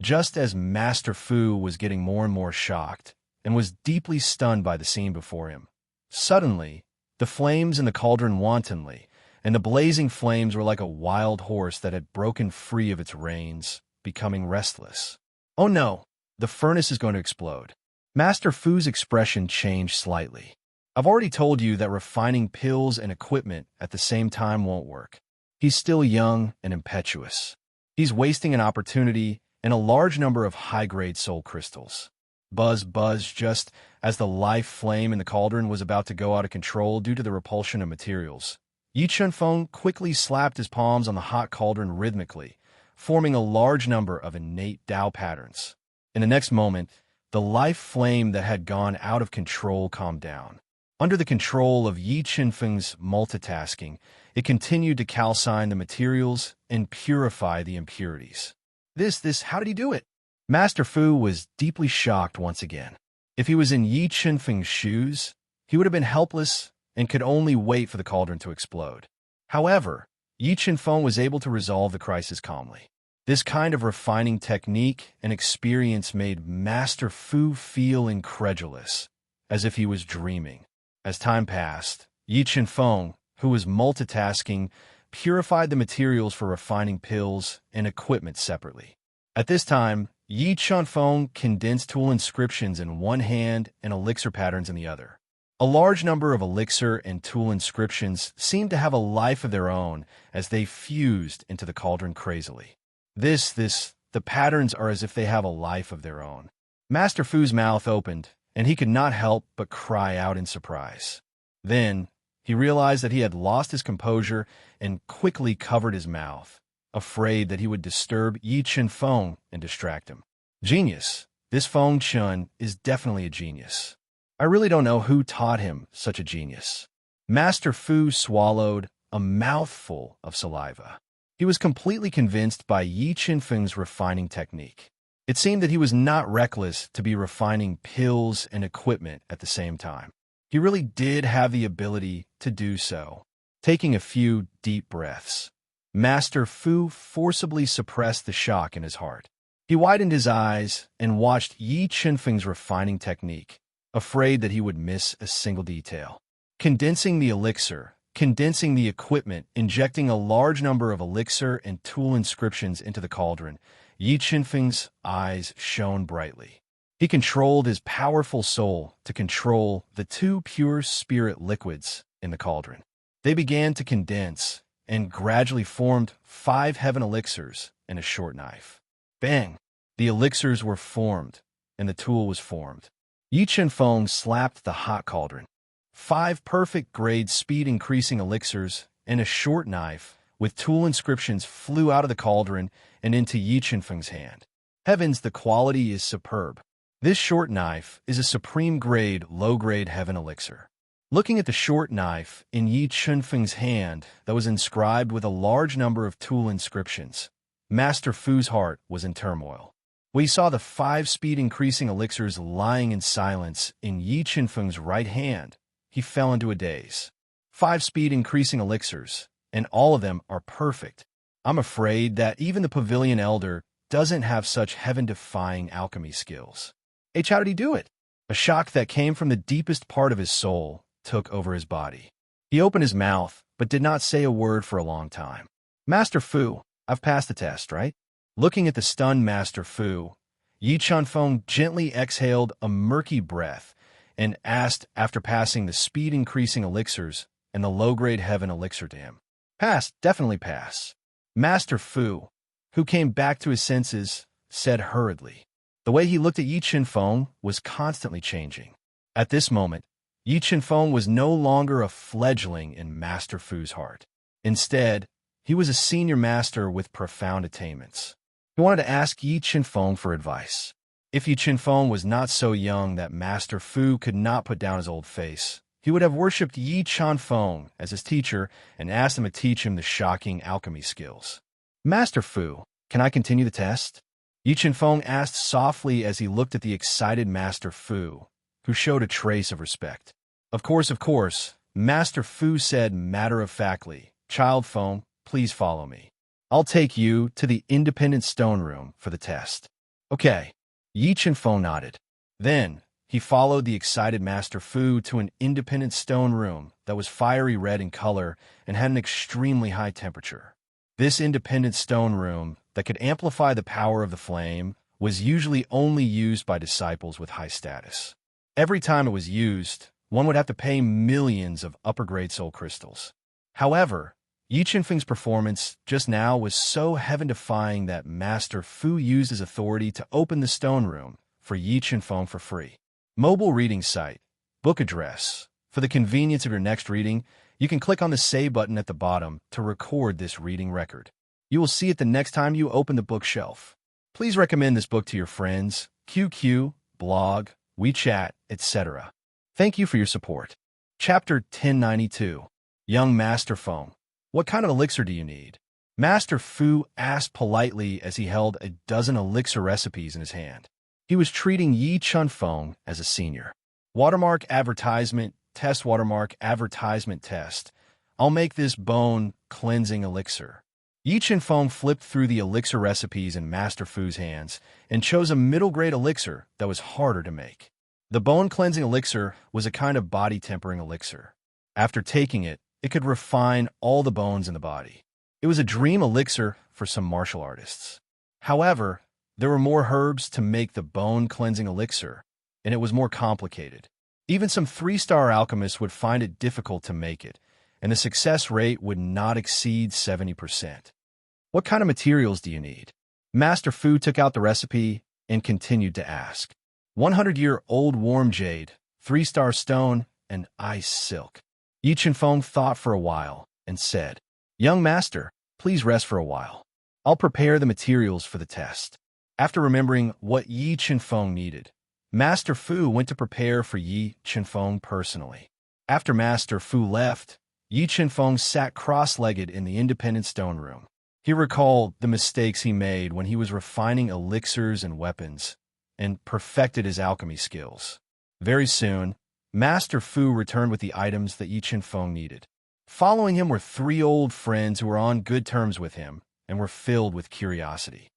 Just as Master Fu was getting more and more shocked and was deeply stunned by the scene before him, suddenly, the flames in the cauldron wantonly, and the blazing flames were like a wild horse that had broken free of its reins, becoming restless. Oh no, the furnace is going to explode. Master Fu's expression changed slightly. I've already told you that refining pills and equipment at the same time won't work. He's still young and impetuous. He's wasting an opportunity and a large number of high-grade soul crystals. Buzz, buzz, just as the life flame in the cauldron was about to go out of control due to the repulsion of materials. Yi Chenfeng quickly slapped his palms on the hot cauldron rhythmically, forming a large number of innate Tao patterns. In the next moment, the life flame that had gone out of control calmed down. Under the control of Yi Qinfeng's multitasking, it continued to calcine the materials and purify the impurities. How did he do it? Master Fu was deeply shocked once again. If he was in Yi Qinfeng's shoes, he would have been helpless and could only wait for the cauldron to explode. However, Yi Qinfeng was able to resolve the crisis calmly. This kind of refining technique and experience made Master Fu feel incredulous, as if he was dreaming. As time passed, Yi Qinfeng, who was multitasking, purified the materials for refining pills and equipment separately. At this time, Yi Qinfeng condensed tool inscriptions in one hand and elixir patterns in the other. A large number of elixir and tool inscriptions seemed to have a life of their own as they fused into the cauldron crazily. The patterns are as if they have a life of their own. Master Fu's mouth opened, and he could not help but cry out in surprise. Then, he realized that he had lost his composure and quickly covered his mouth, afraid that he would disturb Yi Qinfeng and distract him. Genius. This Feng Chun is definitely a genius. I really don't know who taught him such a genius. Master Fu swallowed a mouthful of saliva. He was completely convinced by Yi Qinfeng's refining technique. It seemed that he was not reckless to be refining pills and equipment at the same time. He really did have the ability to do so. Taking a few deep breaths, Master Fu forcibly suppressed the shock in his heart. He widened his eyes and watched Yi Qinfeng's refining technique, afraid that he would miss a single detail. Condensing the elixir, condensing the equipment, injecting a large number of elixir and tool inscriptions into the cauldron, Yi Qinfeng's eyes shone brightly. He controlled his powerful soul to control the two pure spirit liquids in the cauldron. They began to condense and gradually formed 5 heaven elixirs and a short knife. Bang! The elixirs were formed, and the tool was formed. Yi Qinfeng slapped the hot cauldron. 5 perfect grade speed-increasing elixirs and a short knife with tool inscriptions flew out of the cauldron and into Yi Qinfeng's hand. Heavens, the quality is superb. This short knife is a supreme-grade, low-grade heaven elixir. Looking at the short knife in Yi Qinfeng's hand that was inscribed with a large number of tool inscriptions, Master Fu's heart was in turmoil. When he saw the 5 speed-increasing elixirs lying in silence in Yi Qinfeng's right hand, he fell into a daze. 5 speed-increasing elixirs, and all of them are perfect. I'm afraid that even the Pavilion Elder doesn't have such heaven-defying alchemy skills. How did he do it? A shock that came from the deepest part of his soul took over his body. He opened his mouth, but did not say a word for a long time. Master Fu, I've passed the test, right? Looking at the stunned Master Fu, Yi Qinfeng gently exhaled a murky breath and asked after passing the speed-increasing elixirs and the low-grade heaven elixir to him. Pass, definitely pass. Master Fu, who came back to his senses, said hurriedly. The way he looked at Yi Qinfeng was constantly changing. At this moment, Yi Qinfeng was no longer a fledgling in Master Fu's heart. Instead, he was a senior master with profound attainments. He wanted to ask Yi Qinfeng for advice. If Yi Qinfeng was not so young that Master Fu could not put down his old face, he would have worshipped Yi Qinfeng as his teacher and asked him to teach him the shocking alchemy skills. Master Fu, can I continue the test? Yi Qinfeng asked softly as he looked at the excited Master Fu, who showed a trace of respect. Of course, Master Fu said matter-of-factly, Child Feng, please follow me. I'll take you to the independent stone room for the test. Okay. Yi Qinfeng nodded. Then, he followed the excited Master Fu to an independent stone room that was fiery red in color and had an extremely high temperature. This independent stone room that could amplify the power of the flame was usually only used by disciples with high status. Every time it was used, one would have to pay millions of upper-grade soul crystals. However, Yi Qinfeng's performance just now was so heaven-defying that Master Fu used his authority to open the stone room for Yi Qinfeng for free. Mobile reading site, book address. For the convenience of your next reading, you can click on the Save button at the bottom to record this reading record. You will see it the next time you open the bookshelf. Please recommend this book to your friends, QQ, blog, WeChat, etc. Thank you for your support. Chapter 1092. Young Master Feng. What kind of elixir do you need? Master Fu asked politely as he held a dozen elixir recipes in his hand. He was treating Yi Chunfeng as a senior. Watermark advertisement, test watermark advertisement test. I'll make this bone cleansing elixir. Yi Chunfeng flipped through the elixir recipes in Master Fu's hands and chose a middle-grade elixir that was harder to make. The bone cleansing elixir was a kind of body tempering elixir. After taking it, it could refine all the bones in the body. It was a dream elixir for some martial artists. However, there were more herbs to make the bone cleansing elixir, and it was more complicated. Even some 3-star alchemists would find it difficult to make it, and the success rate would not exceed 70%. What kind of materials do you need? Master Fu took out the recipe and continued to ask. 100-year-old warm jade, 3-star stone, and ice silk. Yi Chunfeng thought for a while and said, Young master, please rest for a while. I'll prepare the materials for the test. After remembering what Yi Chunfeng needed, Master Fu went to prepare for Yi Chunfeng personally. After Master Fu left, Yi Chunfeng sat cross-legged in the independent stone room. He recalled the mistakes he made when he was refining elixirs and weapons, and perfected his alchemy skills. Very soon, Master Fu returned with the items that Yi Chunfeng needed. Following him were 3 old friends who were on good terms with him and were filled with curiosity.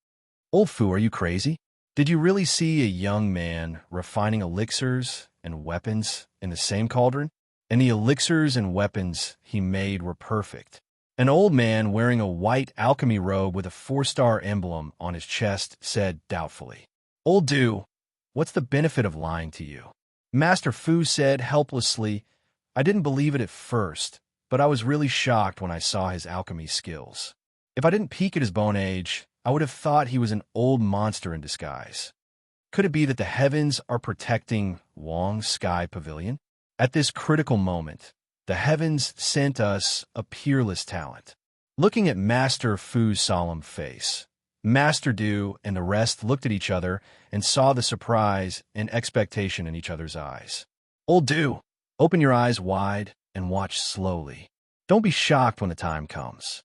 Old Fu, are you crazy? Did you really see a young man refining elixirs and weapons in the same cauldron? And the elixirs and weapons he made were perfect. An old man wearing a white alchemy robe with a 4-star emblem on his chest said doubtfully, Old Du, what's the benefit of lying to you? Master Fu said helplessly, I didn't believe it at first, but I was really shocked when I saw his alchemy skills. If I didn't peek at his bone age, I would have thought he was an old monster in disguise. Could it be that the heavens are protecting Wang's sky pavilion? At this critical moment, the heavens sent us a peerless talent. Looking at Master Fu's solemn face, Master Du and the rest looked at each other and saw the surprise and expectation in each other's eyes. Old Du, open your eyes wide and watch slowly. Don't be shocked when the time comes.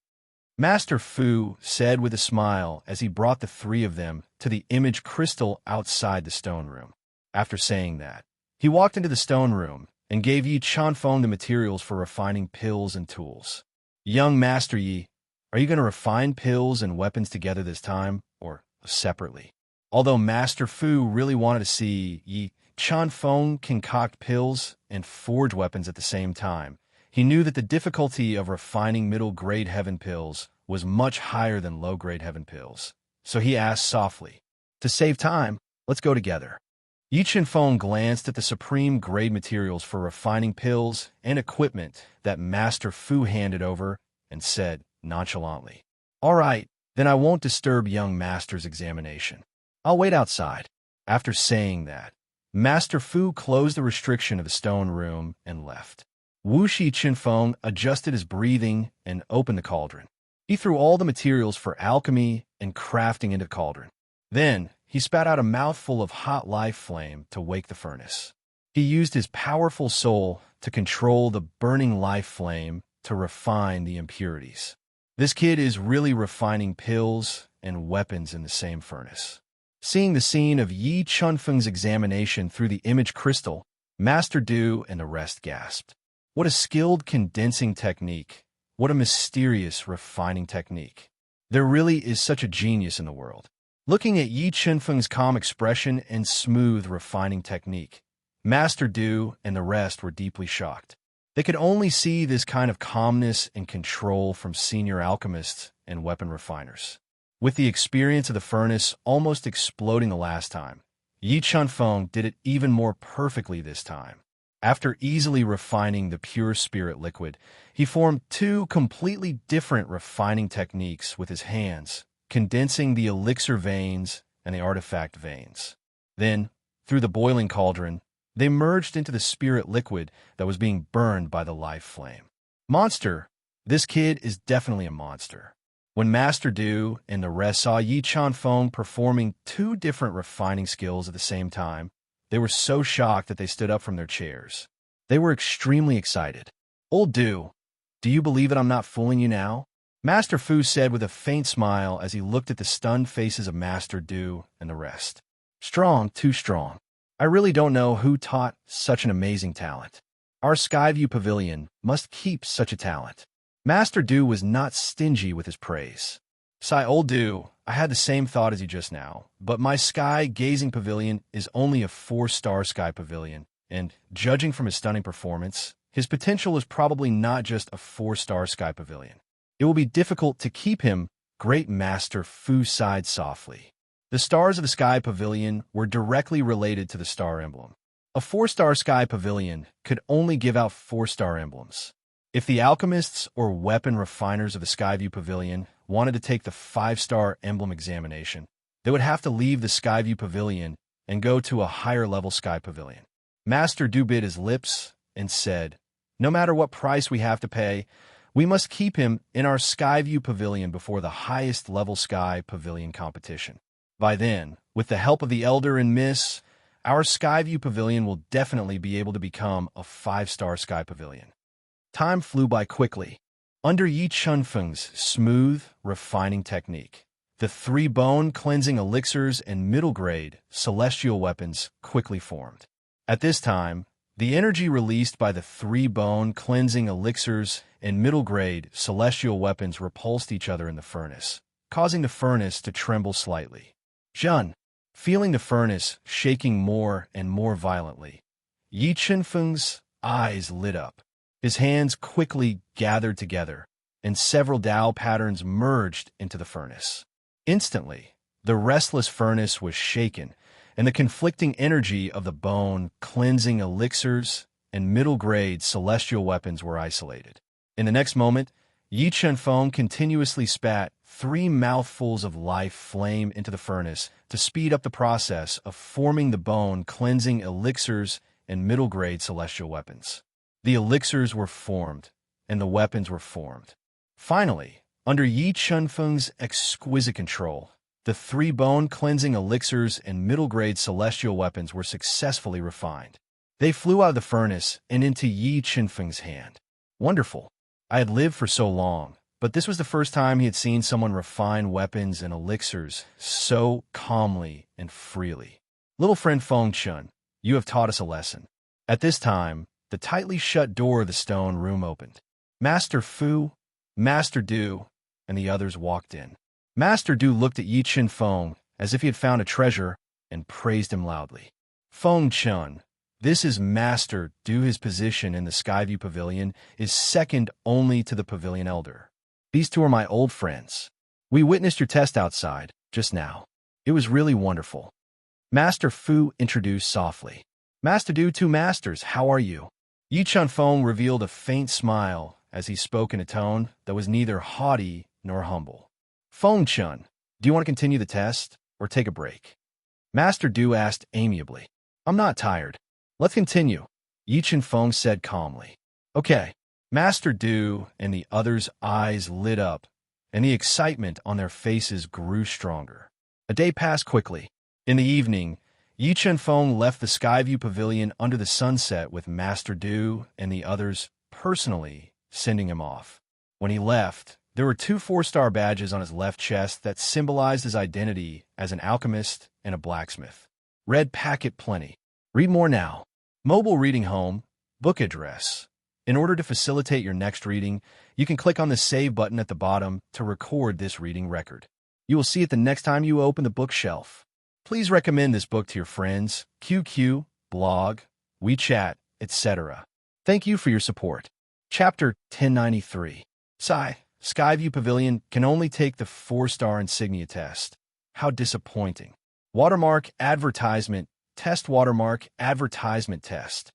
Master Fu said with a smile as he brought the 3 of them to the image crystal outside the stone room. After saying that, he walked into the stone room and gave Yi Chunfeng the materials for refining pills and tools. Young Master Yi, are you going to refine pills and weapons together this time, or separately? Although Master Fu really wanted to see Yi Chunfeng concoct pills and forge weapons at the same time, he knew that the difficulty of refining middle-grade heaven pills was much higher than low-grade heaven pills. So he asked softly, To save time, let's go together. Yi Chunfeng glanced at the supreme grade materials for refining pills and equipment that Master Fu handed over and said nonchalantly, All right, then I won't disturb young master's examination. I'll wait outside. After saying that, Master Fu closed the restriction of the stone room and left. Yi Chunfeng adjusted his breathing and opened the cauldron. He threw all the materials for alchemy and crafting into the cauldron. Then, he spat out a mouthful of hot life flame to wake the furnace. He used his powerful soul to control the burning life flame to refine the impurities. This kid is really refining pills and weapons in the same furnace. Seeing the scene of Yi Chunfeng's examination through the image crystal, Master Du and the rest gasped. What a skilled condensing technique. What a mysterious refining technique. There really is such a genius in the world. Looking at Yi Chunfeng's calm expression and smooth refining technique, Master Du and the rest were deeply shocked. They could only see this kind of calmness and control from senior alchemists and weapon refiners. With the experience of the furnace almost exploding the last time, Yi Chunfeng did it even more perfectly this time. After easily refining the pure spirit liquid, he formed 2 completely different refining techniques with his hands, condensing the elixir veins and the artifact veins. Then, through the boiling cauldron, they merged into the spirit liquid that was being burned by the life flame. Monster! This kid is definitely a monster. When Master Du and the rest saw Yi Chunfeng performing 2 different refining skills at the same time, they were so shocked that they stood up from their chairs. They were extremely excited. "Old do you believe it? I'm not fooling you now?" Master Fu said with a faint smile as he looked at the stunned faces of Master Du and the rest. "Strong, too strong. I really don't know who taught such an amazing talent. Our Skyview Pavilion must keep such a talent." Master Du was not stingy with his praise. "Sigh, old Du, I had the same thought as you just now, but my sky-gazing pavilion is only a 4-star sky pavilion, and, judging from his stunning performance, his potential is probably not just a 4-star sky pavilion. It will be difficult to keep him," Great Master Fu sighed softly. The stars of the Sky Pavilion were directly related to the star emblem. A 4-star Sky Pavilion could only give out 4-star emblems. If the alchemists or weapon refiners of the Skyview Pavilion wanted to take the 5-star emblem examination, they would have to leave the Skyview Pavilion and go to a higher-level Sky Pavilion. Master Du bit his lips and said, "No matter what price we have to pay, we must keep him in our Skyview Pavilion before the highest-level Sky Pavilion competition. By then, with the help of the Elder and Miss, our Skyview Pavilion will definitely be able to become a 5-star Sky Pavilion." Time flew by quickly. Under Yi Chunfeng's smooth, refining technique, the 3 bone cleansing elixirs and middle-grade celestial weapons quickly formed. At this time, the energy released by the 3 bone cleansing elixirs and middle-grade celestial weapons repulsed each other in the furnace, causing the furnace to tremble slightly. Zhun, feeling the furnace shaking more and more violently, Yi Chunfeng's eyes lit up. His hands quickly gathered together, and several Tao patterns merged into the furnace. Instantly, the restless furnace was shaken, and the conflicting energy of the bone cleansing elixirs and middle-grade celestial weapons were isolated. In the next moment, Yi Chunfeng continuously spat 3 mouthfuls of life flame into the furnace to speed up the process of forming the bone cleansing elixirs and middle-grade celestial weapons. The elixirs were formed, and the weapons were formed. Finally, under Yi Chunfeng's exquisite control, the 3 bone cleansing elixirs and middle-grade celestial weapons were successfully refined. They flew out of the furnace and into Yi Chunfeng's hand. Wonderful. I had lived for so long, but this was the first time he had seen someone refine weapons and elixirs so calmly and freely. "Little friend Feng Chun, you have taught us a lesson." At this time, the tightly shut door of the stone room opened. Master Fu, Master Du, and the others walked in. Master Du looked at Yi Chunfeng as if he had found a treasure and praised him loudly. "Feng Chun, this is Master Du. His position in the Skyview Pavilion is second only to the Pavilion Elder. These 2 are my old friends. We witnessed your test outside, just now. It was really wonderful." Master Fu introduced softly. "Master Du, 2 masters, how are you?" Yi Chunfeng revealed a faint smile as he spoke in a tone that was neither haughty nor humble. "Feng Chun, do you want to continue the test, or take a break?" Master Du asked amiably. "I'm not tired. Let's continue," Yi Chunfeng said calmly. "Okay." Master Du and the others' eyes lit up, and the excitement on their faces grew stronger. A day passed quickly. In the evening, Yi Chunfeng left the Skyview Pavilion under the sunset with Master Du and the others personally sending him off. When he left, there were 2 4-star badges on his left chest that symbolized his identity as an alchemist and a blacksmith. Red packet plenty. Read more now. Mobile reading home, book address. In order to facilitate your next reading, you can click on the save button at the bottom to record this reading record. You will see it the next time you open the bookshelf. Please recommend this book to your friends, QQ, blog, WeChat, etc. Thank you for your support. Chapter 1093. Skyview Pavilion can only take the 4-star insignia test. How disappointing. Watermark advertisement test. Watermark advertisement test.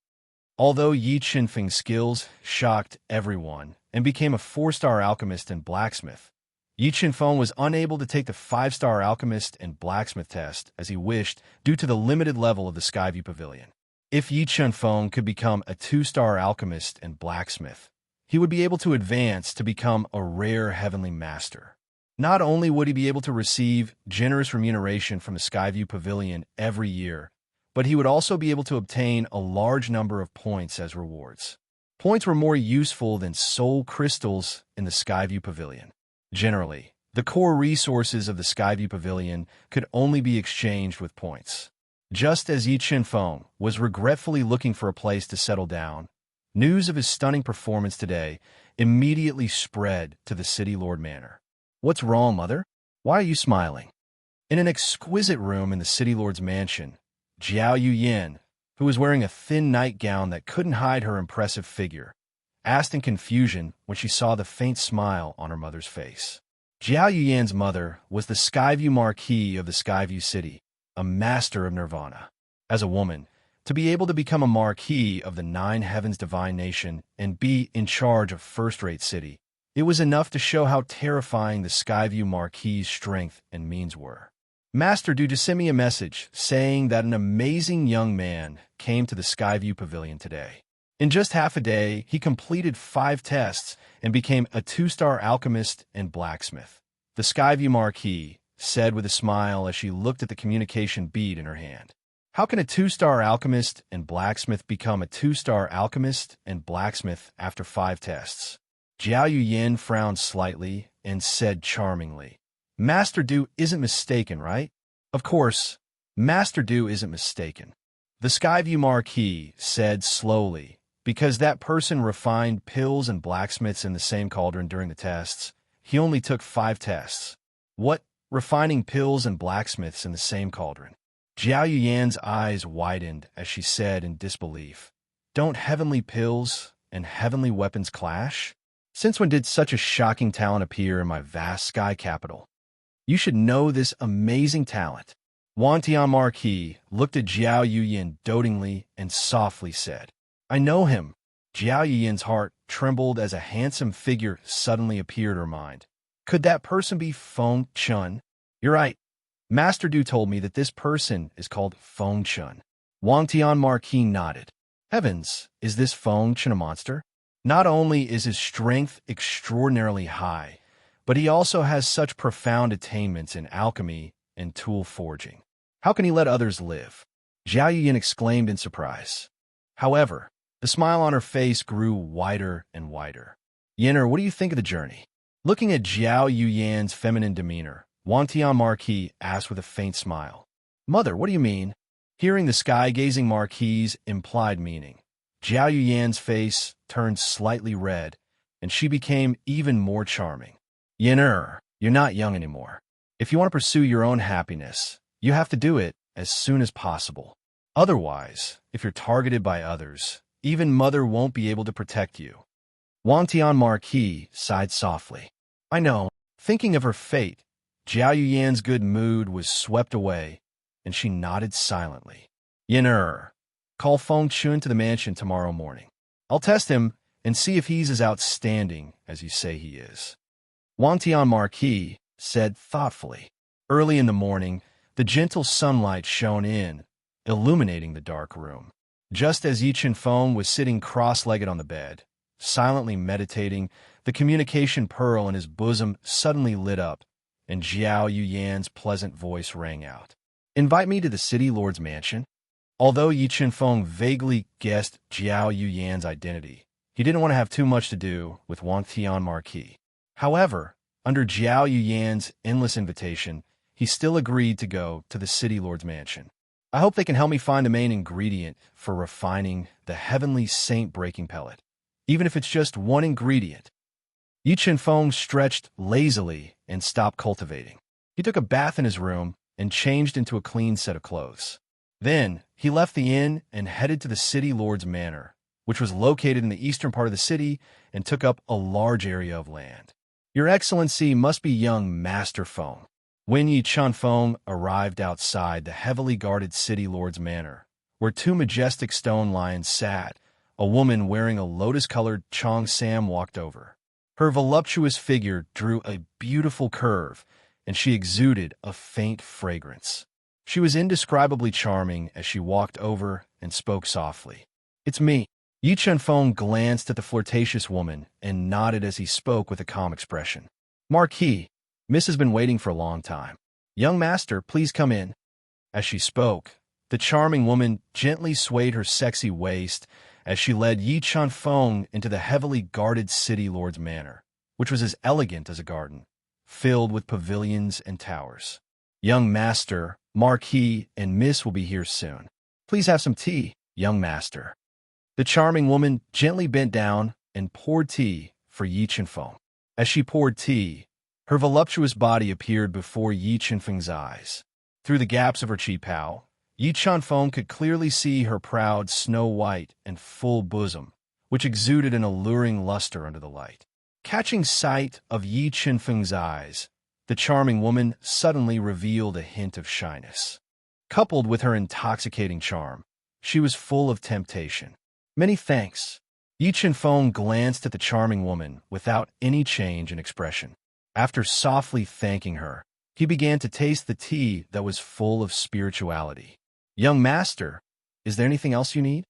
Although Yi Chunfeng's skills shocked everyone and became a 4-star alchemist and blacksmith, Yi Chunfeng was unable to take the 5-star alchemist and blacksmith test as he wished due to the limited level of the Skyview Pavilion. If Yi Chunfeng could become a 2-star alchemist and blacksmith, he would be able to advance to become a rare heavenly master. Not only would he be able to receive generous remuneration from the Skyview Pavilion every year, but he would also be able to obtain a large number of points as rewards. Points were more useful than soul crystals in the Skyview Pavilion. Generally, the core resources of the Skyview Pavilion could only be exchanged with points. Just as Yi Chenfeng was regretfully looking for a place to settle down, news of his stunning performance today immediately spread to the City Lord Manor. "What's wrong, Mother? Why are you smiling?" In an exquisite room in the City Lord's mansion, Jiao Yuyan, who was wearing a thin nightgown that couldn't hide her impressive figure, asked in confusion when she saw the faint smile on her mother's face. Jiao Yuyan's mother was the Skyview Marquis of the Skyview City, a master of nirvana. As a woman, to be able to become a Marquis of the Nine Heavens Divine Nation and be in charge of first-rate city, it was enough to show how terrifying the Skyview Marquis' strength and means were. Master Du just sent me a message saying that an amazing young man came to the Skyview Pavilion today. In just half a day, he completed 5 tests and became a 2-star alchemist and blacksmith. The Skyview Marquis said with a smile as she looked at the communication bead in her hand. How can a 2-star alchemist and blacksmith become a 2-star alchemist and blacksmith after 5 tests? Jiao Yuyan frowned slightly and said charmingly, "Master Du isn't mistaken, right?" "Of course, Master Du isn't mistaken," the Skyview Marquis said slowly, "because that person refined pills and blacksmiths in the same cauldron during the tests. He only took 5 tests." "What? Refining pills and blacksmiths in the same cauldron?" Jiao Yuyan's eyes widened as she said in disbelief, "Don't heavenly pills and heavenly weapons clash? Since when did such a shocking talent appear in my vast sky capital? You should know this amazing talent." Wang Tian Marquis looked at Jiao Yuyan dotingly and softly said, "I know him." Jiao Yuyan's heart trembled as a handsome figure suddenly appeared in her mind. Could that person be Feng Chun? "You're right. Master Du told me that this person is called Feng Chun." Wang Tian Marquis nodded. "Heavens, is this Feng Chun a monster? Not only is his strength extraordinarily high, but he also has such profound attainments in alchemy and tool forging. How can he let others live?" Jiao Yuyan exclaimed in surprise. However, the smile on her face grew wider and wider. "Yenner, what do you think of the journey?" Looking at Jiao Yuyan's feminine demeanor, Wang Tian Marquis asked with a faint smile. "Mother, what do you mean?" Hearing the sky-gazing Marquis' implied meaning, Jiao Yuyan's face turned slightly red, and she became even more charming. "Yenner, you're not young anymore. If you want to pursue your own happiness, you have to do it as soon as possible. Otherwise, if you're targeted by others, even Mother won't be able to protect you." Wang Tian Marquis sighed softly. "I know." Thinking of her fate, Jiao Yuyan's good mood was swept away, and she nodded silently. "Yenner, call Feng Chun to the mansion tomorrow morning. I'll test him and see if he's as outstanding as you say he is." Wang Tian Marquis said thoughtfully. Early in the morning, the gentle sunlight shone in, illuminating the dark room. Just as Yi Chenfeng was sitting cross-legged on the bed, silently meditating, the communication pearl in his bosom suddenly lit up, and Jiao Yuyan's pleasant voice rang out. "Invite me to the City Lord's mansion?" Although Yi Chenfeng vaguely guessed Jiao Yuyan's identity, he didn't want to have too much to do with Wang Tian Marquis. However, under Jiao Yuyan's endless invitation, he still agreed to go to the City Lord's mansion. "I hope they can help me find the main ingredient for refining the heavenly saint-breaking pellet, even if it's just one ingredient." Yi Chenfeng stretched lazily and stopped cultivating. He took a bath in his room and changed into a clean set of clothes. Then, he left the inn and headed to the City Lord's manor, which was located in the eastern part of the city and took up a large area of land. "Your Excellency must be young Master Feng." When Yi Chenfeng arrived outside the heavily guarded City Lord's manor, where 2 majestic stone lions sat, a woman wearing a lotus-colored cheongsam walked over. Her voluptuous figure drew a beautiful curve, and she exuded a faint fragrance. She was indescribably charming as she walked over and spoke softly. "It's me." Yi Chenfeng glanced at the flirtatious woman and nodded as he spoke with a calm expression. "Marquis, Miss has been waiting for a long time. Young master, please come in." As she spoke, The charming woman gently swayed her sexy waist as she led Yi Chunfeng into the heavily guarded city lord's manor, which was as elegant as a garden, filled with pavilions and towers. Young master, Marquis, and Miss will be here soon. Please have some tea, young master. The charming woman gently bent down and poured tea for Yi Chunfeng. As she poured tea, her voluptuous body appeared before Yi Chunfeng's eyes. Through the gaps of her qipao, Yi Chunfeng could clearly see her proud snow-white and full bosom, which exuded an alluring luster under the light. Catching sight of Yi Chunfeng's eyes, the charming woman suddenly revealed a hint of shyness. Coupled with her intoxicating charm, she was full of temptation. Many thanks. Yi Chunfeng glanced at the charming woman without any change in expression. After softly thanking her, he began to taste the tea that was full of spirituality. Young master, is there anything else you need?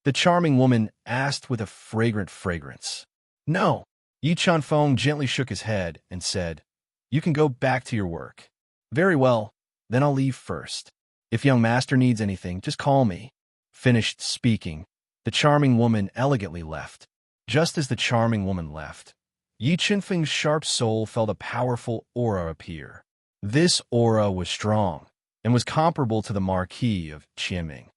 The charming woman asked with a fragrant fragrance. No. Yi Chunfeng gently shook his head and said, You can go back to your work. Very well, then I'll leave first. If young master needs anything, just call me. Finished speaking, the charming woman elegantly left. Just as the charming woman left, Yi Chunfeng's sharp soul felt a powerful aura appear. This aura was strong and was comparable to the Marquis of Qianming.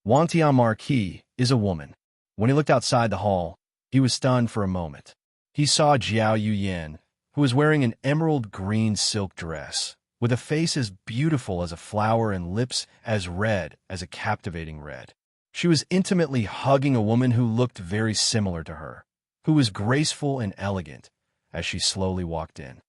Wantian Marquis is a woman. When he looked outside the hall, he was stunned for a moment. He saw Jiao Yuyan, who was wearing an emerald green silk dress, with a face as beautiful as a flower and lips as red as a captivating red. She was intimately hugging a woman who looked very similar to her, who was graceful and elegant, as she slowly walked in.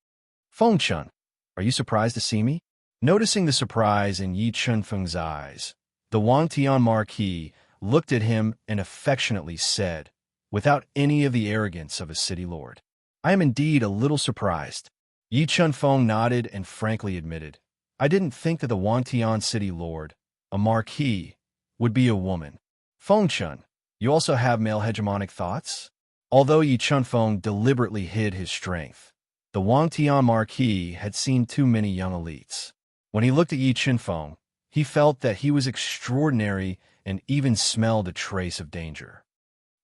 Fengchun, are you surprised to see me? Noticing the surprise in Yi Chunfeng's eyes, the Wantian Marquis looked at him and affectionately said, without any of the arrogance of a city lord, I am indeed a little surprised. Yi Chunfeng nodded and frankly admitted, I didn't think that the Wantian city lord, a marquis, would be a woman. Fengchun, you also have male hegemonic thoughts? Although Yi Chunfeng deliberately hid his strength, the Wantian Marquis had seen too many young elites. When he looked at Yi Chunfeng, he felt that he was extraordinary and even smelled a trace of danger.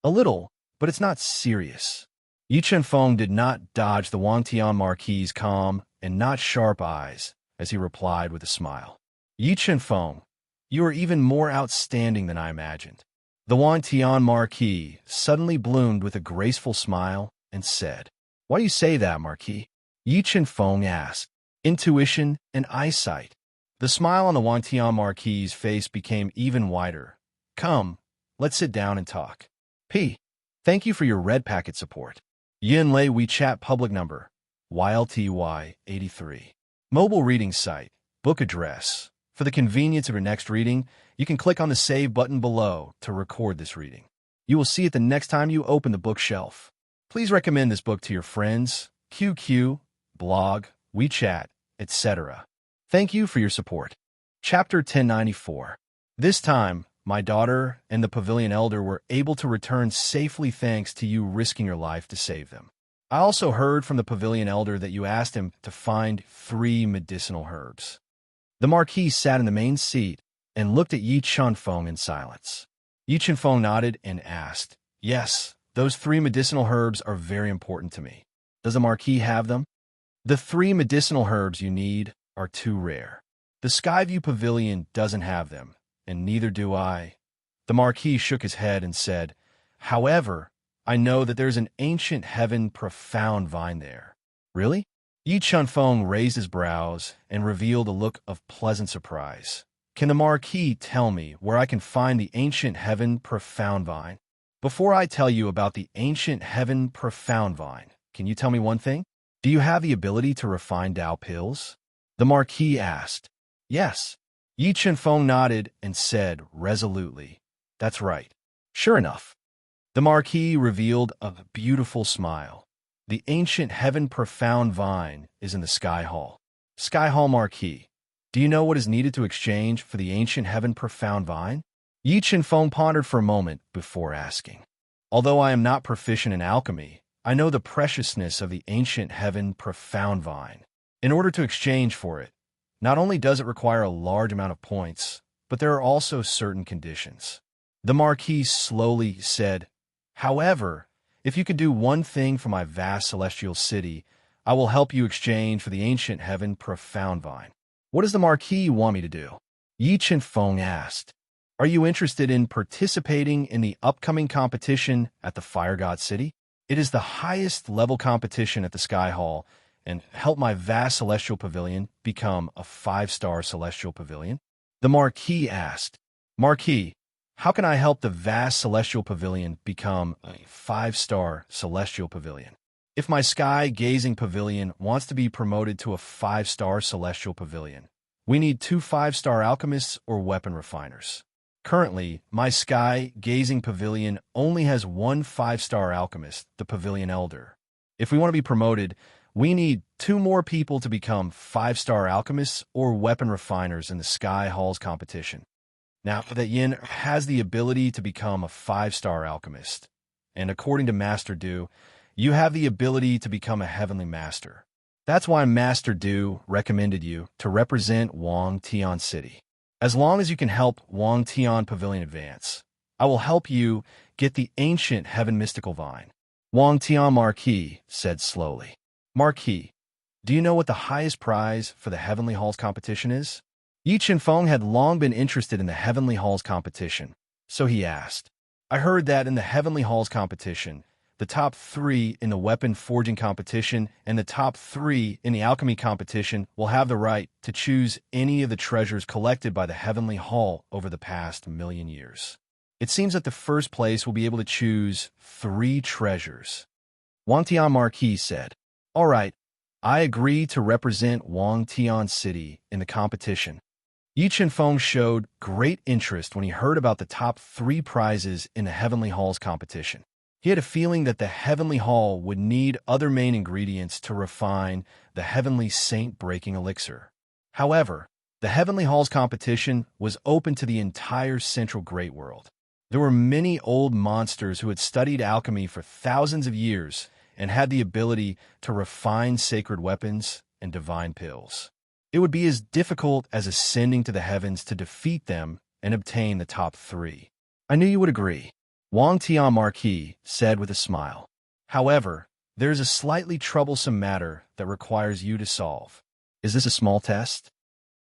A little, but it's not serious. Yi Chunfeng did not dodge the Wantian Marquis's calm and not sharp eyes as he replied with a smile. Yi Chunfeng, you are even more outstanding than I imagined. The Wantian Marquis suddenly bloomed with a graceful smile and said, Why do you say that, Marquis? Yi Chunfeng asked. Intuition and eyesight. The smile on the Wantian Marquis's face became even wider. Come, let's sit down and talk. P. Thank you for your red packet support. Yinlei WeChat public number, YLTY83. Mobile reading site, book address. For the convenience of your next reading, you can click on the save button below to record this reading. You will see it the next time you open the bookshelf. Please recommend this book to your friends, QQ, blog, WeChat, etc. Thank you for your support. Chapter 1094. This time, my daughter and the pavilion elder were able to return safely thanks to you risking your life to save them. I also heard from the pavilion elder that you asked him to find 3 medicinal herbs. The Marquis sat in the main seat and looked at Yi Chunfeng in silence. Yi Chunfeng nodded and asked, Yes, those 3 medicinal herbs are very important to me. Does the Marquis have them? The 3 medicinal herbs you need are too rare. The Skyview Pavilion doesn't have them, and neither do I. The Marquis shook his head and said, However, I know that there's an ancient heaven profound vine there. Really? Yi Chunfeng raised his brows and revealed a look of pleasant surprise. Can the Marquis tell me where I can find the ancient heaven profound vine? Before I tell you about the ancient heaven profound vine, can you tell me one thing? Do you have the ability to refine Dao pills? The Marquis asked. Yes. Yi Chunfeng nodded and said resolutely, That's right. Sure enough. The Marquis revealed a beautiful smile. The ancient heaven profound vine is in the Sky Hall. Sky Hall Marquis, do you know what is needed to exchange for the ancient heaven profound vine? Yi Chunfeng pondered for a moment before asking. Although I am not proficient in alchemy, I know the preciousness of the ancient heaven profound vine. In order to exchange for it, not only does it require a large amount of points, but there are also certain conditions. The Marquis slowly said, "However, if you could do one thing for my vast celestial city, I will help you exchange for the ancient heaven profound vine." "What does the Marquis want me to do?" Yi Chen-feng asked. "Are you interested in participating in the upcoming competition at the Fire God City? It is the highest level competition at the Sky Hall, and help my vast celestial pavilion become a 5-star celestial pavilion?" The Marquis asked. "Marquis, how can I help the vast celestial pavilion become a 5-star celestial pavilion? If my sky-gazing pavilion wants to be promoted to a 5-star celestial pavilion, we need 2 5-star alchemists or weapon refiners. Currently, my sky-gazing pavilion only has 1 5-star alchemist, the Pavilion Elder. If we want to be promoted, we need 2 more people to become 5-star alchemists or weapon refiners in the Sky Hall's competition. Now that Yin has the ability to become a 5-star alchemist, and according to Master Du, you have the ability to become a heavenly master. That's why Master Du recommended you to represent Wang Tian City. As long as you can help Wang Tian Pavilion advance, I will help you get the ancient heaven mystical vine." Wang Tian Marquis said slowly. "Marquis, do you know what the highest prize for the Heavenly Halls competition is?" Yi Chen-feng had long been interested in the Heavenly Halls competition, so he asked. "I heard that in the Heavenly Halls competition, the top 3 in the weapon forging competition and the top 3 in the alchemy competition will have the right to choose any of the treasures collected by the Heavenly Hall over the past 1,000,000 years. It seems that the first place will be able to choose 3 treasures." Wang Tian Marquis said, "All right, I agree to represent Wang Tian City in the competition." Yi Chen-feng showed great interest when he heard about the top 3 prizes in the Heavenly Hall's competition. He had a feeling that the Heavenly Hall would need other main ingredients to refine the Heavenly Saint-breaking elixir. However, the Heavenly Hall's competition was open to the entire Central Great World. There were many old monsters who had studied alchemy for thousands of years and had the ability to refine sacred weapons and divine pills. It would be as difficult as ascending to the heavens to defeat them and obtain the top 3. "I knew you would agree," Wang Tian Marquis said with a smile. "However, there is a slightly troublesome matter that requires you to solve." "Is this a small test?"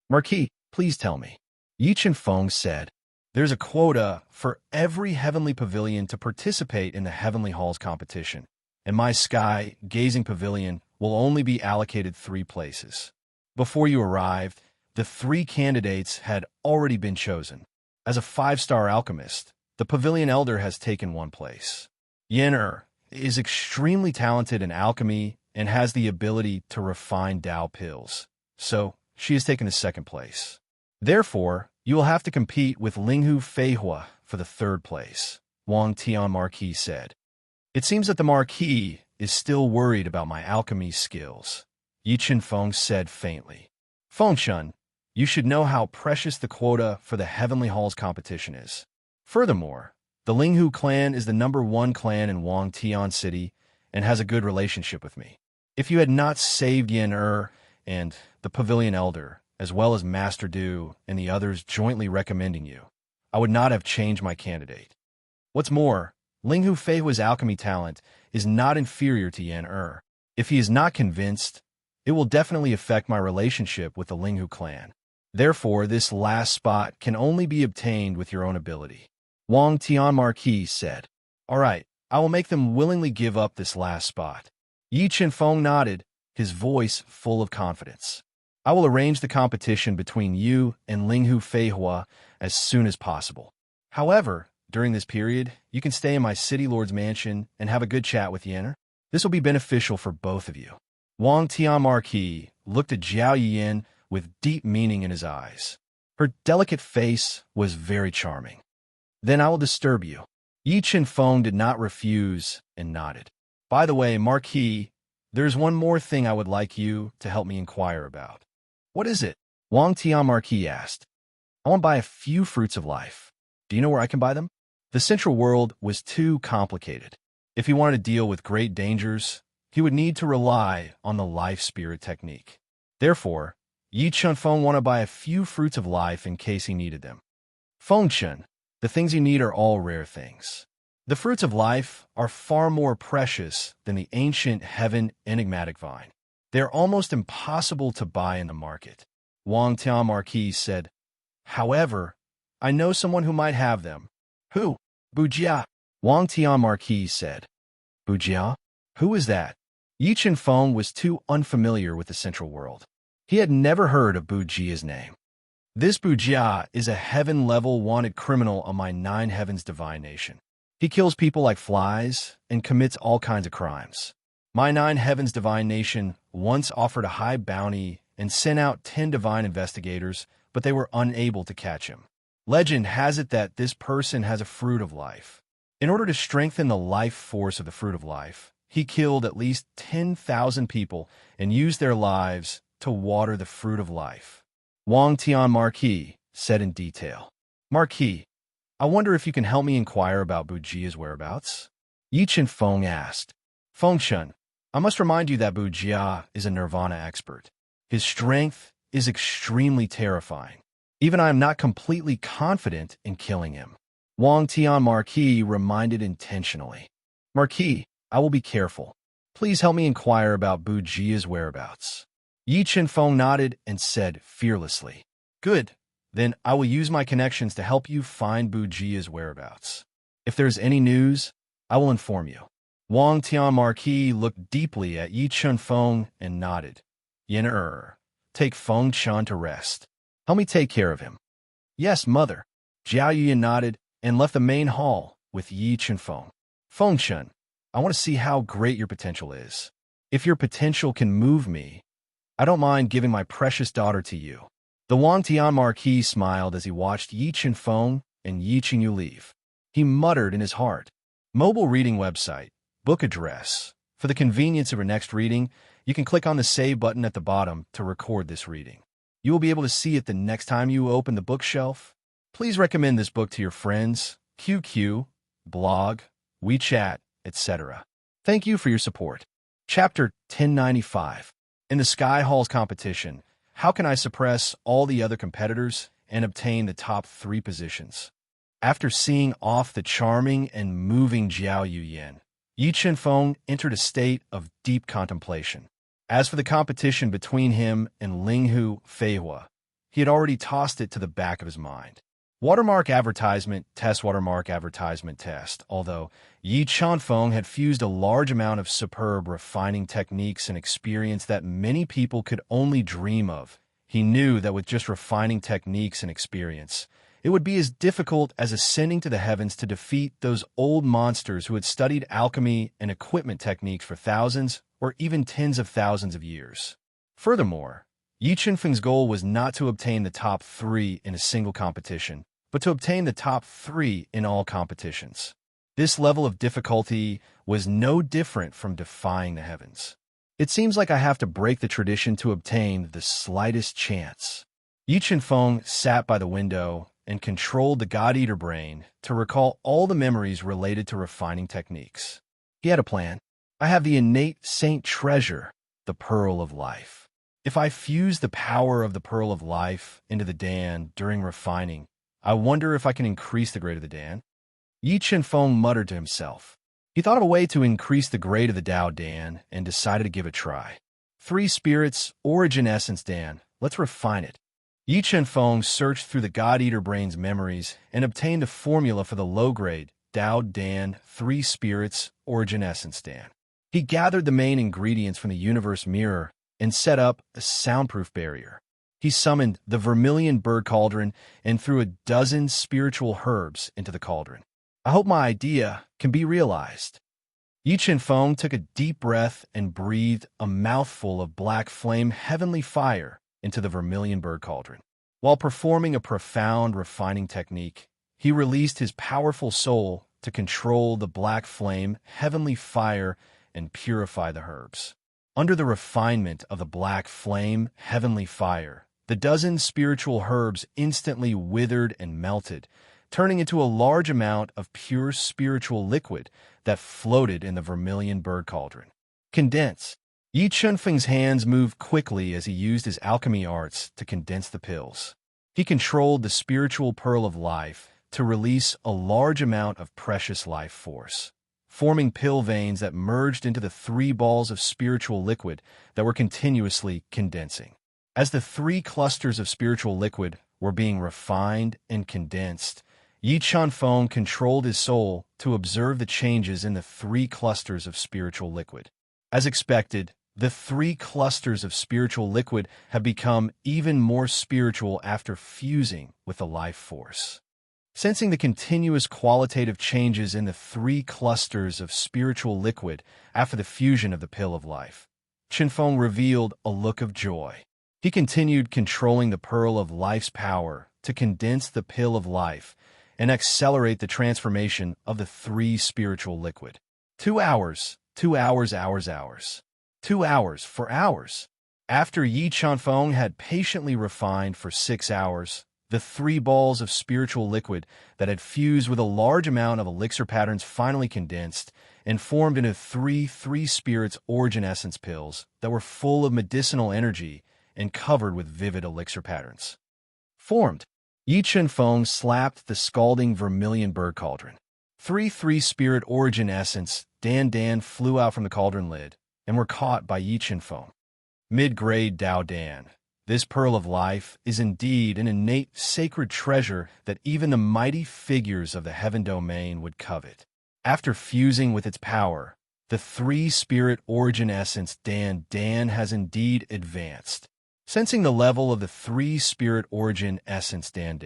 "Marquis, please tell me." Yi Chen-feng said. "There's a quota for every heavenly pavilion to participate in the Heavenly Halls competition, and my sky-gazing pavilion will only be allocated 3 places. Before you arrived, the 3 candidates had already been chosen. As a 5-star alchemist, the Pavilion Elder has taken 1 place. Yen is extremely talented in alchemy and has the ability to refine Tao pills, so she has taken the 2nd place. Therefore, you will have to compete with Linghu Feihua for the 3rd place," Wang Tian Marquis said. "It seems that the Marquis is still worried about my alchemy skills," Yi Chen-feng said faintly. "Fengshun, you should know how precious the quota for the Heavenly Halls competition is. Furthermore, the Linghu clan is the #1 clan in Wang Tian City and has a good relationship with me. If you had not saved Yen and the Pavilion Elder, as well as Master Du and the others jointly recommending you, I would not have changed my candidate. What's more, Linghu Feihua's alchemy talent is not inferior to Yen. If he is not convinced, it will definitely affect my relationship with the Linghu clan. Therefore, this last spot can only be obtained with your own ability," Wang Tian Marquis said. "All right, I will make them willingly give up this last spot." Yi Chen-feng nodded, his voice full of confidence. "I will arrange the competition between you and Linghu Feihua as soon as possible. However, during this period, you can stay in my City Lord's mansion and have a good chat with Yen. This will be beneficial for both of you." Wang Tian Marquis looked at Zhao Yiyan with deep meaning in his eyes. Her delicate face was very charming. "Then I will disturb you." Yi Chen-feng did not refuse and nodded. "By the way, Marquis, there's one more thing I would like you to help me inquire about." "What is it?" Wang Tian Marquis asked. "I want to buy a few fruits of life. Do you know where I can buy them?" The Central World was too complicated. If he wanted to deal with great dangers, he would need to rely on the life spirit technique. Therefore, Yi Chen-feng wanted to buy a few fruits of life in case he needed them. Fengchen, the things you need are all rare things. The fruits of life are far more precious than the ancient heaven enigmatic vine. They are almost impossible to buy in the market. Wang Tian Marquis said, however, I know someone who might have them. Who? Bujia. Wang Tian Marquis said. Bujia? Who is that? Yi Chenfeng was too unfamiliar with the Central World. He had never heard of Bujia's name. This Bujia is a heaven-level wanted criminal on my Nine Heavens divine nation. He kills people like flies and commits all kinds of crimes. My Nine Heavens divine nation once offered a high bounty and sent out 10 divine investigators, but they were unable to catch him. Legend has it that this person has a fruit of life. In order to strengthen the life force of the fruit of life, he killed at least 10,000 people and used their lives to water the fruit of life. Wang Tian Marquis said in detail. Marquis, I wonder if you can help me inquire about Bujia's whereabouts? Yi Chenfeng asked. Fengchen, I must remind you that Bujia is a nirvana expert. His strength is extremely terrifying. Even I am not completely confident in killing him. Wang Tian Marquis reminded intentionally. Marquis, I will be careful. Please help me inquire about Bujia's whereabouts. Yi Chenfeng nodded and said fearlessly. Good. Then I will use my connections to help you find Bujia's whereabouts. If there is any news, I will inform you. Wang Tian Marquis looked deeply at Yi Chenfeng and nodded. Yin take Fengchen to rest. Help me take care of him. Yes, mother. Jiao Yuan nodded and left the main hall with Yi Chenfeng. Fengchen, I want to see how great your potential is. If your potential can move me, I don't mind giving my precious daughter to you. The Wang Tian Marquis smiled as he watched Yi Chenfeng and Yi Chenyu leave. He muttered in his heart. Mobile reading website, book address. For the convenience of your next reading, you can click on the save button at the bottom to record this reading. You will be able to see it the next time you open the bookshelf. Please recommend this book to your friends, QQ, blog, WeChat, etc. Thank you for your support. Chapter 1095. In the Sky Halls competition, how can I suppress all the other competitors and obtain the top 3 positions? After seeing off the charming and moving Jiao Yuyan, Yi Chenfeng entered a state of deep contemplation. As for the competition between him and Linghu Feihua, he had already tossed it to the back of his mind. Watermark advertisement, test watermark advertisement test. Although Yi Chenfeng had fused a large amount of superb refining techniques and experience that many people could only dream of, he knew that with just refining techniques and experience, it would be as difficult as ascending to the heavens to defeat those old monsters who had studied alchemy and equipment techniques for thousands or even tens of thousands of years. Furthermore, Yi Chenfeng's goal was not to obtain the top 3 in a single competition, but to obtain the top 3 in all competitions. This level of difficulty was no different from defying the heavens. It seems like I have to break the tradition to obtain the slightest chance. Yi Chenfeng sat by the window and controlled the God-Eater brain to recall all the memories related to refining techniques. He had a plan. I have the innate saint treasure, the Pearl of Life. If I fuse the power of the Pearl of Life into the Dan during refining, I wonder if I can increase the grade of the Dan. Yi Chenfeng muttered to himself. He thought of a way to increase the grade of the Dao Dan and decided to give it a try. 3 spirits, origin essence Dan. Let's refine it. Yi Chenfeng searched through the God-Eater brain's memories and obtained a formula for the low-grade Dao Dan 3 spirits, origin essence Dan. He gathered the main ingredients from the universe mirror and set up a soundproof barrier. He summoned the vermilion bird cauldron and threw a dozen spiritual herbs into the cauldron. I hope my idea can be realized. Yi Chenfeng took a deep breath and breathed a mouthful of black flame heavenly fire into the vermilion bird cauldron. While performing a profound refining technique, he released his powerful soul to control the black flame heavenly fire and purify the herbs. Under the refinement of the black flame heavenly fire, the dozen spiritual herbs instantly withered and melted, turning into a large amount of pure spiritual liquid that floated in the vermilion bird cauldron. Condense. Yi Chenfeng's hands moved quickly as he used his alchemy arts to condense the pills. He controlled the spiritual pearl of life to release a large amount of precious life force, forming pill veins that merged into the 3 balls of spiritual liquid that were continuously condensing. As the 3 clusters of spiritual liquid were being refined and condensed, Yi Chuanfeng controlled his soul to observe the changes in the 3 clusters of spiritual liquid. As expected, the 3 clusters of spiritual liquid have become even more spiritual after fusing with the life force. Sensing the continuous qualitative changes in the 3 clusters of spiritual liquid after the fusion of the pill of life, Chuanfeng revealed a look of joy. He continued controlling the pearl of life's power to condense the pill of life and accelerate the transformation of the 3 spiritual liquid. 2 hours, 2 hours, hours. 2 hours for hours. After Yi Chuanfeng had patiently refined for 6 hours, the 3 balls of spiritual liquid that had fused with a large amount of elixir patterns finally condensed and formed into 3 spirits origin essence pills that were full of medicinal energy and covered with vivid elixir patterns. Formed. Yi Chuanfeng slapped the scalding vermilion bird cauldron. 3 spirit origin essence Dan flew out from the cauldron lid and were caught by Yi Chuanfeng. Mid-grade Dao Dan. This pearl of life is indeed an innate sacred treasure that even the mighty figures of the heaven domain would covet. After fusing with its power, the 3 spirit origin essence Dan has indeed advanced. Sensing the level of the 3 spirit origin essence Dan,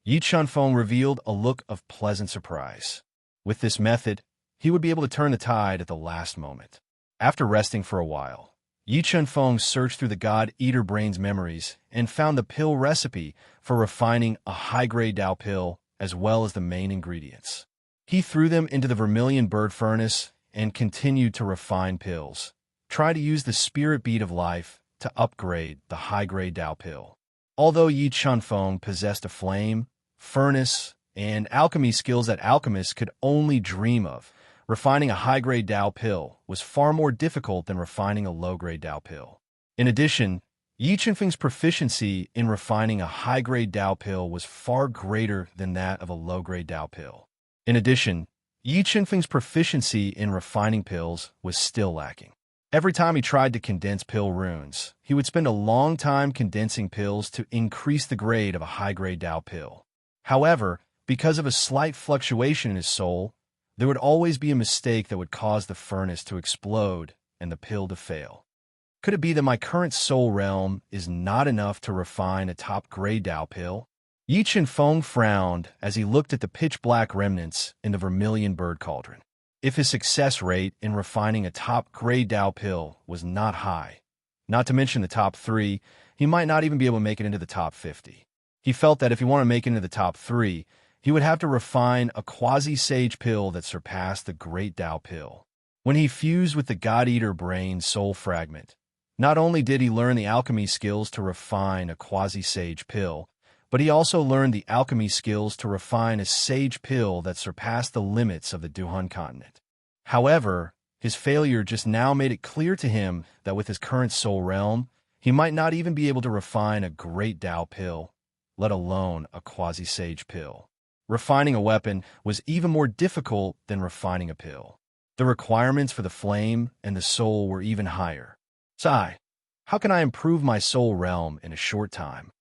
Yi Chuanfeng revealed a look of pleasant surprise. With this method, he would be able to turn the tide at the last moment. After resting for a while, Yi Chuanfeng searched through the God-Eater brain's memories and found the pill recipe for refining a high-grade Dao pill as well as the main ingredients. He threw them into the vermilion bird furnace and continued to refine pills. Try to use the spirit bead of life to upgrade the high-grade Dao pill. Although Yi Chuanfeng possessed a flame, furnace, and alchemy skills that alchemists could only dream of, refining a high-grade Dao pill was far more difficult than refining a low-grade Dao pill. In addition, Yi Chuanfeng's proficiency in refining a high-grade Dao pill was far greater than that of a low-grade Dao pill. In addition, Yi Chuanfeng's proficiency in refining pills was still lacking. Every time he tried to condense pill runes, he would spend a long time condensing pills to increase the grade of a high-grade Dao pill. However, because of a slight fluctuation in his soul, there would always be a mistake that would cause the furnace to explode and the pill to fail. Could it be that my current soul realm is not enough to refine a top-grade Dao pill? Yi Chuanfeng frowned as he looked at the pitch-black remnants in the vermilion bird cauldron. If his success rate in refining a top-grade Dao pill was not high, not to mention the top 3, he might not even be able to make it into the top 50. He felt that if he wanted to make it into the top 3, he would have to refine a quasi-sage pill that surpassed the great Dao pill. When he fused with the God-Eater brain soul fragment, not only did he learn the alchemy skills to refine a quasi-sage pill, but he also learned the alchemy skills to refine a sage pill that surpassed the limits of the Duhan continent. However, his failure just now made it clear to him that with his current soul realm, he might not even be able to refine a great Dao pill, let alone a quasi-sage pill. Refining a weapon was even more difficult than refining a pill. The requirements for the flame and the soul were even higher. Sigh, how can I improve my soul realm in a short time?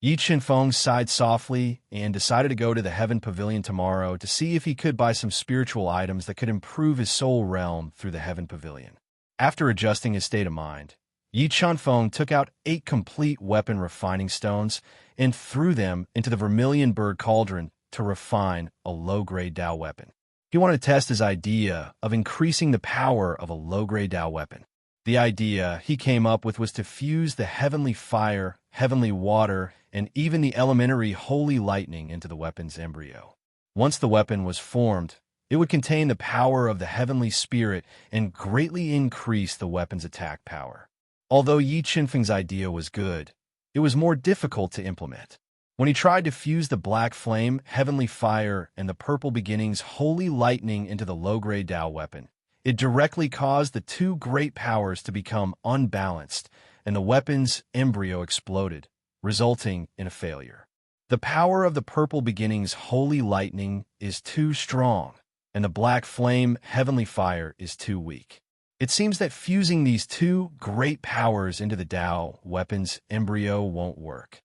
Yi Chuanfeng sighed softly and decided to go to the Heaven Pavilion tomorrow to see if he could buy some spiritual items that could improve his soul realm through the Heaven Pavilion. After adjusting his state of mind, Yi Chuanfeng took out 8 complete weapon refining stones and threw them into the vermilion bird cauldron to refine a low-grade Dao weapon. He wanted to test his idea of increasing the power of a low-grade Dao weapon. The idea he came up with was to fuse the heavenly fire, heavenly water, and even the elementary holy lightning into the weapon's embryo. Once the weapon was formed, it would contain the power of the heavenly spirit and greatly increase the weapon's attack power. Although Yi Chuanfeng's idea was good, it was more difficult to implement. When he tried to fuse the black flame, heavenly fire, and the purple beginnings holy lightning into the low-grade Dao weapon, it directly caused the 2 great powers to become unbalanced, and the weapon's embryo exploded, resulting in a failure. The power of the purple beginning's holy lightning is too strong, and the black flame, heavenly fire, is too weak. It seems that fusing these two great powers into the Tao weapon's embryo won't work.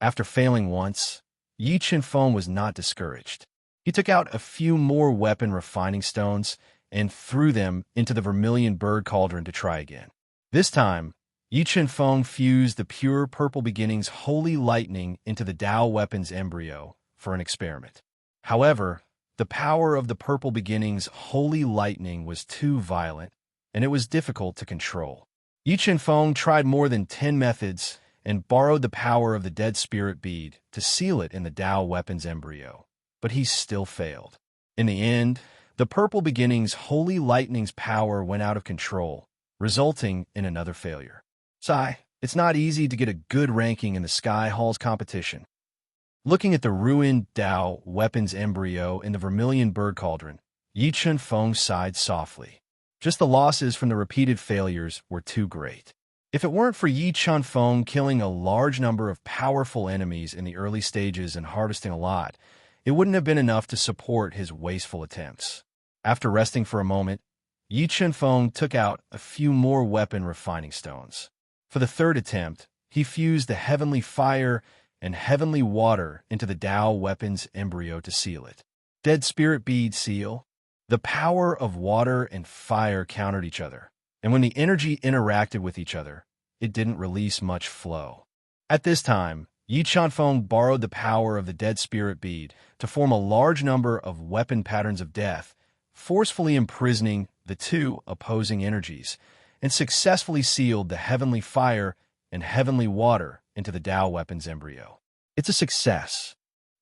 After failing once, Yi Qinfeng was not discouraged. He took out a few more weapon refining stones and threw them into the vermilion bird cauldron to try again. This time, Yi Qinfeng fused the pure purple beginning's holy lightning into the Tao weapon's embryo for an experiment. However, the power of the purple beginning's holy lightning was too violent, and it was difficult to control. Yi Qinfeng tried more than 10 methods and borrowed the power of the dead spirit bead to seal it in the Tao weapon's embryo, but he still failed. In the end, the purple beginning's holy lightning's power went out of control, resulting in another failure. It's not easy to get a good ranking in the Sky Hall's competition. Looking at the ruined Tao weapon's embryo in the vermilion bird cauldron, Yi Qinfeng sighed softly. Just the losses from the repeated failures were too great. If it weren't for Yi Qinfeng killing a large number of powerful enemies in the early stages and harvesting a lot, it wouldn't have been enough to support his wasteful attempts. After resting for a moment, Yi Qinfeng took out a few more weapon refining stones. For the third attempt, he fused the heavenly fire and heavenly water into the Tao weapon's embryo to seal it. Dead spirit bead seal. The power of water and fire countered each other, and when the energy interacted with each other, it didn't release much flow. At this time, Yi Qinfeng borrowed the power of the dead spirit bead to form a large number of weapon patterns of death, forcefully imprisoning the two opposing energies, and successfully sealed the heavenly fire and heavenly water into the Tao weapon's embryo. It's a success.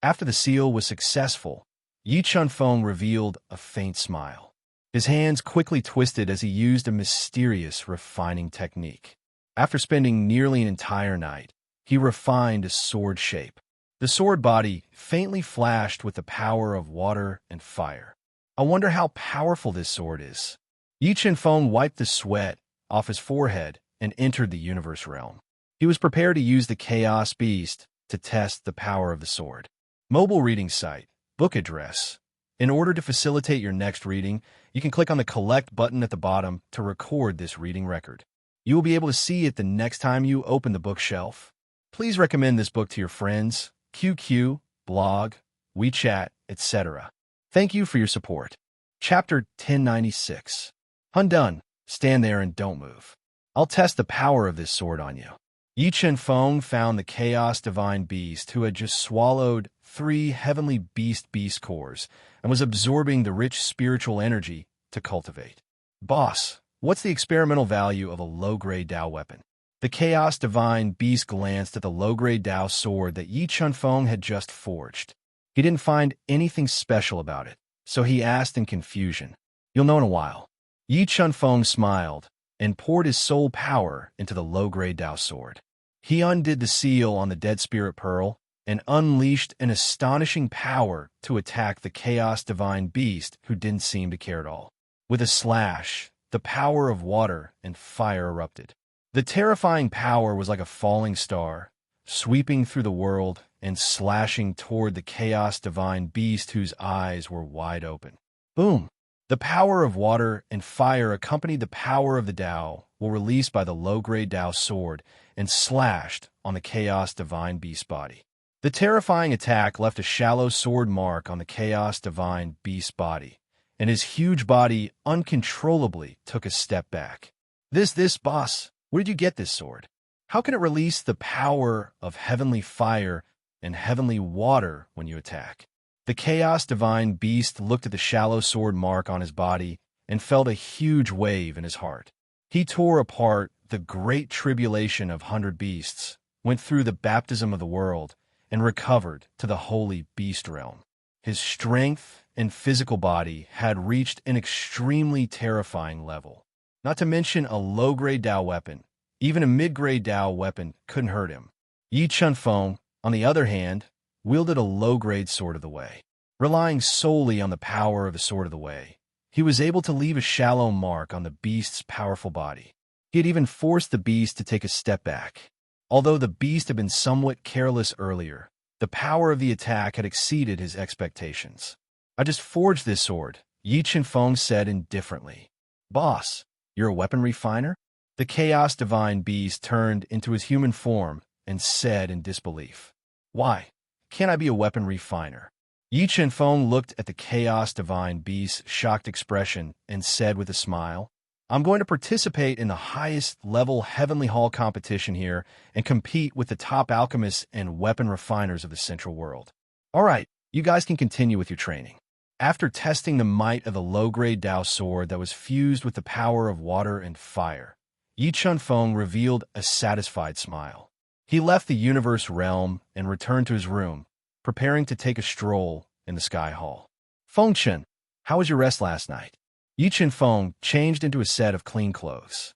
After the seal was successful, Yi Qinfeng revealed a faint smile. His hands quickly twisted as he used a mysterious refining technique. After spending nearly an entire night, he refined a sword shape. The sword body faintly flashed with the power of water and fire. I wonder how powerful this sword is. Yi Qinfeng wiped the sweat off his forehead and entered the universe realm. He was prepared to use the Chaos Beast to test the power of the sword. Mobile reading site, book address. In order to facilitate your next reading, you can click on the Collect button at the bottom to record this reading record. You will be able to see it the next time you open the bookshelf. Please recommend this book to your friends, QQ, blog, WeChat, etc. Thank you for your support. Chapter 1096. Undone. Stand there and don't move. I'll test the power of this sword on you. Yi Qinfeng found the Chaos Divine Beast who had just swallowed 3 heavenly beast cores and was absorbing the rich spiritual energy to cultivate. Boss, what's the experimental value of a low-grade Tao weapon? The Chaos Divine Beast glanced at the low-grade Tao sword that Yi Qinfeng had just forged. He didn't find anything special about it, so he asked in confusion. You'll know in a while. Yi Qinfeng smiled and poured his soul power into the low-grade Tao sword. He undid the seal on the dead spirit pearl and unleashed an astonishing power to attack the Chaos Divine Beast who didn't seem to care at all. With a slash, the power of water and fire erupted. The terrifying power was like a falling star, sweeping through the world and slashing toward the Chaos Divine Beast whose eyes were wide open. Boom! The power of water and fire accompanied the power of the Tao were released by the low-grade Tao sword and slashed on the Chaos Divine Beast body. The terrifying attack left a shallow sword mark on the Chaos Divine Beast body, and his huge body uncontrollably took a step back. This, boss, where did you get this sword? How can it release the power of heavenly fire and heavenly water when you attack? The Chaos Divine Beast looked at the shallow sword mark on his body and felt a huge wave in his heart. He tore apart the great tribulation of 100 beasts, went through the baptism of the world, and recovered to the holy beast realm. His strength and physical body had reached an extremely terrifying level. Not to mention a low-grade Tao weapon. Even a mid-grade Tao weapon couldn't hurt him. Yi Qinfeng, on the other hand, wielded a low-grade Sword of the Way. Relying solely on the power of the Sword of the Way, he was able to leave a shallow mark on the beast's powerful body. He had even forced the beast to take a step back. Although the beast had been somewhat careless earlier, The power of the attack had exceeded his expectations. I just forged this sword, Yi Chenfeng said indifferently. Boss, you're a weapon refiner? The chaos divine beast turned into his human form and said in disbelief. Why can't I be a weapon refiner? Yi Chenfeng looked at the chaos divine beast's shocked expression and said with a smile, I'm going to participate in the highest level Heavenly Hall competition here and compete with the top alchemists and weapon refiners of the Central World. All right, you guys can continue with your training. After testing the might of the low-grade Dao sword that was fused with the power of water and fire, Yi Chenfeng revealed a satisfied smile. He left the universe realm and returned to his room, preparing to take a stroll in the Sky Hall. Feng Chen, how was your rest last night? Yi Chenfeng changed into a set of clean clothes.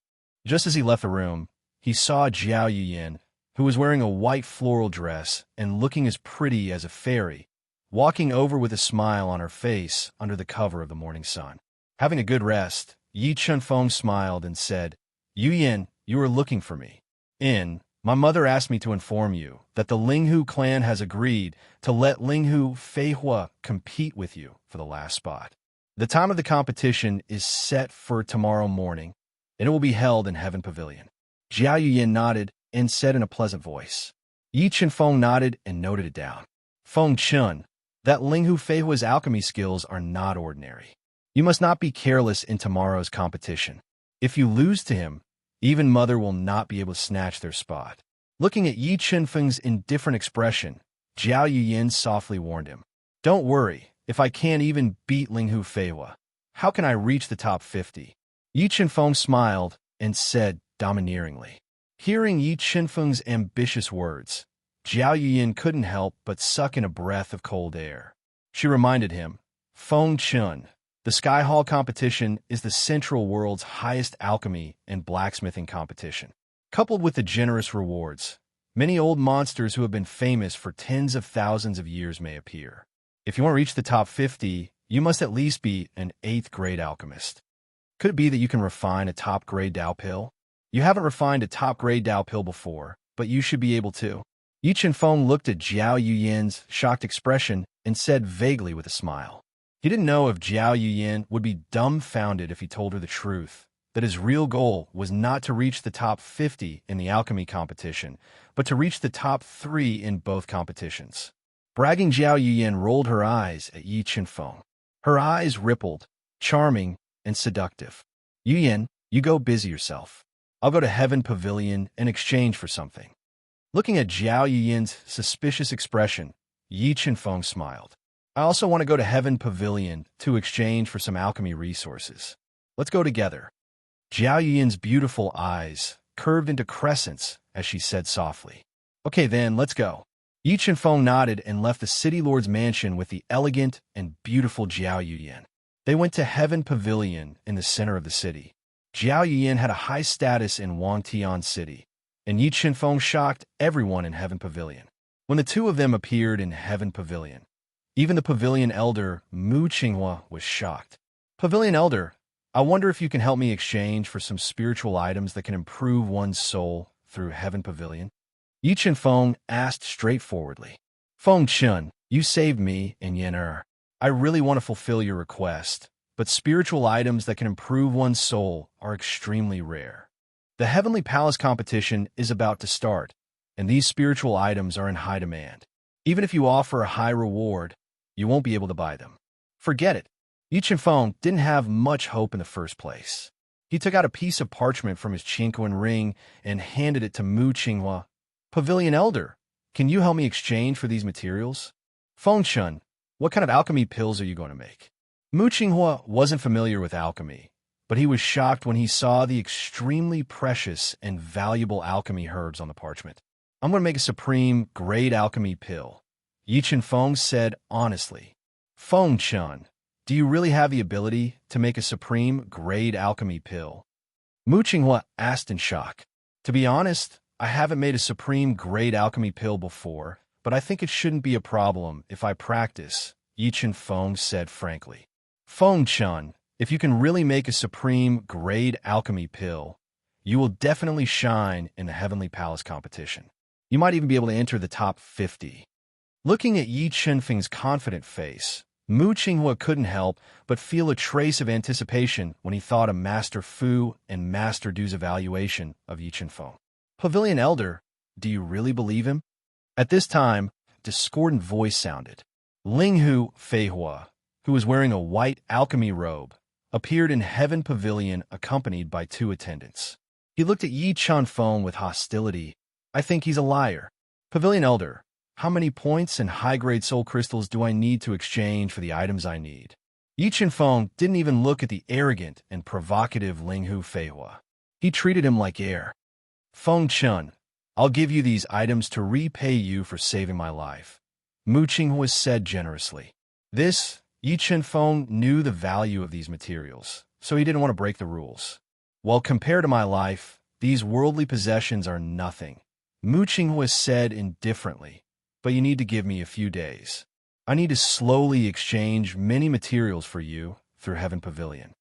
Just as he left the room, he saw Jiao Yuyin, who was wearing a white floral dress and looking as pretty as a fairy, walking over with a smile on her face under the cover of the morning sun. Having a good rest, Yi Chenfeng smiled and said, Yuyin, you are looking for me. My mother asked me to inform you that the Linghu clan has agreed to let Linghu Feihua compete with you for the last spot. The time of the competition is set for tomorrow morning, and it will be held in Heaven Pavilion. Jiao Yuyin nodded and said in a pleasant voice. Yi Chenfeng nodded and noted it down. Feng Chen, that Linghu Feihua's alchemy skills are not ordinary. You must not be careless in tomorrow's competition. If you lose to him, even Mother will not be able to snatch their spot. Looking at Yi Chenfeng's indifferent expression, Jiao Yuyin softly warned him. Don't worry, if I can't even beat Linghu Feihua, how can I reach the top 50? Yi Chenfeng smiled and said domineeringly. Hearing Yi Chenfeng's ambitious words, Jiao Yuyin couldn't help but suck in a breath of cold air. She reminded him, Feng Chen, the Sky Hall competition is the Central World's highest alchemy and blacksmithing competition. Coupled with the generous rewards, many old monsters who have been famous for tens of thousands of years may appear. If you want to reach the top 50, you must at least be an 8th grade alchemist. Could it be that you can refine a top grade Dao pill? You haven't refined a top grade Dao pill before, but you should be able to. Yi Chenfeng looked at Jiao Yuyin's shocked expression and said vaguely with a smile. He didn't know if Jiao Yuyin would be dumbfounded if he told her the truth, that his real goal was not to reach the top 50 in the alchemy competition, but to reach the top 3 in both competitions. Bragging Jiao Yuyin rolled her eyes at Yi Chenfeng. Her eyes rippled, charming and seductive. Yuyin, you go busy yourself. I'll go to Heaven Pavilion in exchange for something. Looking at Jiao Yuyin's suspicious expression, Yi Chenfeng smiled. I also want to go to Heaven Pavilion to exchange for some alchemy resources. Let's go together. Jiao Yuyin's beautiful eyes curved into crescents as she said softly. Okay then, let's go. Yi Chenfeng nodded and left the city lord's mansion with the elegant and beautiful Jiao Yuyin. They went to Heaven Pavilion in the center of the city. Jiao Yuyin had a high status in Wangtian City, and Yi Chenfeng shocked everyone in Heaven Pavilion. When the two of them appeared in Heaven Pavilion, even the Pavilion Elder, Mu Qinghua, was shocked. Pavilion Elder, I wonder if you can help me exchange for some spiritual items that can improve one's soul through Heaven Pavilion? Yi Chenfeng asked straightforwardly. Feng Chen, you saved me and Yen. I really want to fulfill your request, but spiritual items that can improve one's soul are extremely rare. The Heavenly Palace competition is about to start, and these spiritual items are in high demand. Even if you offer a high reward, you won't be able to buy them. Forget it. Yi Chenfeng didn't have much hope in the first place. He took out a piece of parchment from his Qingquan ring and handed it to Mu Qinghua. Pavilion Elder, can you help me exchange for these materials? Feng Chen, what kind of alchemy pills are you going to make? Mu Qinghua wasn't familiar with alchemy, but he was shocked when he saw the extremely precious and valuable alchemy herbs on the parchment. I'm going to make a supreme grade alchemy pill, Yi Chenfeng said honestly. Feng Chen, do you really have the ability to make a supreme grade alchemy pill? Mu Qinghua asked in shock. To be honest, I haven't made a supreme grade alchemy pill before, but I think it shouldn't be a problem if I practice, Yi Chenfeng said frankly. Feng Chen, if you can really make a supreme grade alchemy pill, you will definitely shine in the Heavenly Palace competition. You might even be able to enter the top 50. Looking at Yi Chenfeng's confident face, Mu Qinghua couldn't help but feel a trace of anticipation when he thought of Master Fu and Master Du's evaluation of Yi Chenfeng. Pavilion Elder, do you really believe him? At this time, a discordant voice sounded. Linghu Feihua, who was wearing a white alchemy robe, appeared in Heaven Pavilion accompanied by 2 attendants. He looked at Yi Chenfeng with hostility. I think he's a liar. Pavilion Elder, how many points and high-grade soul crystals do I need to exchange for the items I need? Yi Chenfeng didn't even look at the arrogant and provocative Linghu Feihua. He treated him like air. Feng Chun, I'll give you these items to repay you for saving my life, Mu Qinghua said generously. Yi Chenfeng knew the value of these materials, so he didn't want to break the rules. Well, compared to my life, these worldly possessions are nothing, Mu Qinghua said indifferently, but you need to give me a few days. I need to slowly exchange many materials for you through Heaven Pavilion.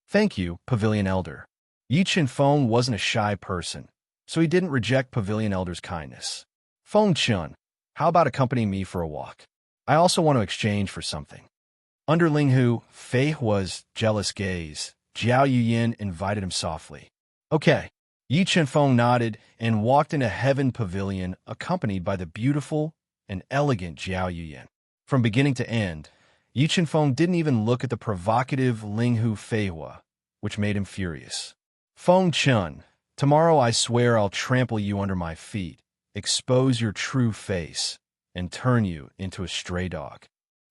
Thank you, Pavilion Elder. Yi Chenfeng wasn't a shy person, so he didn't reject Pavilion Elder's kindness. Feng Chun, how about accompanying me for a walk? I also want to exchange for something. Under Linghu Feihua's jealous gaze, Jiao Yuyin invited him softly. Okay. Yi Chenfeng nodded and walked into Heaven Pavilion accompanied by the beautiful and elegant Jiao Yuyin. From beginning to end, Yi Chenfeng didn't even look at the provocative Linghu Feihua, which made him furious. Feng Chun, tomorrow I swear I'll trample you under my feet, expose your true face, and turn you into a stray dog.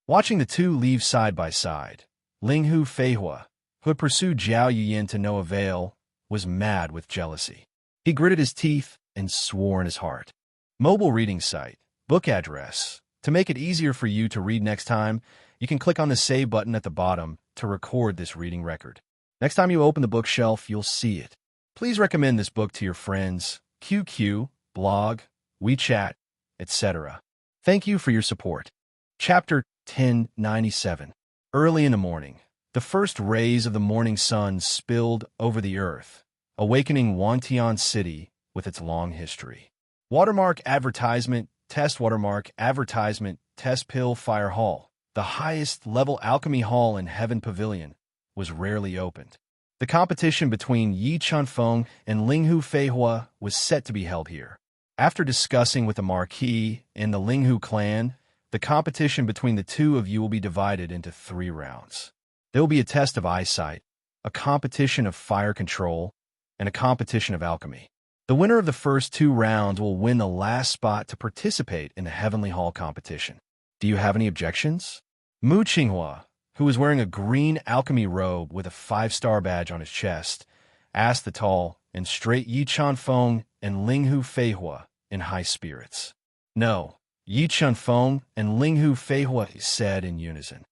Watching the two leave side by side, Linghu Feihua, who had pursued Jiao Yuyin to no avail, was mad with jealousy. He gritted his teeth and swore in his heart. Mobile reading site, book address. To make it easier for you to read next time, you can click on the save button at the bottom to record this reading record. Next time you open the bookshelf, you'll see it. Please recommend this book to your friends, QQ, blog, WeChat, etc. Thank you for your support. Chapter 1097. Early in the morning, the first rays of the morning sun spilled over the earth, awakening Wantian City with its long history. Watermark advertisement, test watermark advertisement, test pill fire hall. The highest level alchemy hall in Heaven Pavilion was rarely opened. The competition between Yi Chenfeng and Linghu Feihua was set to be held here. After discussing with the Marquis and the Linghu clan, the competition between the two of you will be divided into 3 rounds. There will be a test of eyesight, a competition of fire control, and a competition of alchemy. The winner of the first 2 rounds will win the last spot to participate in the Heavenly Hall competition. Do you have any objections? Mu Qinghua, who was wearing a green alchemy robe with a 5-star badge on his chest, asked the tall and straight Yi Chenfeng and Linghu Feihua in high spirits. No, Yi Chenfeng and Linghu Feihua said in unison.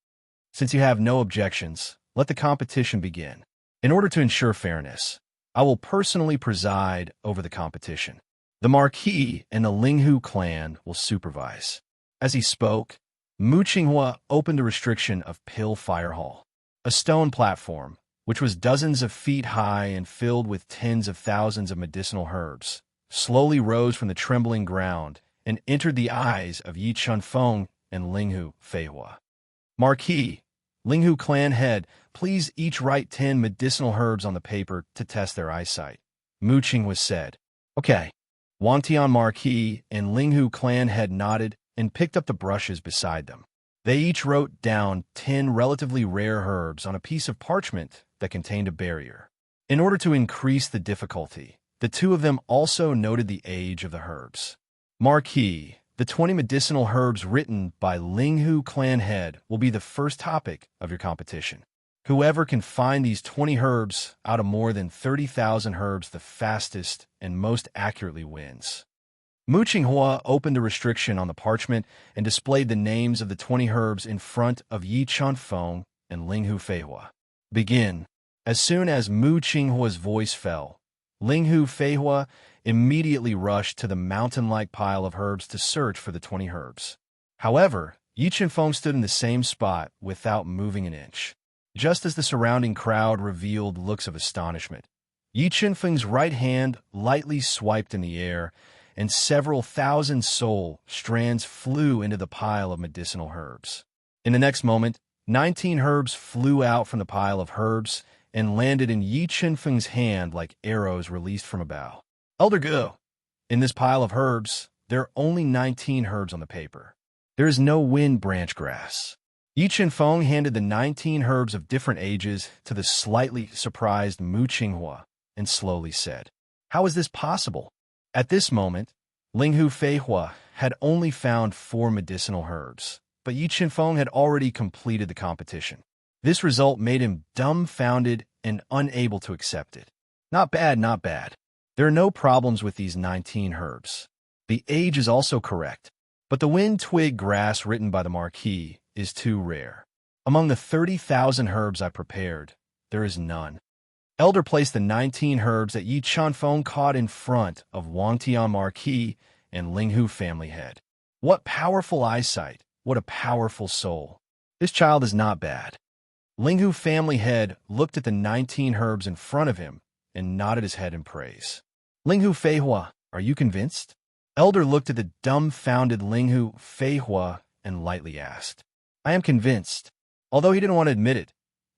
Since you have no objections, let the competition begin. In order to ensure fairness, I will personally preside over the competition. The Marquis and the Linghu clan will supervise. As he spoke, Mu Qinghua opened a restriction of Pill Fire Hall, a stone platform, which was dozens of feet high and filled with tens of thousands of medicinal herbs, slowly rose from the trembling ground and entered the eyes of Yi Chenfeng and Linghu Feihua. Marquis, Linghu clan head, please each write 10 medicinal herbs on the paper to test their eyesight. Mu Qinghua said. Okay. Wantian Marquis and Linghu clan head nodded and picked up the brushes beside them. They each wrote down 10 relatively rare herbs on a piece of parchment that contained a barrier. In order to increase the difficulty, the two of them also noted the age of the herbs. Marquis, the 20 medicinal herbs written by Linghu clan head will be the first topic of your competition. Whoever can find these 20 herbs out of more than 30,000 herbs the fastest and most accurately wins. Mu Qinghua opened a restriction on the parchment and displayed the names of the 20 herbs in front of Yi Chenfeng and Linghu Feihua. Begin. As soon as Mu Qinghua's voice fell, Linghu Feihua immediately rushed to the mountain-like pile of herbs to search for the 20 herbs. However, Yi Chenfeng stood in the same spot without moving an inch. Just as the surrounding crowd revealed looks of astonishment, Yi Chenfeng's right hand lightly swiped in the air, and several thousand soul strands flew into the pile of medicinal herbs. In the next moment, 19 herbs flew out from the pile of herbs and landed in Yi Qinfeng's hand like arrows released from a bow. Elder Go, in this pile of herbs, there are only 19 herbs on the paper. There is no wind branch grass. Yi Qinfeng handed the 19 herbs of different ages to the slightly surprised Mu Qinghua and slowly said, "How is this possible?" At this moment, Linghu Feihua had only found 4 medicinal herbs, but Yi Qinfeng had already completed the competition. This result made him dumbfounded and unable to accept it. Not bad, not bad. There are no problems with these 19 herbs. The age is also correct, but the wind twig grass written by the Marquis is too rare. Among the 30,000 herbs I prepared, there is none. Elder placed the 19 herbs that Yi Qinfeng caught in front of Wang Tian Marquis and Linghu family head. What powerful eyesight, what a powerful soul. This child is not bad. Linghu family head looked at the 19 herbs in front of him and nodded his head in praise. Linghu Feihua, are you convinced? Elder looked at the dumbfounded Linghu Feihua and lightly asked. I am convinced. Although he didn't want to admit it,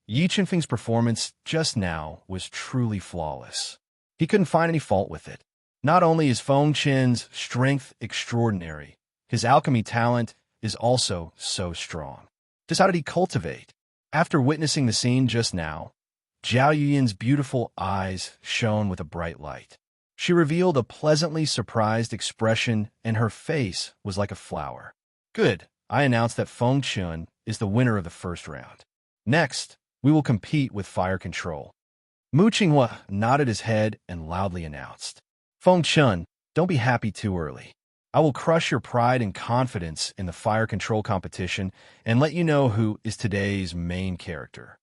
Yi Qinfeng's performance just now was truly flawless. He couldn't find any fault with it. Not only is Feng Qin's strength extraordinary, his alchemy talent is also so strong. Just how did he cultivate? After witnessing the scene just now, Zhao Yuyin's beautiful eyes shone with a bright light. She revealed a pleasantly surprised expression, and her face was like a flower. Good, I announced that Feng Qin is the winner of the first round. Next, we will compete with fire control. Mu Qinghua nodded his head and loudly announced. Feng Qin, don't be happy too early. I will crush your pride and confidence in the fire control competition and let you know who is today's main character.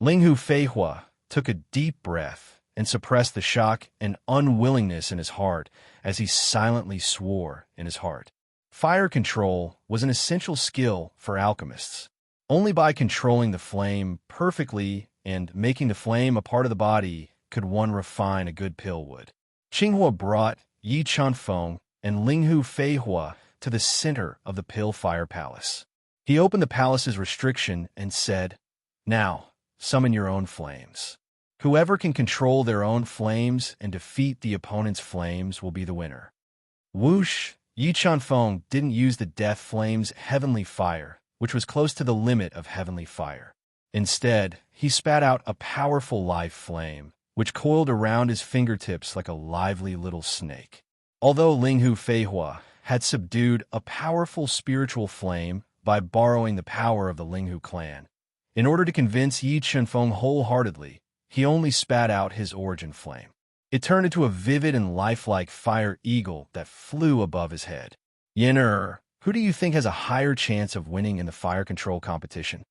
Linghu Feihua took a deep breath and suppressed the shock and unwillingness in his heart as he silently swore in his heart. Fire control was an essential skill for alchemists. Only by controlling the flame perfectly and making the flame a part of the body could one refine a good pill wood. Qinghua brought Yi Qinfeng and Linghu Feihua to the center of the Pill Fire Palace. He opened the palace's restriction and said, Now, summon your own flames. Whoever can control their own flames and defeat the opponent's flames will be the winner. Whoosh! Yi Qinfeng didn't use the Death Flame's heavenly fire, which was close to the limit of heavenly fire. Instead, he spat out a powerful life flame, which coiled around his fingertips like a lively little snake. Although Linghu Feihua had subdued a powerful spiritual flame by borrowing the power of the Linghu clan, in order to convince Yi Qinfeng wholeheartedly, he only spat out his origin flame. It turned into a vivid and lifelike fire eagle that flew above his head. Yen'er, who do you think has a higher chance of winning in the fire control competition?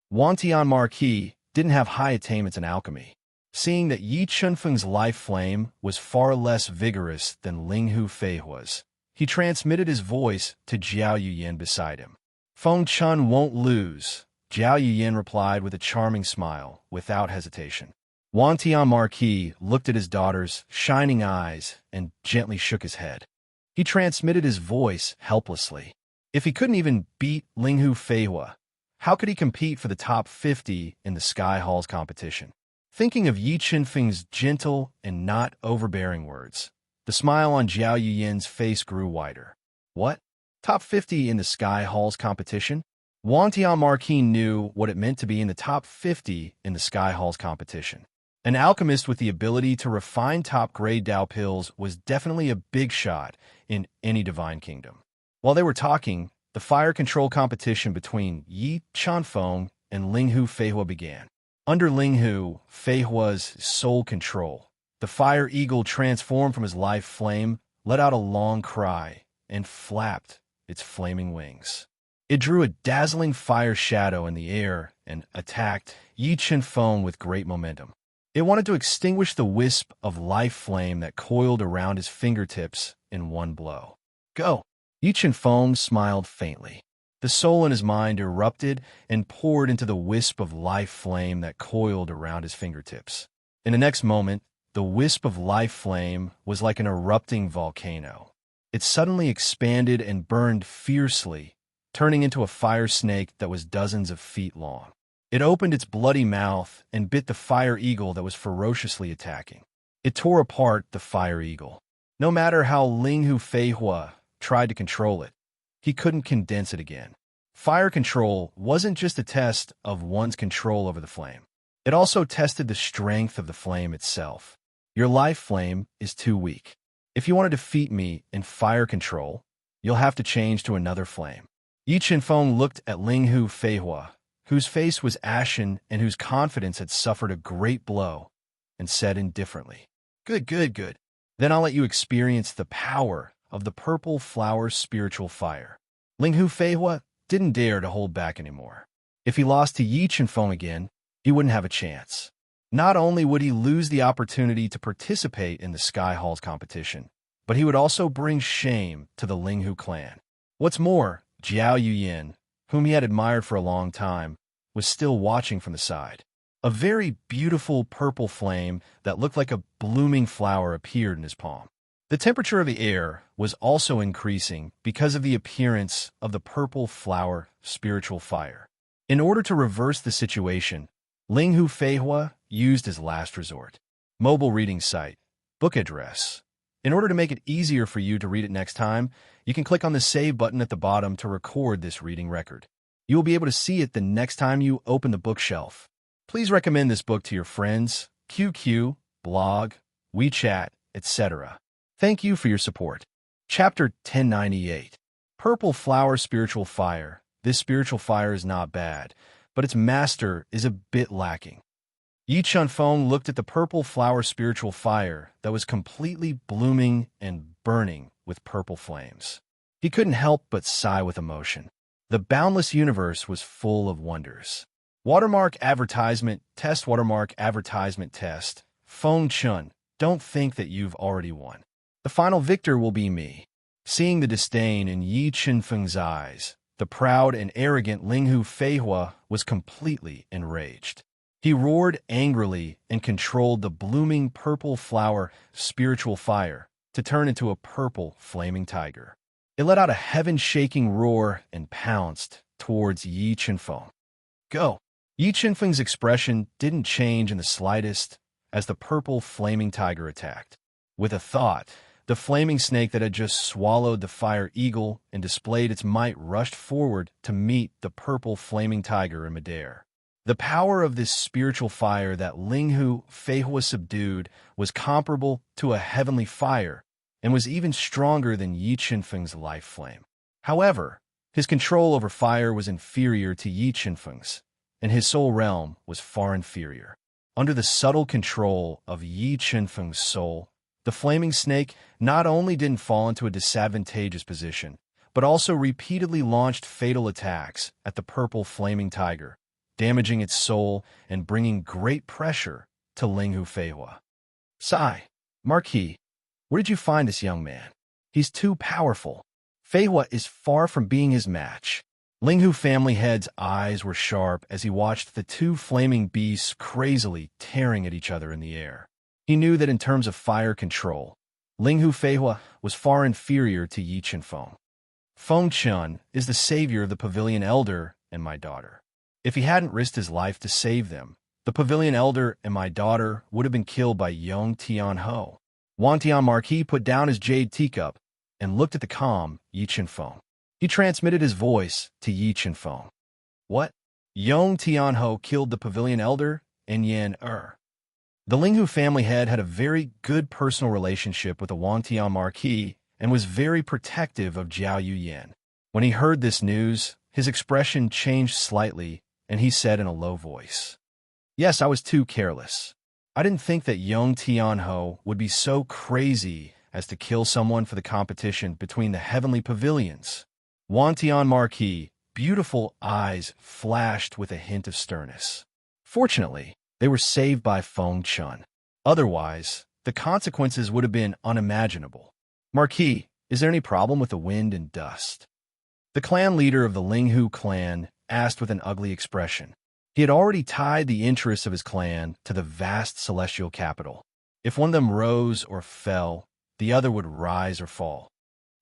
Wang Tian Marquis didn't have high attainments in alchemy. Seeing that Yi Qinfeng's life flame was far less vigorous than Linghu Feihua's, he transmitted his voice to Zhao Yuyin beside him. Feng Qin won't lose, Zhao Yuyin replied with a charming smile, without hesitation. Wang Tian Marquis looked at his daughter's shining eyes and gently shook his head. He transmitted his voice helplessly. If he couldn't even beat Linghu Feihua, how could he compete for the top 50 in the Sky Hall's competition? Thinking of Yi Qinfeng's gentle and not overbearing words, the smile on Zhao Yuyin's face grew wider. What? Top 50 in the Sky Hall's competition? Wang Tian Marquis knew what it meant to be in the top 50 in the Sky Hall's competition. An alchemist with the ability to refine top-grade Dao pills was definitely a big shot in any divine kingdom. While they were talking, the fire control competition between Yi Qinfeng and Linghu Feihua began. Under Linghu Feihua's soul control, the fire eagle transformed from his life flame, let out a long cry, and flapped its flaming wings. It drew a dazzling fire shadow in the air and attacked Yi Qinfeng with great momentum. It wanted to extinguish the wisp of life flame that coiled around his fingertips in one blow. Go! Yi Qinfeng smiled faintly. The soul in his mind erupted and poured into the wisp of life flame that coiled around his fingertips. In the next moment, the wisp of life flame was like an erupting volcano. It suddenly expanded and burned fiercely, turning into a fire snake that was dozens of feet long. It opened its bloody mouth and bit the fire eagle that was ferociously attacking. It tore apart the fire eagle. No matter how Linghu Feihua tried to control it, he couldn't condense it again. Fire control wasn't just a test of one's control over the flame. It also tested the strength of the flame itself. Your life flame is too weak. If you want to defeat me in fire control, you'll have to change to another flame. Yi Qinfeng looked at Linghu Feihua, whose face was ashen and whose confidence had suffered a great blow, and said indifferently, "Good, good, good. Then I'll let you experience the power of the purple flower spiritual fire." Linghu Feihua didn't dare to hold back anymore. If he lost to Yi Qinfeng again, he wouldn't have a chance. Not only would he lose the opportunity to participate in the Sky Hall's competition, but he would also bring shame to the Linghu clan. What's more, Jiao Yuyin, whom he had admired for a long time, was still watching from the side. A very beautiful purple flame that looked like a blooming flower appeared in his palm. The temperature of the air was also increasing because of the appearance of the purple flower spiritual fire. In order to reverse the situation, Linghu Feihua used his last resort. Mobile reading site, book address. In order to make it easier for you to read it next time, you can click on the Save button at the bottom to record this reading record. You will be able to see it the next time you open the bookshelf. Please recommend this book to your friends, QQ, blog, WeChat, etc. Thank you for your support. Chapter 1098. Purple Flower Spiritual Fire. This spiritual fire is not bad, but its master is a bit lacking. Yi Qinfeng looked at the purple flower spiritual fire that was completely blooming and burning with purple flames. He couldn't help but sigh with emotion. The boundless universe was full of wonders. Watermark advertisement test. Watermark advertisement test. Feng Chun, don't think that you've already won. The final victor will be me. Seeing the disdain in Yi Qinfeng's eyes, the proud and arrogant Linghu Feihua was completely enraged. He roared angrily and controlled the blooming purple flower spiritual fire to turn into a purple flaming tiger. It let out a heaven-shaking roar and pounced towards Yi Qinfeng. Go! Yi Qinfeng's expression didn't change in the slightest as the purple flaming tiger attacked. With a thought, the flaming snake that had just swallowed the fire eagle and displayed its might rushed forward to meet the purple flaming tiger in midair. The power of this spiritual fire that Linghu Feihua subdued was comparable to a heavenly fire and was even stronger than Yi Qinfeng's life flame. However, his control over fire was inferior to Yi Qinfeng's, and his soul realm was far inferior. Under the subtle control of Yi Qinfeng's soul, the flaming snake not only didn't fall into a disadvantageous position, but also repeatedly launched fatal attacks at the purple flaming tiger, damaging its soul and bringing great pressure to Linghu Feihua. Sigh, Marquis, where did you find this young man? He's too powerful. Feihua is far from being his match. Linghu family head's eyes were sharp as he watched the two flaming beasts crazily tearing at each other in the air. He knew that in terms of fire control, Linghu Feihua was far inferior to Yi Qinfeng. Feng Chun is the savior of the Pavilion Elder and my daughter. If he hadn't risked his life to save them, the Pavilion Elder and my daughter would have been killed by Yong Tianho. Wang Tian Marquis put down his jade teacup and looked at the calm Yi Qinfeng. He transmitted his voice to Yi Qinfeng. What? Yong Tianho killed the Pavilion Elder and Yan Er. The Linghu family head had a very good personal relationship with the Wang Tian Marquis and was very protective of Jiao Yuyin. When he heard this news, his expression changed slightly, and he said in a low voice, "Yes, I was too careless. I didn't think that Yong Tianho would be so crazy as to kill someone for the competition between the heavenly pavilions." Wang Tian Marquis' beautiful eyes flashed with a hint of sternness. Fortunately, they were saved by Feng Chun. Otherwise, the consequences would have been unimaginable. Marquis, is there any problem with the wind and dust? The clan leader of the Linghu clan asked with an ugly expression. He had already tied the interests of his clan to the vast celestial capital. If one of them rose or fell, the other would rise or fall.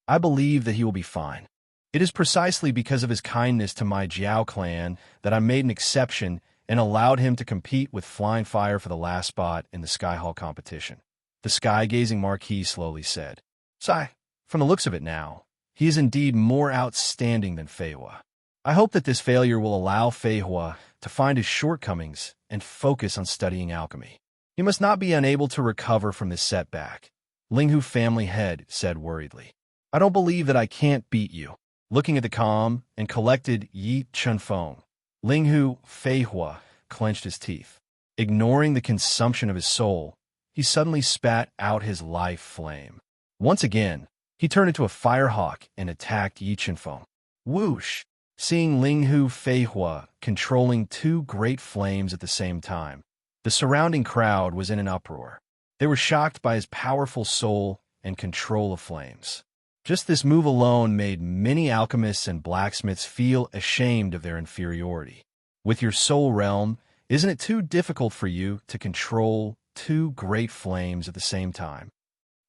I believe that he will be fine. It is precisely because of his kindness to my Jiao clan that I made an exception and allowed him to compete with flying fire for the last spot in the Sky Hall competition. The sky-gazing Marquis slowly said, Sigh, from the looks of it now, he is indeed more outstanding than Fei Hua. I hope that this failure will allow Fei Hua to find his shortcomings and focus on studying alchemy. He must not be unable to recover from this setback, Linghu family head said worriedly. I don't believe that I can't beat you. Looking at the calm and collected Yi Chunfeng, Linghu Fei Hua clenched his teeth. Ignoring the consumption of his soul, he suddenly spat out his life flame. Once again, he turned into a firehawk and attacked Yi Chunfeng. Whoosh! Seeing Linghu Fei Hua controlling two great flames at the same time, the surrounding crowd was in an uproar. They were shocked by his powerful soul and control of flames. Just this move alone made many alchemists and blacksmiths feel ashamed of their inferiority. With your soul realm, isn't it too difficult for you to control two great flames at the same time?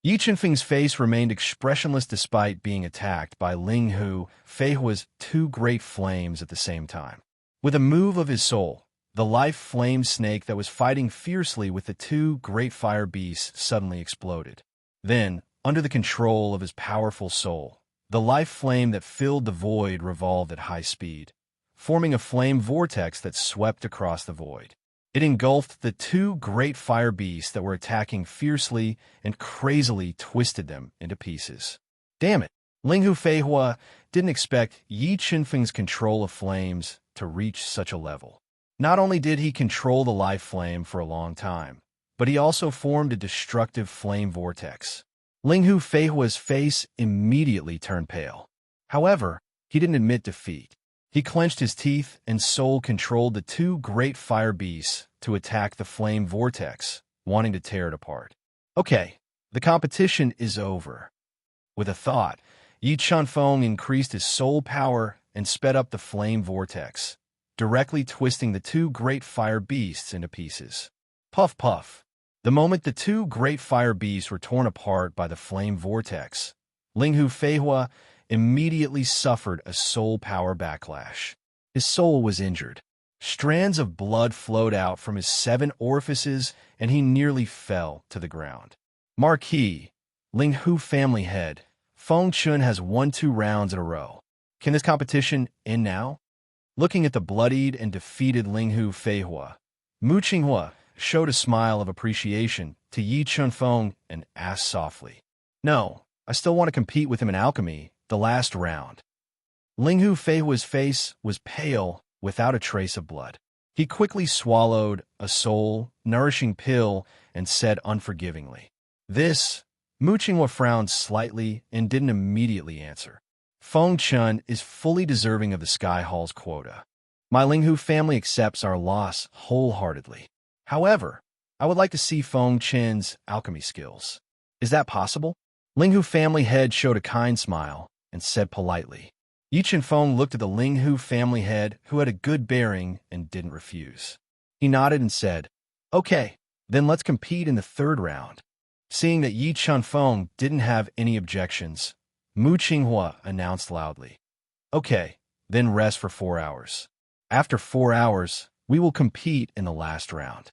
Yi Chunfeng's face remained expressionless despite being attacked by Linghu Fei Hua's two great flames at the same time. With a move of his soul, the life flame snake that was fighting fiercely with the two great fire beasts suddenly exploded. Then, under the control of his powerful soul, the life flame that filled the void revolved at high speed, forming a flame vortex that swept across the void. It engulfed the two great fire beasts that were attacking fiercely and crazily twisted them into pieces. Damn it! Linghu Fei Hua didn't expect Yi Chunfeng's control of flames to reach such a level. Not only did he control the life flame for a long time, but he also formed a destructive flame vortex. Linghu Fei Hua's face immediately turned pale. However, he didn't admit defeat. He clenched his teeth and soul-controlled the two great fire beasts to attack the flame vortex, wanting to tear it apart. Okay, the competition is over. With a thought, Yi Chunfeng increased his soul power and sped up the flame vortex, directly twisting the two great fire beasts into pieces. Puff puff. The moment the two great fire beasts were torn apart by the flame vortex, Linghu Fei Hua immediately suffered a soul power backlash. His soul was injured. Strands of blood flowed out from his 7 orifices, and he nearly fell to the ground. Marquis, Linghu family head, Feng Chun has won 2 rounds in a row. Can this competition end now? Looking at the bloodied and defeated Linghu Fei Hua, Mu Qinghua showed a smile of appreciation to Yi Chunfeng and asked softly, No, I still want to compete with him in alchemy, the last round. Linghu Fei Hua's face was pale without a trace of blood. He quickly swallowed a soul-nourishing pill and said unforgivingly, This? Mu Qinghua frowned slightly and didn't immediately answer. Feng Chun is fully deserving of the Sky Hall's quota. My Linghu family accepts our loss wholeheartedly. However, I would like to see Feng Chen's alchemy skills. Is that possible? Linghu family head showed a kind smile and said politely. Yi Chunfeng looked at the Linghu family head, who had a good bearing and didn't refuse. He nodded and said, Okay, then let's compete in the 3rd round. Seeing that Yi Chunfeng didn't have any objections, Mu Qinghua announced loudly, Okay, then rest for 4 hours. After 4 hours, we will compete in the last round.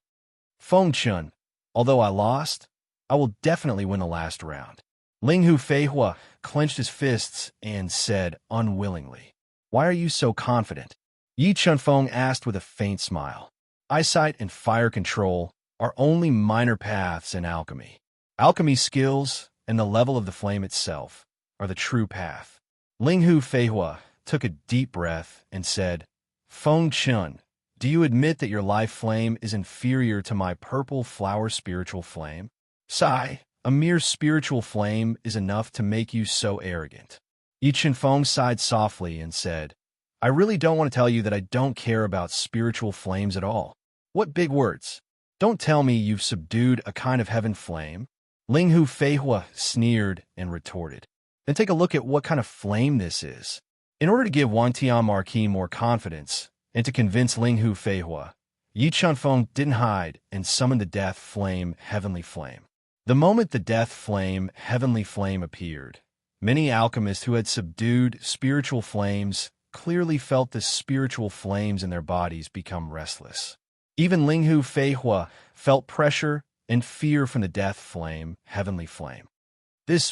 Feng Chun, although I lost, I will definitely win the last round. Linghu Fei Hua clenched his fists and said unwillingly, Why are you so confident? Yi Chunfeng asked with a faint smile. Eyesight and fire control are only minor paths in alchemy. Alchemy skills and the level of the flame itself are the true path. Linghu Fei Hua took a deep breath and said, Feng Chun, do you admit that your life flame is inferior to my purple flower spiritual flame? Sigh. A mere spiritual flame is enough to make you so arrogant. Yi Chunfeng sighed softly and said, I really don't want to tell you that I don't care about spiritual flames at all. What big words. Don't tell me you've subdued a kind of heaven flame. Linghu Fei Hua sneered and retorted. Then take a look at what kind of flame this is. In order to give Wantian Marquis more confidence and to convince Linghu Fei Hua, Yi Chunfeng didn't hide and summoned the death flame heavenly flame. The moment the death flame, heavenly flame appeared, Many alchemists who had subdued spiritual flames clearly felt the spiritual flames in their bodies become restless. Even Linghu Feihua felt pressure and fear from the death flame, heavenly flame.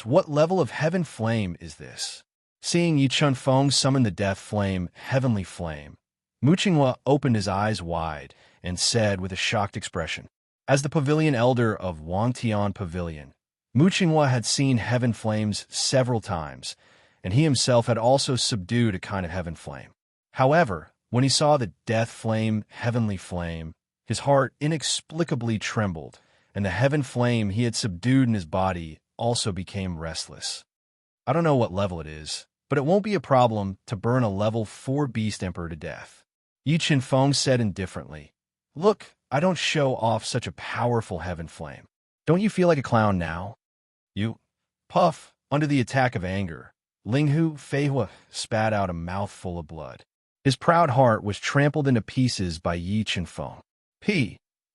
What level of heaven flame is this? Seeing Yi Chunfeng summon the death flame, heavenly flame, Mu Qinghua opened his eyes wide and said with a shocked expression, as the pavilion elder of Wangtian Pavilion, Mu Qinghua had seen heaven flames several times, and he himself had also subdued a kind of heaven flame. However, when he saw the death flame, heavenly flame, his heart inexplicably trembled, and the heaven flame he had subdued in his body also became restless. I don't know what level it is, but it won't be a problem to burn a level 4 beast emperor to death. Yi Qinfeng said indifferently, "Look, I don't show off such a powerful heaven flame. Don't you feel like a clown now?" You puff. Under the attack of anger, Linghu Feihua spat out a mouthful of blood. His proud heart was trampled into pieces by Yi Qinfeng.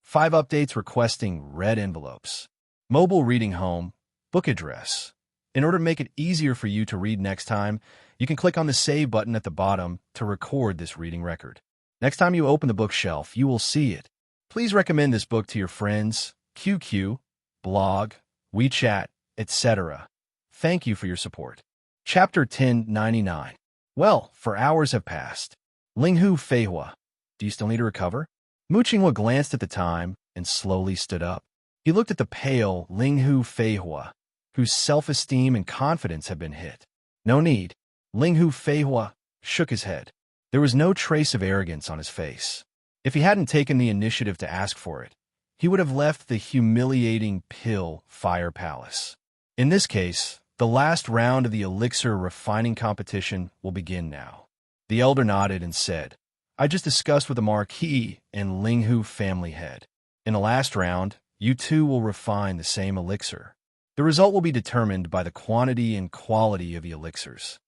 5 updates requesting red envelopes. Mobile reading home, book address. In order to make it easier for you to read next time, you can click on the save button at the bottom to record this reading record. Next time you open the bookshelf, you will see it. Please recommend this book to your friends, QQ, blog, WeChat, etc. Thank you for your support. Chapter 1099. Well, for hours have passed. Linghu Feihua, do you still need to recover? Mu Qinghua glanced at the time and slowly stood up. He looked at the pale Linghu Feihua, whose self-esteem and confidence had been hit. No need. Linghu Feihua shook his head. There was no trace of arrogance on his face. If he hadn't taken the initiative to ask for it, he would have left the humiliating Pill Fire Palace. In this case, the last round of the elixir refining competition will begin now. The elder nodded and said, I just discussed with the Marquis and Linghu family head. In the last round, you two will refine the same elixir. The result will be determined by the quantity and quality of the elixirs.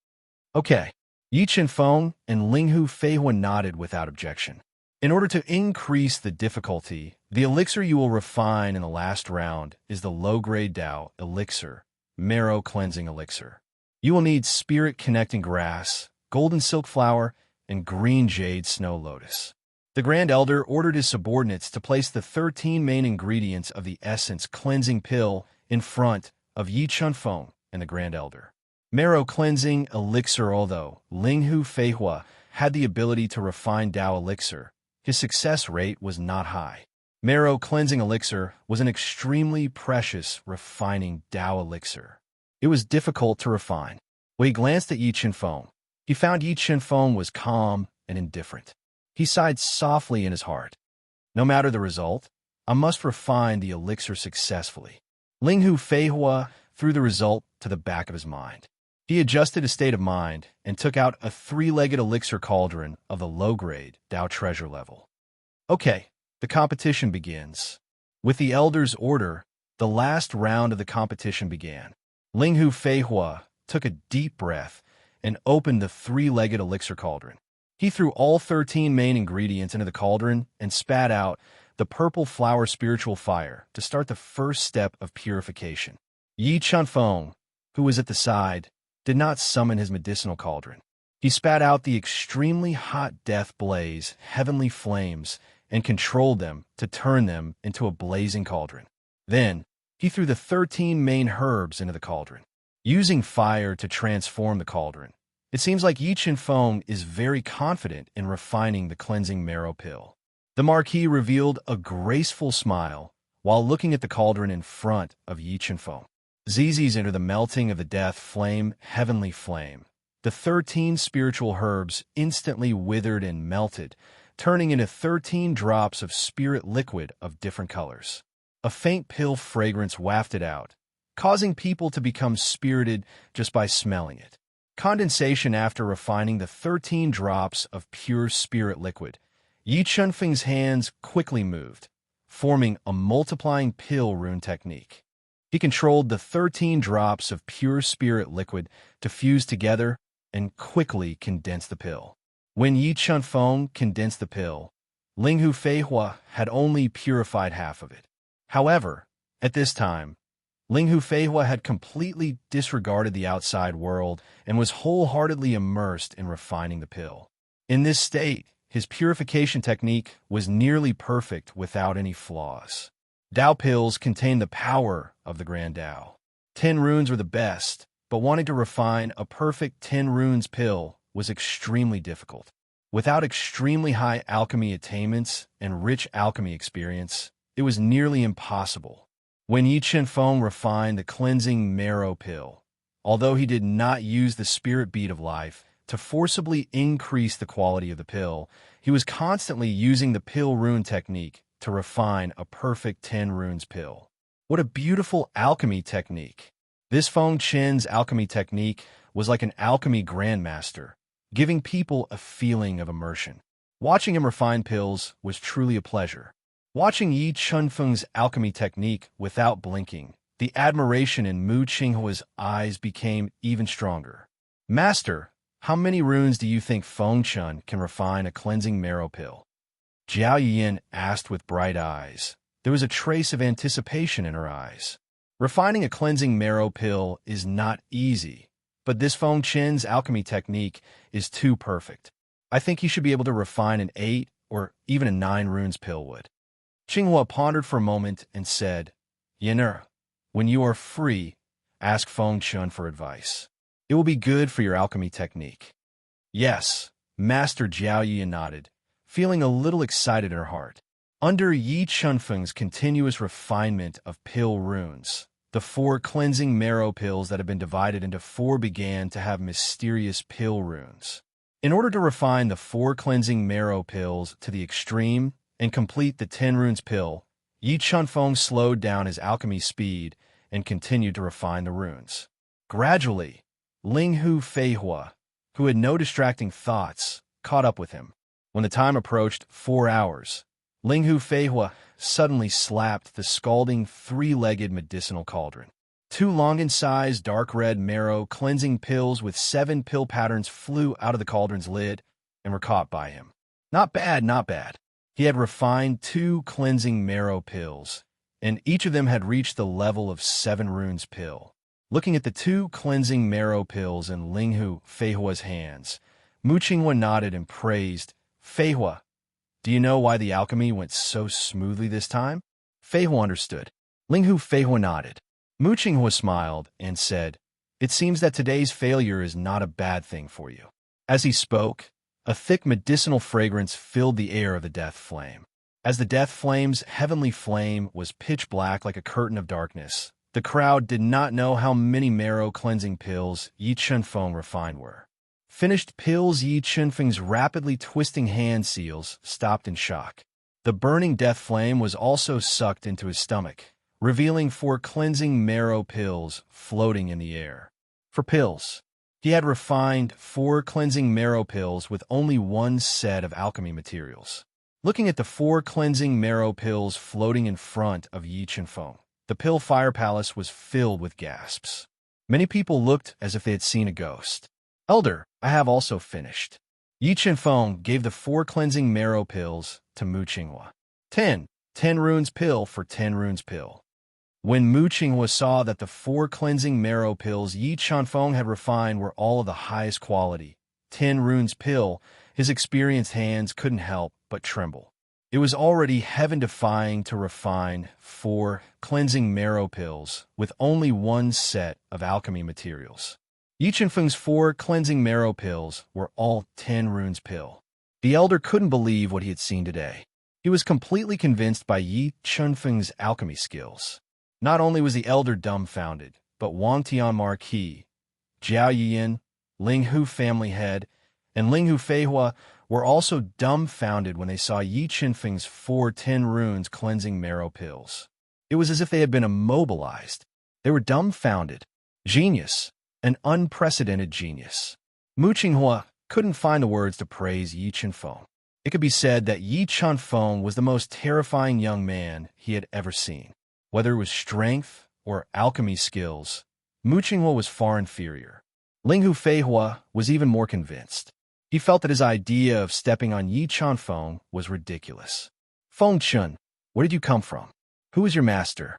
Okay. Yi Qinfeng and Linghu Feihua nodded without objection. In order to increase the difficulty, the elixir you will refine in the last round is the low-grade Dao elixir, marrow cleansing elixir. You will need spirit connecting grass, golden silk flower, and green jade snow lotus. The Grand Elder ordered his subordinates to place the 13 main ingredients of the essence cleansing pill in front of Yi Chunfeng and the Grand Elder. Marrow cleansing elixir. Although Linghu Feihua had the ability to refine Dao elixir, his success rate was not high. Marrow cleansing elixir was an extremely precious refining Dao elixir. It was difficult to refine. When he glanced at Yi Qinfeng, he found Yi Qinfeng was calm and indifferent. He sighed softly in his heart. No matter the result, I must refine the elixir successfully. Linghu Feihua threw the result to the back of his mind. He adjusted his state of mind and took out a 3-legged elixir cauldron of the low-grade Dao treasure level. Okay, the competition begins. With the elder's order, the last round of the competition began. Linghu Feihua took a deep breath and opened the 3-legged elixir cauldron. He threw all 13 main ingredients into the cauldron and spat out the purple flower spiritual fire to start the first step of purification. Yi Chunfeng, who was at the side, did not summon his medicinal cauldron. He spat out the extremely hot death blaze, heavenly flames, and controlled them to turn them into a blazing cauldron. Then, he threw the 13 main herbs into the cauldron, using fire to transform the cauldron. It seems like Yi Qinfeng is very confident in refining the cleansing marrow pill. The Marquis revealed a graceful smile while looking at the cauldron in front of Yi Qinfeng. Zizis enter the melting of the death flame, heavenly flame. The 13 spiritual herbs instantly withered and melted, turning into 13 drops of spirit liquid of different colors. A faint pill fragrance wafted out, causing people to become spirited just by smelling it. Condensation after refining the 13 drops of pure spirit liquid. Yi Chunfeng's hands quickly moved, forming a multiplying pill rune technique. He controlled the 13 drops of pure spirit liquid to fuse together and quickly condense the pill. When Yi Chunfeng condensed the pill, Linghu Feihua had only purified half of it. However, at this time, Ling Hufeihua had completely disregarded the outside world and was wholeheartedly immersed in refining the pill. In this state, his purification technique was nearly perfect without any flaws. Dao pills contained the power of the Grand Dao. 10 runes were the best, but wanting to refine a perfect 10 runes pill was extremely difficult. Without extremely high alchemy attainments and rich alchemy experience, it was nearly impossible. When Yi Chenfeng refined the cleansing marrow pill, although he did not use the spirit bead of life to forcibly increase the quality of the pill, he was constantly using the pill rune technique to refine a perfect 10 runes pill. What a beautiful alchemy technique! This Feng Chen's alchemy technique was like an alchemy grandmaster, giving people a feeling of immersion. Watching him refine pills was truly a pleasure. Watching Yi Chenfeng's alchemy technique without blinking, the admiration in Mu Qinghua's eyes became even stronger. Master, how many runes do you think Feng Chen can refine a cleansing marrow pill? Jiao Yiyan asked with bright eyes. There was a trace of anticipation in her eyes. Refining a cleansing marrow pill is not easy, but this Feng Chen's alchemy technique is too perfect. I think he should be able to refine an 8 or even a 9 runes pill would. Qinghua pondered for a moment and said, Yener, when you are free, ask Feng Chen for advice. It will be good for your alchemy technique. Yes, Master Jiao Yiyan nodded, feeling a little excited in her heart. Under Yi Chenfeng's continuous refinement of pill runes, the 4 cleansing marrow pills that had been divided into 4 began to have mysterious pill runes. In order to refine the 4 cleansing marrow pills to the extreme and complete the 10 runes pill, Yi Chenfeng slowed down his alchemy speed and continued to refine the runes. Gradually, Ling Hufeihua, who had no distracting thoughts, caught up with him. When the time approached 4 hours, Ling Hufeihua suddenly slapped the scalding 3-legged medicinal cauldron. 2 Longan-sized dark red marrow cleansing pills with 7 pill patterns flew out of the cauldron's lid and were caught by him. Not bad, not bad. He had refined 2 cleansing marrow pills, and each of them had reached the level of 7 runes pill. Looking at the 2 cleansing marrow pills in Ling Hufeihua's hands, Mu Qinghua nodded and praised, Feihua, do you know why the alchemy went so smoothly this time? Feihua understood. Ling Hufeihua nodded. Mu Qinghua smiled and said, it seems that today's failure is not a bad thing for you. As he spoke, a thick medicinal fragrance filled the air of the death flame. As the death flame's heavenly flame was pitch black like a curtain of darkness, the crowd did not know how many marrow cleansing pills Yi Chenfeng refined were. Finished pills. Yi Chenfeng's rapidly twisting hand seals stopped in shock. The burning death flame was also sucked into his stomach, revealing 4 cleansing marrow pills floating in the air. For pills, he had refined 4 cleansing marrow pills with only 1 set of alchemy materials. Looking at the 4 cleansing marrow pills floating in front of Yi Chenfeng, the pill fire palace was filled with gasps. Many people looked as if they had seen a ghost. Elder, I have also finished. Yi Chenfeng gave the 4 cleansing marrow pills to Mu Qinghua. 10 runes pill for 10 runes pill. When Mu Qinghua saw that the 4 cleansing marrow pills Yi Chenfeng had refined were all of the highest quality, 10 runes pill, his experienced hands couldn't help but tremble. It was already heaven-defying to refine 4 cleansing marrow pills with only 1 set of alchemy materials. Yi Chenfeng's 4 cleansing marrow pills were all 10 runes pill. The elder couldn't believe what he had seen today. He was completely convinced by Yi Chenfeng's alchemy skills. Not only was the elder dumbfounded, but Wang Tian Marquis, Jiao Yiyan, Ling Hu family head, and Ling Hufeihua were also dumbfounded when they saw Yi Chenfeng's 4 10 runes cleansing marrow pills. It was as if they had been immobilized. They were dumbfounded. Genius. An unprecedented genius. Mu Qinghua couldn't find the words to praise Yi Chenfeng. It could be said that Yi Chenfeng was the most terrifying young man he had ever seen. Whether it was strength or alchemy skills, Mu Qinghua was far inferior. Ling Hufeihua was even more convinced. He felt that his idea of stepping on Yi Chenfeng was ridiculous. Feng Chen, where did you come from? Who is your master?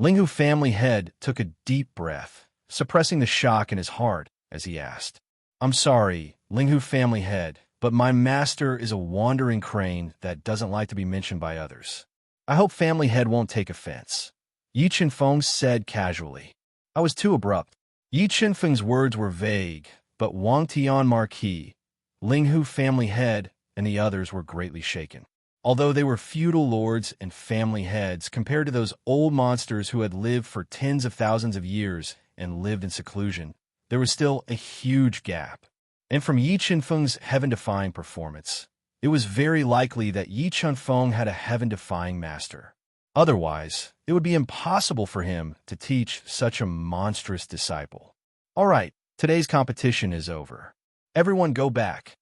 Linghu family head took a deep breath, suppressing the shock in his heart as he asked, I'm sorry, Linghu family head, but my master is a wandering crane that doesn't like to be mentioned by others. I hope family head won't take offense. Yi Chenfeng said casually. I was too abrupt. Yi Chenfeng's words were vague, but Wang Tian Marquis, Linghu family head, and the others were greatly shaken. Although they were feudal lords and family heads compared to those old monsters who had lived for tens of thousands of years and lived in seclusion, there was still a huge gap. And from Yi Chenfeng's heaven-defying performance, it was very likely that Yi Chenfeng had a heaven-defying master. Otherwise, it would be impossible for him to teach such a monstrous disciple. All right, today's competition is over. Everyone go back.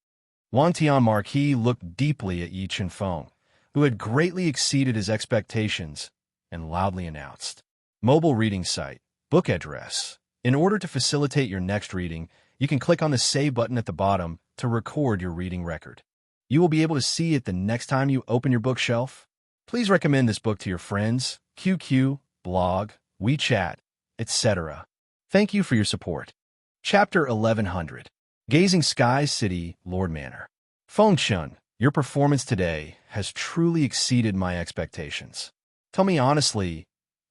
Wang Tian Marquis looked deeply at Yi Chenfeng, who had greatly exceeded his expectations, and loudly announced, Mobile reading site, book address. In order to facilitate your next reading, you can click on the Save button at the bottom to record your reading record. You will be able to see it the next time you open your bookshelf. Please recommend this book to your friends, QQ, blog, WeChat, etc. Thank you for your support. Chapter 1100. Gazing Sky City, Lord Manor. Feng Chun, your performance today has truly exceeded my expectations. Tell me honestly,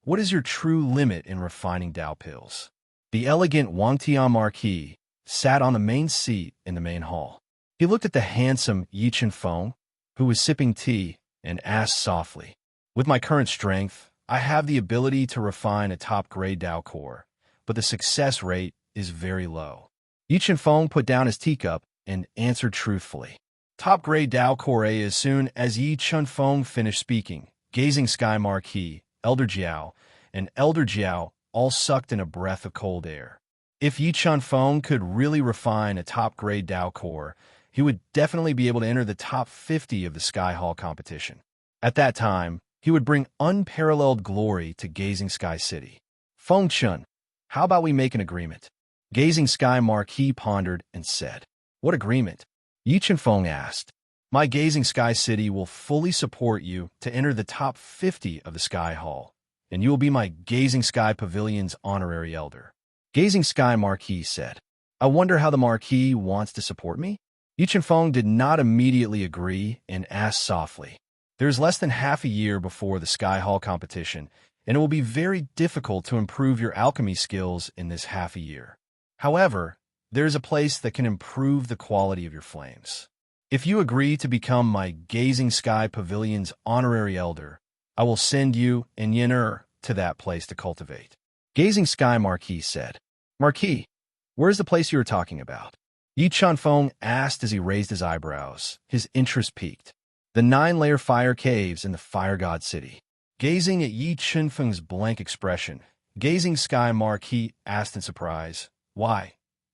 what is your true limit in refining Dao pills? The elegant Wang Tian Marquis sat on the main seat in the main hall. He looked at the handsome Yi Chenfeng, who was sipping tea, and asked softly, With my current strength, I have the ability to refine a top-grade Dao core, but the success rate is very low. Yi Chenfeng put down his teacup and answered truthfully. Top-grade Dao core A. As soon as Yi Chenfeng finished speaking, Gazing Sky Marquis, Elder Jiao, and Elder Jiao all sucked in a breath of cold air. If Yi Chenfeng could really refine a top-grade Dao core, he would definitely be able to enter the top 50 of the Sky Hall competition. At that time, he would bring unparalleled glory to Gazing Sky City. Feng Chun, how about we make an agreement? Gazing Sky Marquis pondered and said, What agreement? Yi Chenfeng asked. My Gazing Sky City will fully support you to enter the top 50 of the Sky Hall, and you will be my Gazing Sky Pavilion's honorary elder. Gazing Sky Marquis said, I wonder how the Marquis wants to support me? Yi Chenfeng did not immediately agree and asked softly, There is less than half a year before the Sky Hall competition, and it will be very difficult to improve your alchemy skills in this half a year. However, there is a place that can improve the quality of your flames. If you agree to become my Gazing Sky Pavilion's honorary elder, I will send you and Yin to that place to cultivate. Gazing Sky Marquis said, Marquis, where's the place you were talking about? Yi Chenfeng asked as he raised his eyebrows, his interest piqued. The 9-layer fire caves in the Fire God City. Gazing at Yi Chenfeng's blank expression, Gazing Sky Marquis asked in surprise, Why?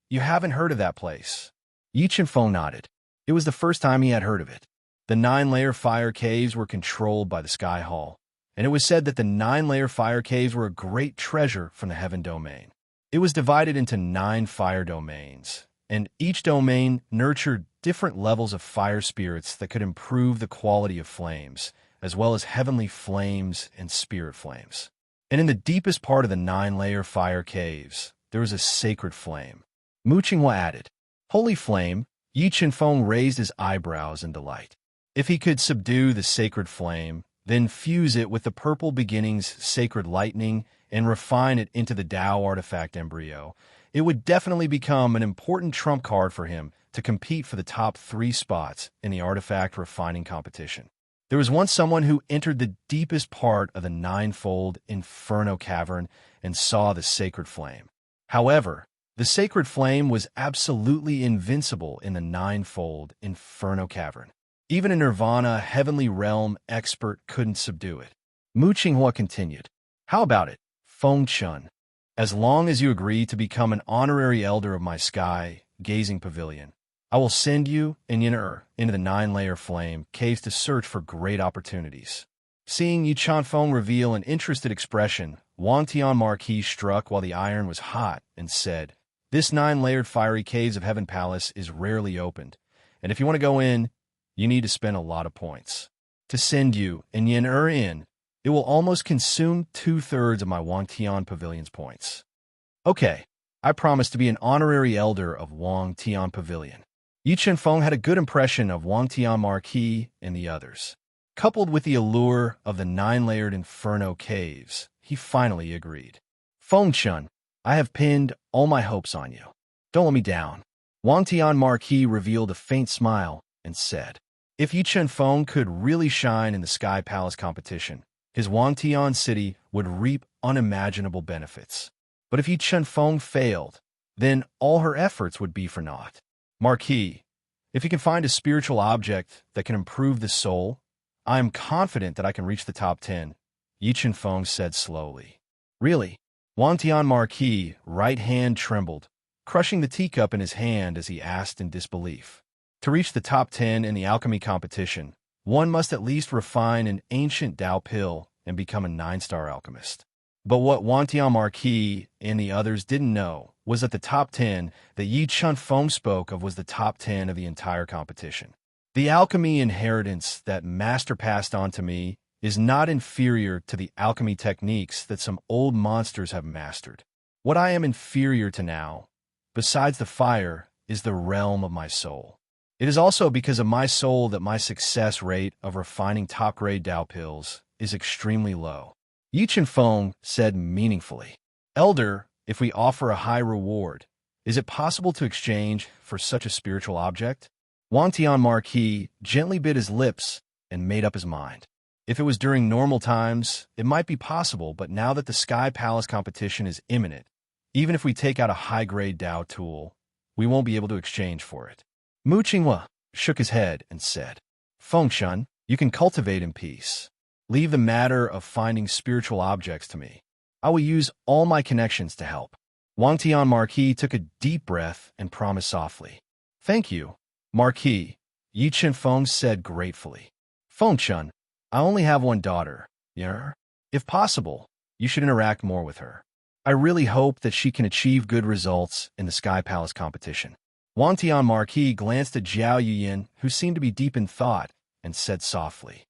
You haven't heard of that place? Yi Chenfeng nodded. It was the first time he had heard of it. The 9-layer fire caves were controlled by the Sky Hall, and it was said that the 9-layer fire caves were a great treasure from the Heaven Domain. It was divided into 9 fire domains, and each domain nurtured different levels of fire spirits that could improve the quality of flames, as well as heavenly flames and spirit flames. And in the deepest part of the 9-layer fire caves, there was a sacred flame. Mu Qinghua added, Holy flame. Yi Chenfeng raised his eyebrows in delight. If he could subdue the sacred flame, then fuse it with the Purple Beginning's sacred lightning and refine it into the Tao artifact embryo, it would definitely become an important trump card for him to compete for the top 3 spots in the artifact refining competition. There was once someone who entered the deepest part of the 9-fold Inferno Cavern and saw the sacred flame. However, the sacred flame was absolutely invincible in the 9-fold Inferno Cavern. Even a Nirvana heavenly realm expert couldn't subdue it. Mu Qinghua continued, How about it, Feng Chun? As long as you agree to become an honorary elder of my Sky Gazing Pavilion, I will send you and Yin into the 9-layer flame caves to search for great opportunities. Seeing Yi Chenfeng reveal an interested expression, Wang Tian Marquis struck while the iron was hot and said, This 9-layered fiery caves of Heaven Palace is rarely opened, and if you want to go in, you need to spend a lot of points. To send you and Yin in, It will almost consume 2/3 of my Wangtian Pavilion's points. Okay, I promise to be an honorary elder of Wangtian Pavilion. Yi Chenfeng had a good impression of Wangtian Marquis and the others. Coupled with the allure of the 9-layered Inferno caves, he finally agreed. Fengchun, I have pinned all my hopes on you. Don't let me down. Wangtian Marquis revealed a faint smile and said, if Yi Chenfeng could really shine in the Sky Palace competition, his Wangtian city would reap unimaginable benefits. But if Yi Chenfeng failed, then all her efforts would be for naught. Marquis, if you can find a spiritual object that can improve the soul, I am confident that I can reach the top 10, Yi Chenfeng said slowly. Really? Wangtian Marquis' right hand trembled, crushing the teacup in his hand as he asked in disbelief. To reach the top 10 in the alchemy competition, one must at least refine an ancient Dao pill and become a 9-star alchemist. But what Wangtian Marquis and the others didn't know was that the top 10 that Yi Chenfeng spoke of was the top 10 of the entire competition. The alchemy inheritance that Master passed on to me is not inferior to the alchemy techniques that some old monsters have mastered. What I am inferior to now, besides the fire, is the realm of my soul. It is also because of my soul that my success rate of refining top-grade Dao pills is extremely low. Yi Chenfeng said meaningfully, Elder, if we offer a high reward, is it possible to exchange for such a spiritual object? Wangtian Marquis gently bit his lips and made up his mind. If it was during normal times, it might be possible, but now that the Sky Palace competition is imminent, even if we take out a high-grade Dao tool, we won't be able to exchange for it. Mu Qinghua shook his head and said, Fengchun, you can cultivate in peace. Leave the matter of finding spiritual objects to me. I will use all my connections to help. Wangtian Marquis took a deep breath and promised softly. Thank you, Marquis, Yi Chenfeng said gratefully. Fengchun, I only have one daughter, Yer. If possible, you should interact more with her. I really hope that she can achieve good results in the Sky Palace competition. Wangtian Marquis glanced at Zhao Yuyin, who seemed to be deep in thought, and said softly,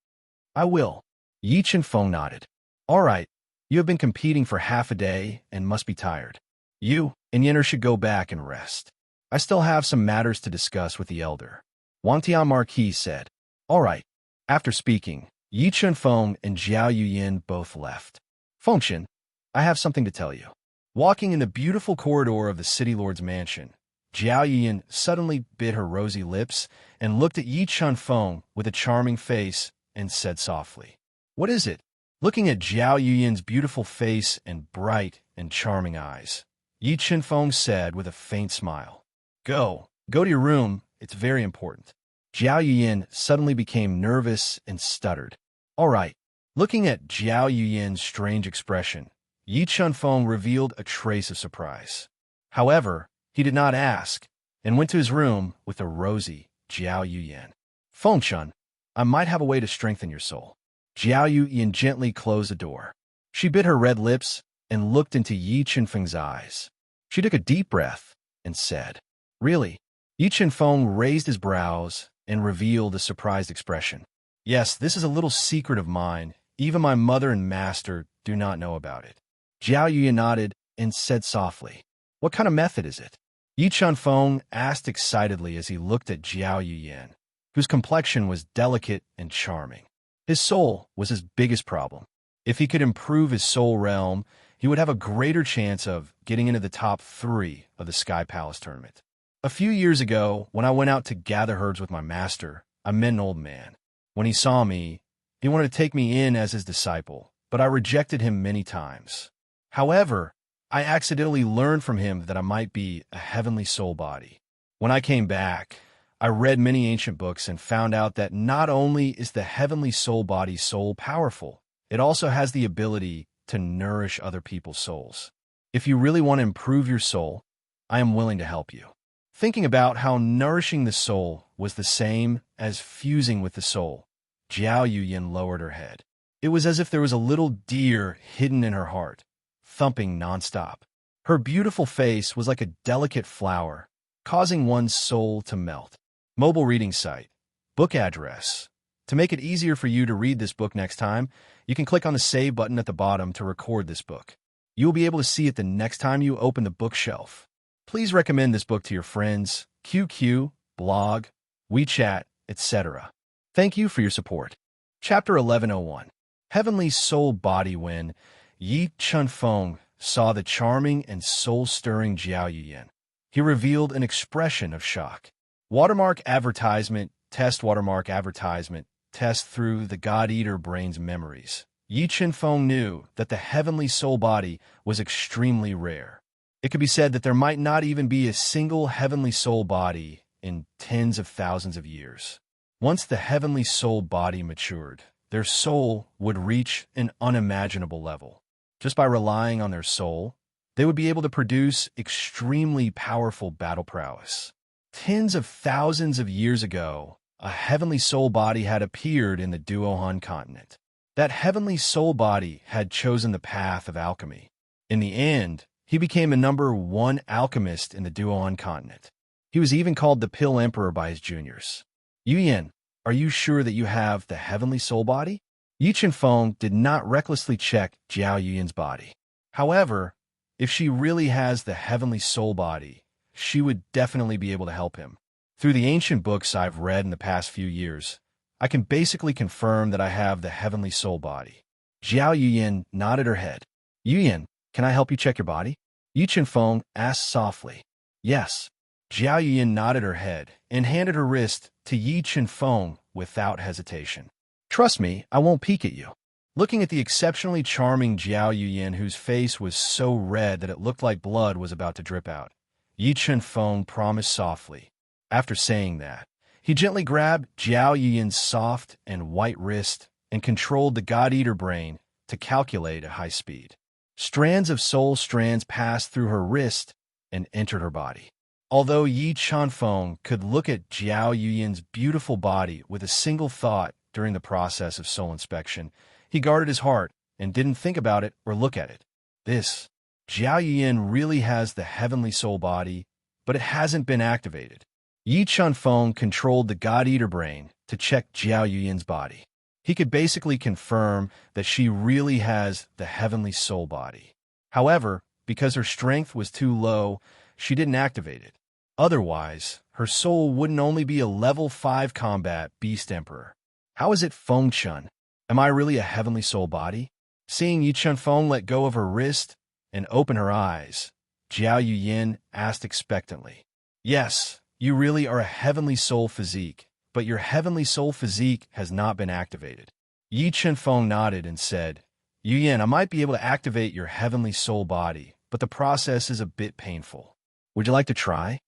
I will. Yi Chenfeng nodded. All right, you have been competing for half a day and must be tired. You and Yenner should go back and rest. I still have some matters to discuss with the elder. Wangtian Marquis said. All right. After speaking, Yi Chenfeng and Zhao Yuyin both left. Fengchun, I have something to tell you. Walking in the beautiful corridor of the city lord's mansion, Zhao Yuyin suddenly bit her rosy lips and looked at Yi Chenfeng with a charming face and said softly, What is it? Looking at Zhao Yuyin's beautiful face and bright and charming eyes, Yi Chenfeng said with a faint smile, Go to your room, it's very important. Zhao Yuyin suddenly became nervous and stuttered. All right. Looking at Zhao Yuyin's strange expression, Yi Chenfeng revealed a trace of surprise. However, he did not ask, and went to his room with a rosy Zhao Yuyin. Fengchun, I might have a way to strengthen your soul. Zhao Yuyin gently closed the door. She bit her red lips and looked into Yi Chenfeng's eyes. She took a deep breath and said, Really? Yi Chenfeng raised his brows and revealed a surprised expression. Yes, this is a little secret of mine. Even my mother and master do not know about it. Zhao Yuyin nodded and said softly, What kind of method is it? Yi Chenfeng asked excitedly as he looked at Zhao Yuyin, whose complexion was delicate and charming. His soul was his biggest problem. If he could improve his soul realm, he would have a greater chance of getting into the top 3 of the Sky Palace tournament. A few years ago, when I went out to gather herbs with my master, I met an old man. When he saw me, he wanted to take me in as his disciple, but I rejected him many times. However, I accidentally learned from him that I might be a heavenly soul body. When I came back, I read many ancient books and found out that not only is the heavenly soul body soul powerful, it also has the ability to nourish other people's souls. If you really want to improve your soul, I am willing to help you. Thinking about how nourishing the soul was the same as fusing with the soul, Zhao Yuyin lowered her head. It was as if there was a little deer hidden in her heart, thumping nonstop. Her beautiful face was like a delicate flower, causing one's soul to melt. Mobile reading site. Book address. To make it easier for you to read this book next time, you can click on the Save button at the bottom to record this book. You will be able to see it the next time you open the bookshelf. Please recommend this book to your friends, QQ, blog, WeChat, etc. Thank you for your support. Chapter 1101. Heavenly Soul Body. When Yi Chunfeng saw the charming and soul-stirring Jiao Yuyan, he revealed an expression of shock. Watermark advertisement, test watermark advertisement, test through the God-Eater brain's memories. Yi Chunfeng knew that the heavenly soul body was extremely rare. It could be said that there might not even be a single heavenly soul body in tens of thousands of years. Once the heavenly soul body matured, their soul would reach an unimaginable level. Just by relying on their soul, they would be able to produce extremely powerful battle prowess. Tens of thousands of years ago, a heavenly soul body had appeared in the Duohan continent. That heavenly soul body had chosen the path of alchemy. In the end, he became the #1 alchemist in the Duohan continent. He was even called the Pill Emperor by his juniors. Yuyan, are you sure that you have the heavenly soul body? Yi Chunfeng did not recklessly check Jiao Yuyan's body. However, if she really has the heavenly soul body, she would definitely be able to help him. Through the ancient books I've read in the past few years, I can basically confirm that I have the heavenly soul body. Jiao Yuyan nodded her head. Yuyan, can I help you check your body? Yi Chunfeng asked softly. Yes. Jiao Yuyan nodded her head and handed her wrist to Yi Chunfeng without hesitation. Trust me, I won't peek at you. Looking at the exceptionally charming Jiao Yuyan, whose face was so red that it looked like blood was about to drip out, Yi Chunfeng promised softly. After saying that, he gently grabbed Jiao Yuyan's soft and white wrist and controlled the God-Eater brain to calculate at high speed. Strands of soul strands passed through her wrist and entered her body. Although Yi Chunfeng could look at Jiao Yuyan's beautiful body with a single thought during the process of soul inspection, he guarded his heart and didn't think about it or look at it. This, Jiao Yuyan really has the heavenly soul body, but it hasn't been activated. Yi Chunfeng controlled the God-Eater brain to check Jiao Yuyan's body. He could basically confirm that she really has the heavenly soul body. However, because her strength was too low, she didn't activate it. Otherwise, her soul wouldn't only be a level 5 combat beast emperor. How is it, Feng Chun? Am I really a heavenly soul body? Seeing Yi Chunfeng let go of her wrist and open her eyes, Jiao Yuyan asked expectantly. Yes, you really are a heavenly soul physique, but your heavenly soul physique has not been activated. Yi Chunfeng nodded and said, Yuyan, I might be able to activate your heavenly soul body, but the process is a bit painful. Would you like to try?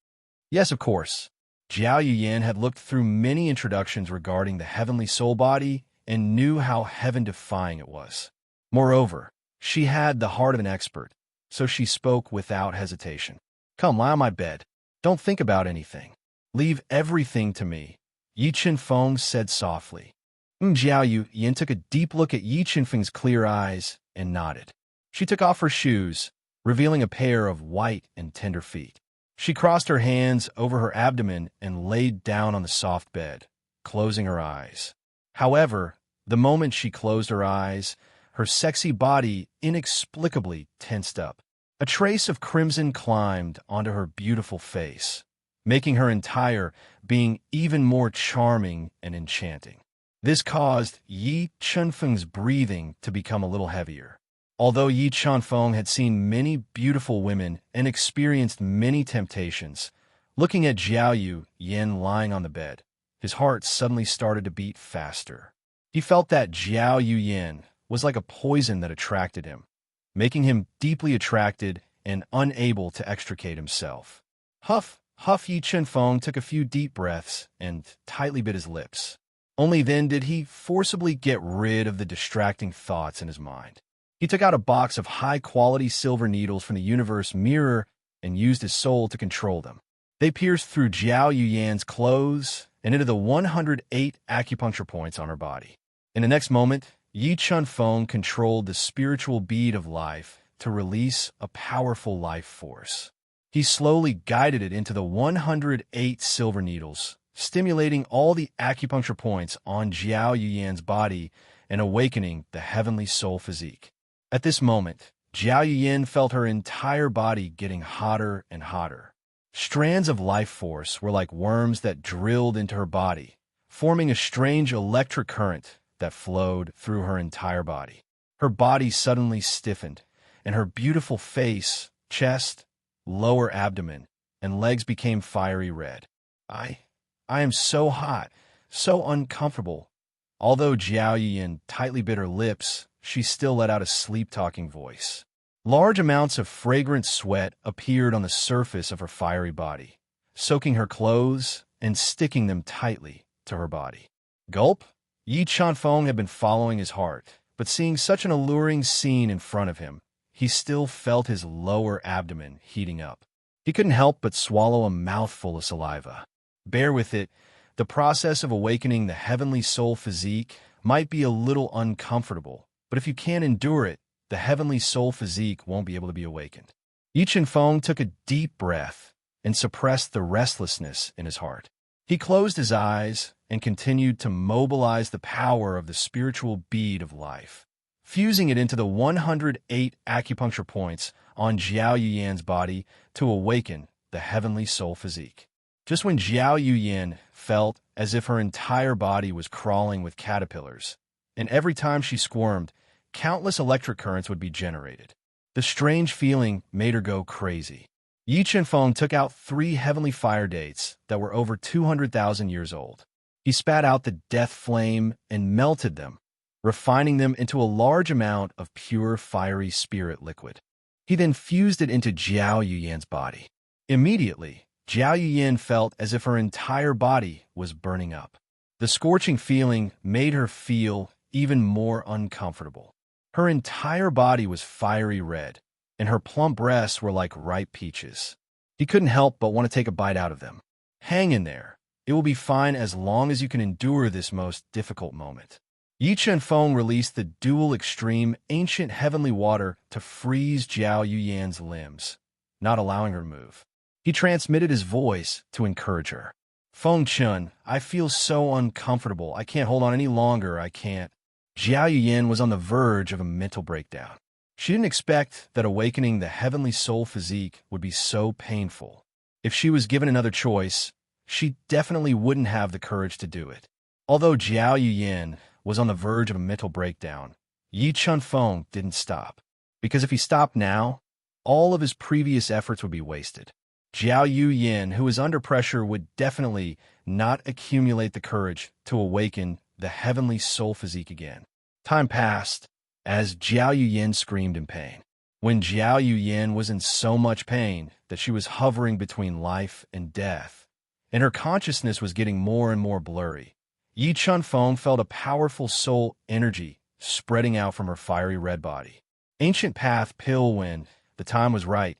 Yes, of course. Jiao Yuyan had looked through many introductions regarding the heavenly soul body and knew how heaven-defying it was. Moreover, she had the heart of an expert, so she spoke without hesitation. Come, lie on my bed. Don't think about anything. Leave everything to me, Yi Chunfeng said softly. Jiao Yuyan took a deep look at Yi Chunfeng's clear eyes and nodded. She took off her shoes, revealing a pair of white and tender feet. She crossed her hands over her abdomen and laid down on the soft bed, closing her eyes. However, the moment she closed her eyes, her sexy body inexplicably tensed up. A trace of crimson climbed onto her beautiful face, making her entire being even more charming and enchanting. This caused Yi Chunfeng's breathing to become a little heavier. Although Yi Chunfeng had seen many beautiful women and experienced many temptations, looking at Jiao Yuyan lying on the bed, his heart suddenly started to beat faster. He felt that Jiao Yuyan was like a poison that attracted him, making him deeply attracted and unable to extricate himself. Huff, Yi Chunfeng took a few deep breaths and tightly bit his lips. Only then did he forcibly get rid of the distracting thoughts in his mind. He took out a box of high-quality silver needles from the universe mirror and used his soul to control them. They pierced through Jiao Yuyan's clothes and into the 108 acupuncture points on her body. In the next moment, Yi Chunfeng controlled the spiritual bead of life to release a powerful life force. He slowly guided it into the 108 silver needles, stimulating all the acupuncture points on Jiao Yuyan's body and awakening the heavenly soul physique. At this moment, Jiao Yuyan felt her entire body getting hotter and hotter. Strands of life force were like worms that drilled into her body, forming a strange electric current that flowed through her entire body. Her body suddenly stiffened, and her beautiful face, chest, lower abdomen, and legs became fiery red. I am so hot, so uncomfortable. Although Jiao Yuyan tightly bit her lips, she still let out a sleep-talking voice. Large amounts of fragrant sweat appeared on the surface of her fiery body, soaking her clothes and sticking them tightly to her body. Gulp! Yi Chanfeng had been following his heart, but seeing such an alluring scene in front of him, he still felt his lower abdomen heating up. He couldn't help but swallow a mouthful of saliva. Bear with it, the process of awakening the heavenly soul physique might be a little uncomfortable, but if you can't endure it, the heavenly soul physique won't be able to be awakened. Yi Chanfeng took a deep breath and suppressed the restlessness in his heart. He closed his eyes and continued to mobilize the power of the spiritual bead of life, fusing it into the 108 acupuncture points on Jiao Yuyan's body to awaken the heavenly soul physique. Just when Jiao Yuyan felt as if her entire body was crawling with caterpillars, and every time she squirmed, countless electric currents would be generated. The strange feeling made her go crazy. Yi Chanfeng took out 3 heavenly fire dates that were over 200,000 years old. He spat out the death flame and melted them, refining them into a large amount of pure fiery spirit liquid. He then fused it into Jiao Yuyan's body. Immediately, Jiao Yuyan felt as if her entire body was burning up. The scorching feeling made her feel even more uncomfortable. Her entire body was fiery red, and her plump breasts were like ripe peaches. He couldn't help but want to take a bite out of them. Hang in there. It will be fine as long as you can endure this most difficult moment. Yi Chanfeng released the dual extreme ancient heavenly water to freeze Jiao Yuyan's limbs, not allowing her to move. He transmitted his voice to encourage her. Feng Chun, I feel so uncomfortable. I can't hold on any longer. I can't. Jiao Yuyan was on the verge of a mental breakdown. She didn't expect that awakening the heavenly soul physique would be so painful. If she was given another choice, she definitely wouldn't have the courage to do it. Although Jiao Yuyan was on the verge of a mental breakdown, Yi Chanfeng didn't stop. Because if he stopped now, all of his previous efforts would be wasted. Jiao Yuyan, who was under pressure, would definitely not accumulate the courage to awaken the heavenly soul physique again. Time passed as Jiao Yuyan screamed in pain. When Jiao Yuyan was in so much pain that she was hovering between life and death, and her consciousness was getting more and more blurry, Yi Chanfeng felt a powerful soul energy spreading out from her fiery red body. Ancient Path Pill. When the time was right,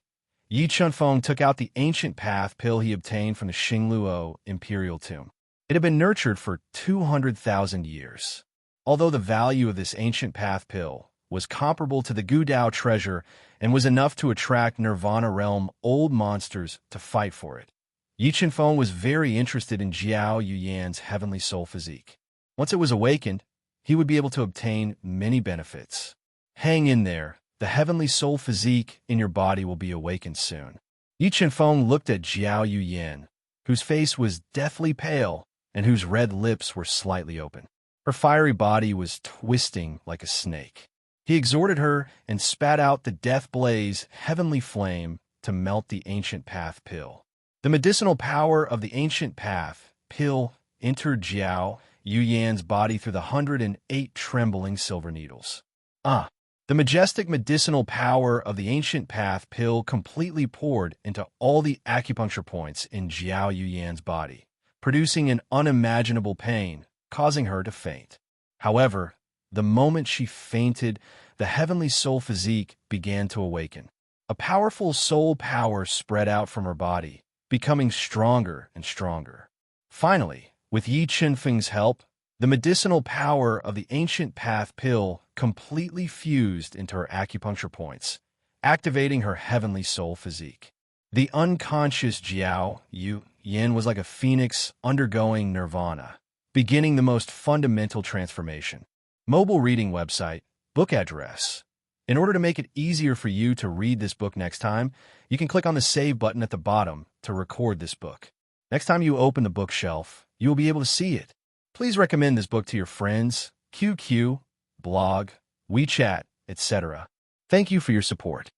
Yi Chanfeng took out the Ancient Path Pill he obtained from the Xingluo Imperial Tomb. It had been nurtured for 200,000 years. Although the value of this Ancient Path Pill was comparable to the Gudao treasure and was enough to attract Nirvana Realm old monsters to fight for it, Yi Chanfeng was very interested in Jiao Yuyan's heavenly soul physique. Once it was awakened, he would be able to obtain many benefits. Hang in there. The heavenly soul physique in your body will be awakened soon. Yi Chanfeng looked at Jiao Yuyan, whose face was deathly pale and whose red lips were slightly open. Her fiery body was twisting like a snake. He exhorted her and spat out the death blaze heavenly flame to melt the Ancient Path Pill. The medicinal power of the Ancient Path Pill entered Jiao Yuyan's body through the 108 trembling silver needles. The majestic medicinal power of the Ancient Path Pill completely poured into all the acupuncture points in Jiao Yuyan's body, producing an unimaginable pain, causing her to faint. However, the moment she fainted, the heavenly soul physique began to awaken. A powerful soul power spread out from her body, becoming stronger and stronger. Finally, with Yi Chanfeng's help, the medicinal power of the Ancient Path Pill completely fused into her acupuncture points, activating her heavenly soul physique. The unconscious Jiao Yin was like a phoenix undergoing nirvana, beginning the most fundamental transformation. Mobile reading website, book address. In order to make it easier for you to read this book next time, you can click on the Save button at the bottom to record this book. Next time you open the bookshelf, you will be able to see it. Please recommend this book to your friends, QQ, blog, WeChat, etc. Thank you for your support.